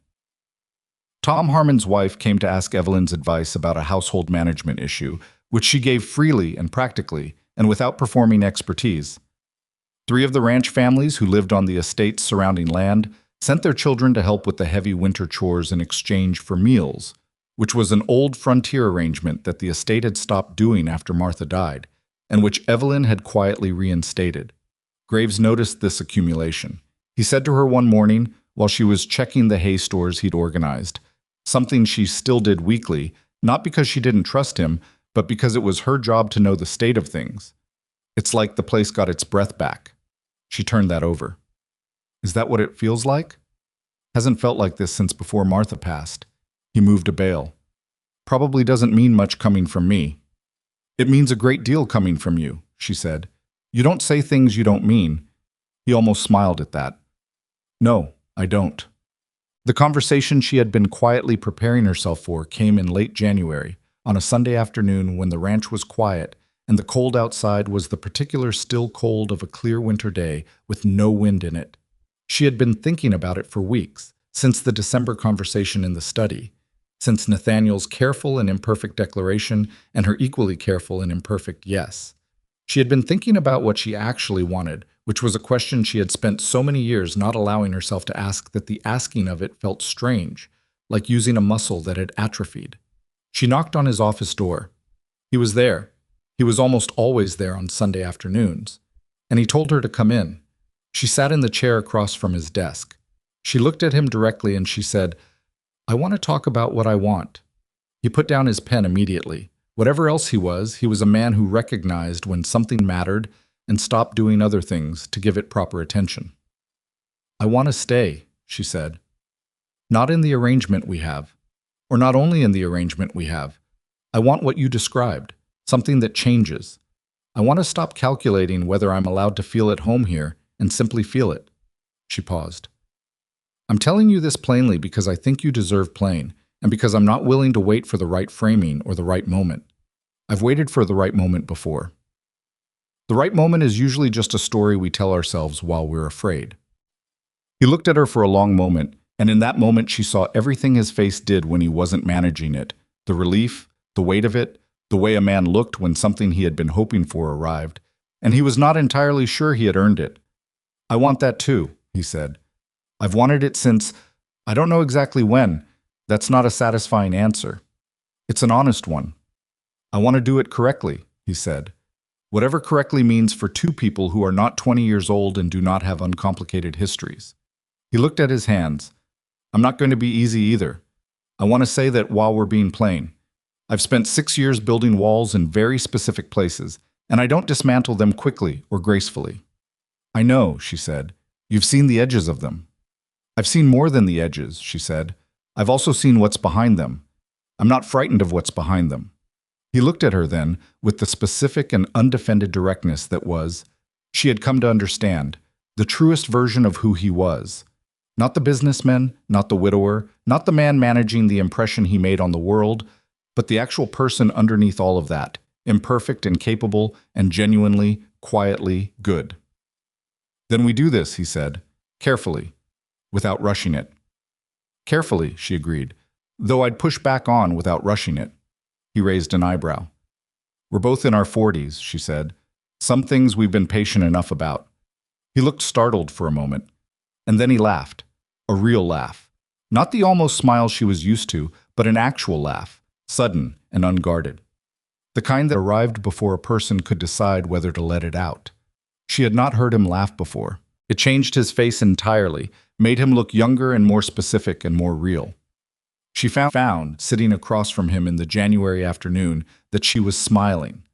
Tom Harmon's wife came to ask Evelyn's advice about a household management issue, which she gave freely and practically, and without performing expertise. 3 of the ranch families who lived on the estate's surrounding land sent their children to help with the heavy winter chores in exchange for meals, which was an old frontier arrangement that the estate had stopped doing after Martha died, and which Evelyn had quietly reinstated. Graves noticed this accumulation. He said to her one morning, while she was checking the hay stores he'd organized, something she still did weekly, not because she didn't trust him, but because it was her job to know the state of things. "It's like the place got its breath back." She turned that over. "Is that what it feels like?" "Hasn't felt like this since before Martha passed." He moved a bale. "Probably doesn't mean much coming from me." "It means a great deal coming from you," she said. "You don't say things you don't mean." He almost smiled at that. "No, I don't." The conversation she had been quietly preparing herself for came in late January, on a Sunday afternoon when the ranch was quiet and the cold outside was the particular still cold of a clear winter day with no wind in it. She had been thinking about it for weeks, since the December conversation in the study, since Nathaniel's careful and imperfect declaration and her equally careful and imperfect yes. She had been thinking about what she actually wanted, which was a question she had spent so many years not allowing herself to ask that the asking of it felt strange, like using a muscle that had atrophied. She knocked on his office door. He was there. He was almost always there on Sunday afternoons. And he told her to come in. She sat in the chair across from his desk. She looked at him directly and she said, "I want to talk about what I want." He put down his pen immediately. Whatever else he was a man who recognized when something mattered and stopped doing other things to give it proper attention. "I want to stay," she said. "Not in the arrangement we have, or not only in the arrangement we have. I want what you described, something that changes. I want to stop calculating whether I'm allowed to feel at home here and simply feel it." She paused. "I'm telling you this plainly because I think you deserve plain, and because I'm not willing to wait for the right framing or the right moment. I've waited for the right moment before. The right moment is usually just a story we tell ourselves while we're afraid." He looked at her for a long moment, and in that moment she saw everything his face did when he wasn't managing it, the relief, the weight of it, the way a man looked when something he had been hoping for arrived, and he was not entirely sure he had earned it. "I want that too," he said. "I've wanted it since, I don't know exactly when. That's not a satisfying answer. It's an honest one. I want to do it correctly," he said. "Whatever correctly means for two people who are not 20 years old and do not have uncomplicated histories." He looked at his hands. "I'm not going to be easy either. I want to say that while we're being plain. I've spent 6 years building walls in very specific places, and I don't dismantle them quickly or gracefully." "I know," she said. "You've seen the edges of them." "I've seen more than the edges," she said. "I've also seen what's behind them. I'm not frightened of what's behind them." He looked at her then with the specific and undefended directness that was, she had come to understand, the truest version of who he was. Not the businessman, not the widower, not the man managing the impression he made on the world, but the actual person underneath all of that, imperfect and capable and genuinely, quietly good. "Then we do this," he said, "carefully, without rushing it." "Carefully," she agreed, "though I'd push back on without rushing it." He raised an eyebrow. "We're both in our 40s, she said. "Some things we've been patient enough about." He looked startled for a moment, and then he laughed. A real laugh. Not the almost smile she was used to, but an actual laugh, sudden and unguarded. The kind that arrived before a person could decide whether to let it out. She had not heard him laugh before. It changed his face entirely, made him look younger and more specific and more real. She found, sitting across from him in the January afternoon, that she was smiling.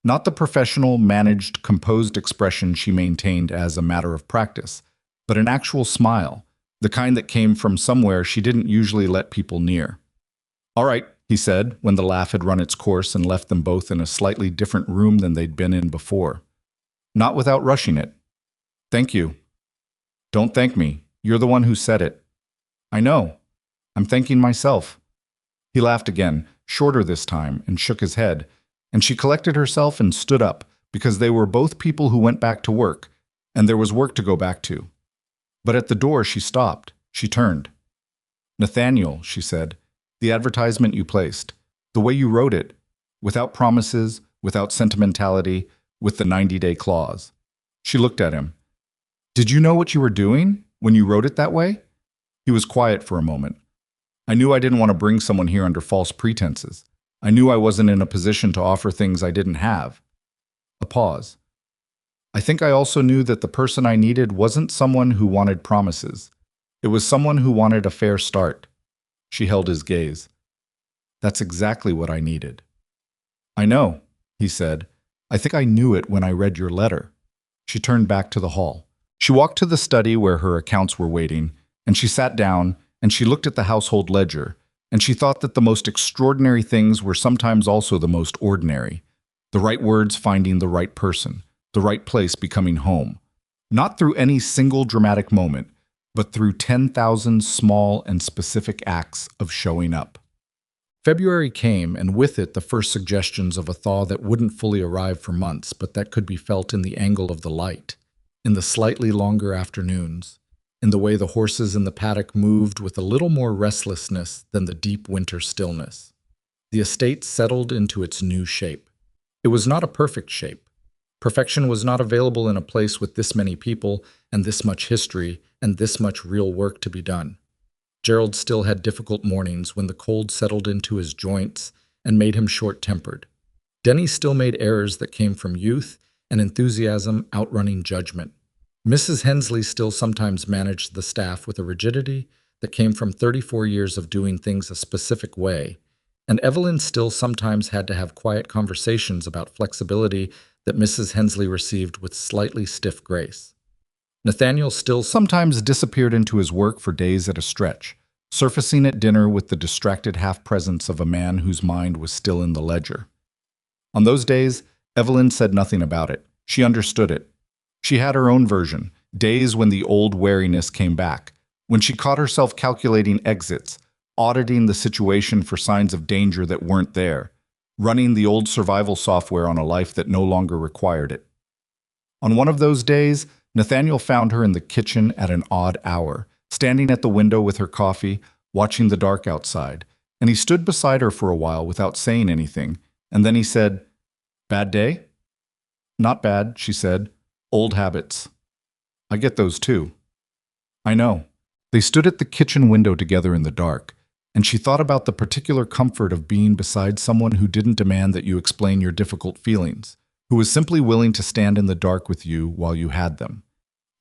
Not the professional, managed, composed expression she maintained as a matter of practice, but an actual smile, the kind that came from somewhere she didn't usually let people near. "All right," he said, when the laugh had run its course and left them both in a slightly different room than they'd been in before. "Not without rushing it." "Thank you." "Don't thank me. You're the one who said it." "I know. I'm thanking myself." He laughed again, shorter this time, and shook his head, and she collected herself and stood up, because they were both people who went back to work, and there was work to go back to. But at the door she stopped. She turned. "Nathaniel," she said, "the advertisement you placed, the way you wrote it, without promises, without sentimentality, with the 90-day clause." She looked at him. "Did you know what you were doing when you wrote it that way?" He was quiet for a moment. "I knew I didn't want to bring someone here under false pretenses. I knew I wasn't in a position to offer things I didn't have." A pause. "I think I also knew that the person I needed wasn't someone who wanted promises. It was someone who wanted a fair start." She held his gaze. "That's exactly what I needed." "I know," he said. "I think I knew it when I read your letter." She turned back to the hall. She walked to the study where her accounts were waiting, and she sat down, and she looked at the household ledger, and she thought that the most extraordinary things were sometimes also the most ordinary. The right words finding the right person, the right place becoming home. Not through any single dramatic moment, but through 10,000 small and specific acts of showing up. February came, and with it the first suggestions of a thaw that wouldn't fully arrive for months, but that could be felt in the angle of the light, in the slightly longer afternoons, in the way the horses in the paddock moved with a little more restlessness than the deep winter stillness. The estate settled into its new shape. It was not a perfect shape. Perfection was not available in a place with this many people and this much history and this much real work to be done. Gerald still had difficult mornings when the cold settled into his joints and made him short-tempered. Denny still made errors that came from youth and enthusiasm outrunning judgment. Mrs. Hensley still sometimes managed the staff with a rigidity that came from 34 years of doing things a specific way, and Evelyn still sometimes had to have quiet conversations about flexibility that Mrs. Hensley received with slightly stiff grace. Nathaniel still sometimes disappeared into his work for days at a stretch, surfacing at dinner with the distracted half-presence of a man whose mind was still in the ledger. On those days, Evelyn said nothing about it. She understood it. She had her own version, days when the old wariness came back, when she caught herself calculating exits, auditing the situation for signs of danger that weren't there, running the old survival software on a life that no longer required it. On one of those days, Nathaniel found her in the kitchen at an odd hour, standing at the window with her coffee, watching the dark outside, and he stood beside her for a while without saying anything, and then he said, "Bad day?" "Not bad," she said. "Old habits." "I get those too." "I know." They stood at the kitchen window together in the dark, and she thought about the particular comfort of being beside someone who didn't demand that you explain your difficult feelings, who was simply willing to stand in the dark with you while you had them.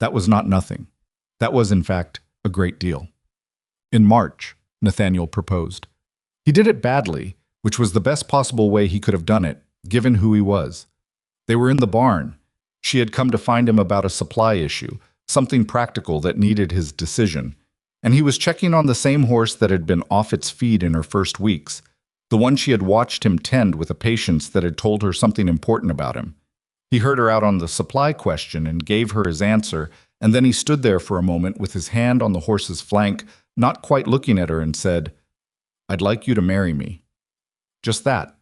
That was not nothing. That was, in fact, a great deal. In March, Nathaniel proposed. He did it badly, which was the best possible way he could have done it, given who he was. They were in the barn. She had come to find him about a supply issue, something practical that needed his decision, and he was checking on the same horse that had been off its feed in her first weeks, the one she had watched him tend with a patience that had told her something important about him. He heard her out on the supply question and gave her his answer, and then he stood there for a moment with his hand on the horse's flank, not quite looking at her, and said, "I'd like you to marry me." Just that.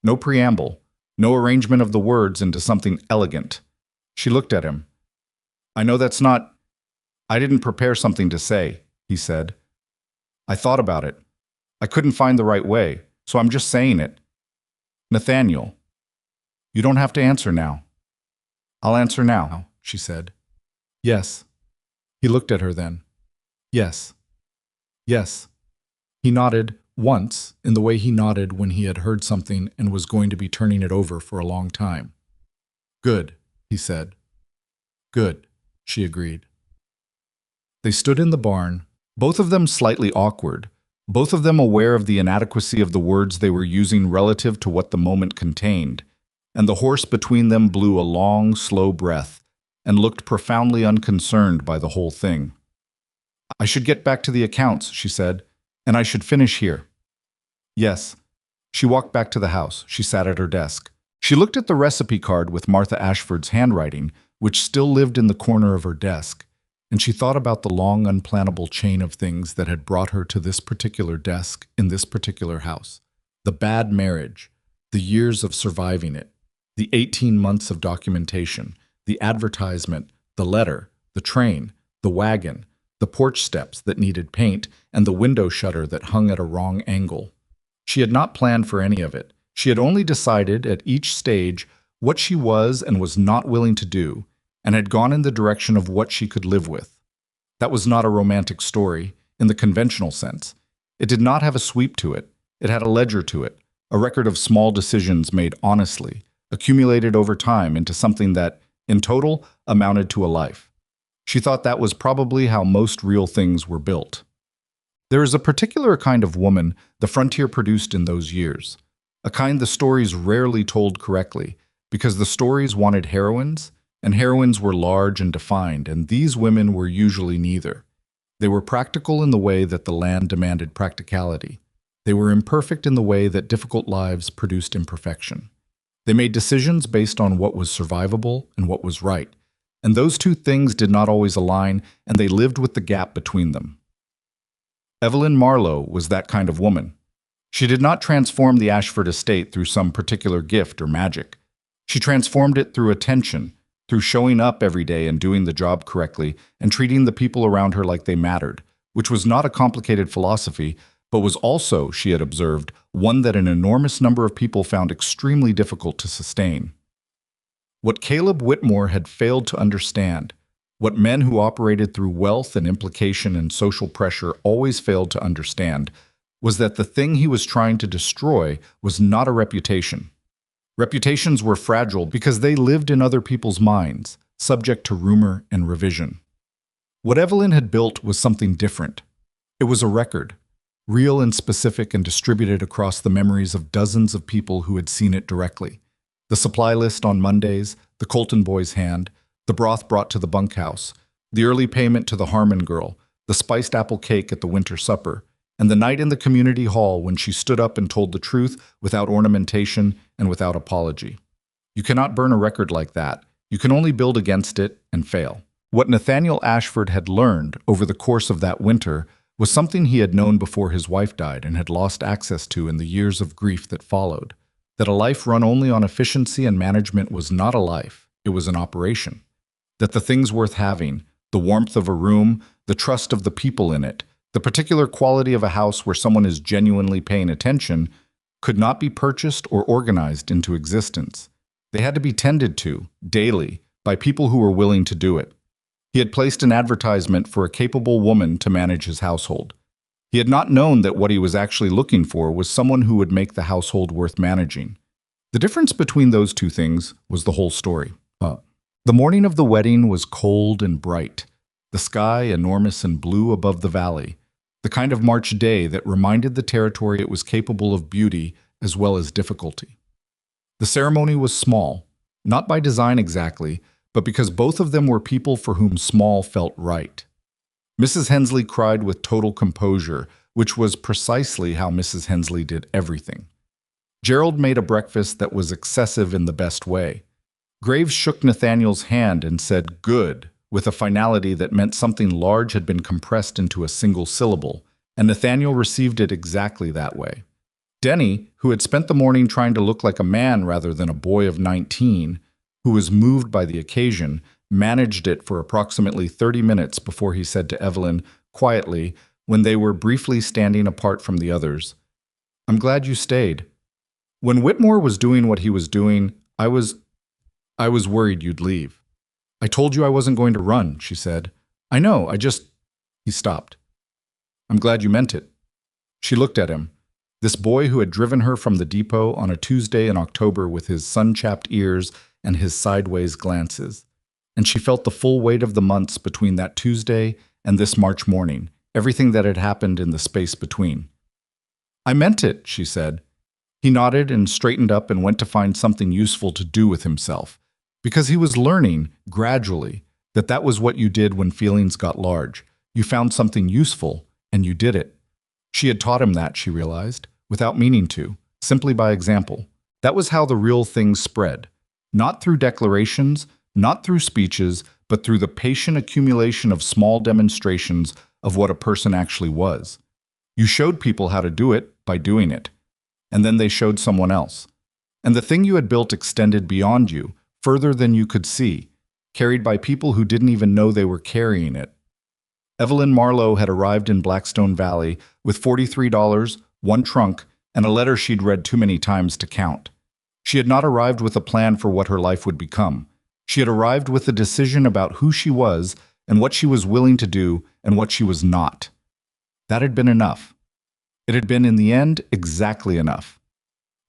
No preamble, no arrangement of the words into something elegant. She looked at him. "I know that's not... I didn't prepare something to say," he said. "I thought about it. I couldn't find the right way, so I'm just saying it." "Nathaniel, you don't have to answer now." "I'll answer now," she said. "Yes." He looked at her then. "Yes. Yes." He nodded once in the way he nodded when he had heard something and was going to be turning it over for a long time. "Good," he said. "Good," she agreed. They stood in the barn, both of them slightly awkward, both of them aware of the inadequacy of the words they were using relative to what the moment contained, and the horse between them blew a long, slow breath and looked profoundly unconcerned by the whole thing. "I should get back to the accounts," she said, "and I should finish here." "Yes." She walked back to the house. She sat at her desk. She looked at the recipe card with Martha Ashford's handwriting, which still lived in the corner of her desk, and she thought about the long, unplannable chain of things that had brought her to this particular desk in this particular house. The bad marriage, the years of surviving it, the 18 months of documentation, the advertisement, the letter, the train, the wagon, the porch steps that needed paint, and the window shutter that hung at a wrong angle. She had not planned for any of it. She had only decided at each stage what she was and was not willing to do, and had gone in the direction of what she could live with. That was not a romantic story, in the conventional sense. It did not have a sweep to it. It had a ledger to it, a record of small decisions made honestly, accumulated over time into something that, in total, amounted to a life. She thought that was probably how most real things were built. There is a particular kind of woman the frontier produced in those years, a kind the stories rarely told correctly, because the stories wanted heroines, and heroines were large and defined, and these women were usually neither. They were practical in the way that the land demanded practicality. They were imperfect in the way that difficult lives produced imperfection. They made decisions based on what was survivable and what was right, and those two things did not always align, and they lived with the gap between them. Evelyn Marlowe was that kind of woman. She did not transform the Ashford estate through some particular gift or magic. She transformed it through attention, through showing up every day and doing the job correctly and treating the people around her like they mattered, which was not a complicated philosophy, but was also, she had observed, one that an enormous number of people found extremely difficult to sustain. What Caleb Whitmore had failed to understand, what men who operated through wealth and implication and social pressure always failed to understand, was that the thing he was trying to destroy was not a reputation. Reputations were fragile because they lived in other people's minds, subject to rumor and revision. What Evelyn had built was something different. It was a record, real and specific and distributed across the memories of dozens of people who had seen it directly. The supply list on Mondays, the Colton boy's hand, the broth brought to the bunkhouse, the early payment to the Harmon girl, the spiced apple cake at the winter supper, and the night in the community hall when she stood up and told the truth without ornamentation and without apology. You cannot burn a record like that. You can only build against it and fail. What Nathaniel Ashford had learned over the course of that winter was something he had known before his wife died and had lost access to in the years of grief that followed, that a life run only on efficiency and management was not a life, it was an operation. That the things worth having, the warmth of a room, the trust of the people in it, the particular quality of a house where someone is genuinely paying attention, could not be purchased or organized into existence. They had to be tended to, daily, by people who were willing to do it. He had placed an advertisement for a capable woman to manage his household. He had not known that what he was actually looking for was someone who would make the household worth managing. The difference between those two things was the whole story. The morning of the wedding was cold and bright, the sky enormous and blue above the valley, the kind of March day that reminded the territory it was capable of beauty as well as difficulty. The ceremony was small, not by design exactly, but because both of them were people for whom small felt right. Mrs. Hensley cried with total composure, which was precisely how Mrs. Hensley did everything. Gerald made a breakfast that was excessive in the best way. Graves shook Nathaniel's hand and said, "Good," with a finality that meant something large had been compressed into a single syllable, and Nathaniel received it exactly that way. Denny, who had spent the morning trying to look like a man rather than a boy of 19, who was moved by the occasion, managed it for approximately 30 minutes before he said to Evelyn, quietly, when they were briefly standing apart from the others, "I'm glad you stayed. When Whitmore was doing what he was doing, I was worried you'd leave. I told you I wasn't going to run," she said. "I know, He stopped. "I'm glad you meant it." She looked at him, this boy who had driven her from the depot on a Tuesday in October with his sun-chapped ears and his sideways glances. And she felt the full weight of the months between that Tuesday and this March morning, everything that had happened in the space between. "I meant it," she said. He nodded and straightened up and went to find something useful to do with himself, because he was learning, gradually, that was what you did when feelings got large. You found something useful, and you did it. She had taught him that, she realized, without meaning to, simply by example. That was how the real things spread. Not through declarations, not through speeches, but through the patient accumulation of small demonstrations of what a person actually was. You showed people how to do it by doing it, and then they showed someone else. And the thing you had built extended beyond you, further than you could see, carried by people who didn't even know they were carrying it. Evelyn Marlowe had arrived in Blackstone Valley with $43, one trunk, and a letter she'd read too many times to count. She had not arrived with a plan for what her life would become. She had arrived with a decision about who she was and what she was willing to do and what she was not. That had been enough. It had been, in the end, exactly enough.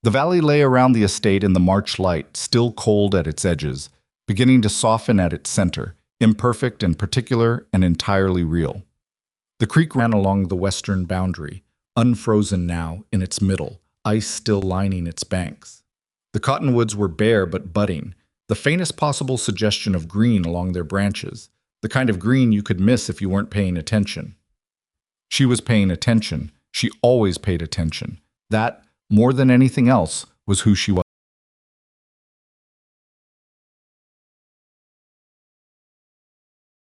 The valley lay around the estate in the March light, still cold at its edges, beginning to soften at its center, imperfect and particular and entirely real. The creek ran along the western boundary, unfrozen now in its middle, ice still lining its banks. The cottonwoods were bare but budding, the faintest possible suggestion of green along their branches, the kind of green you could miss if you weren't paying attention. She was paying attention. She always paid attention. That, more than anything else, was who she was.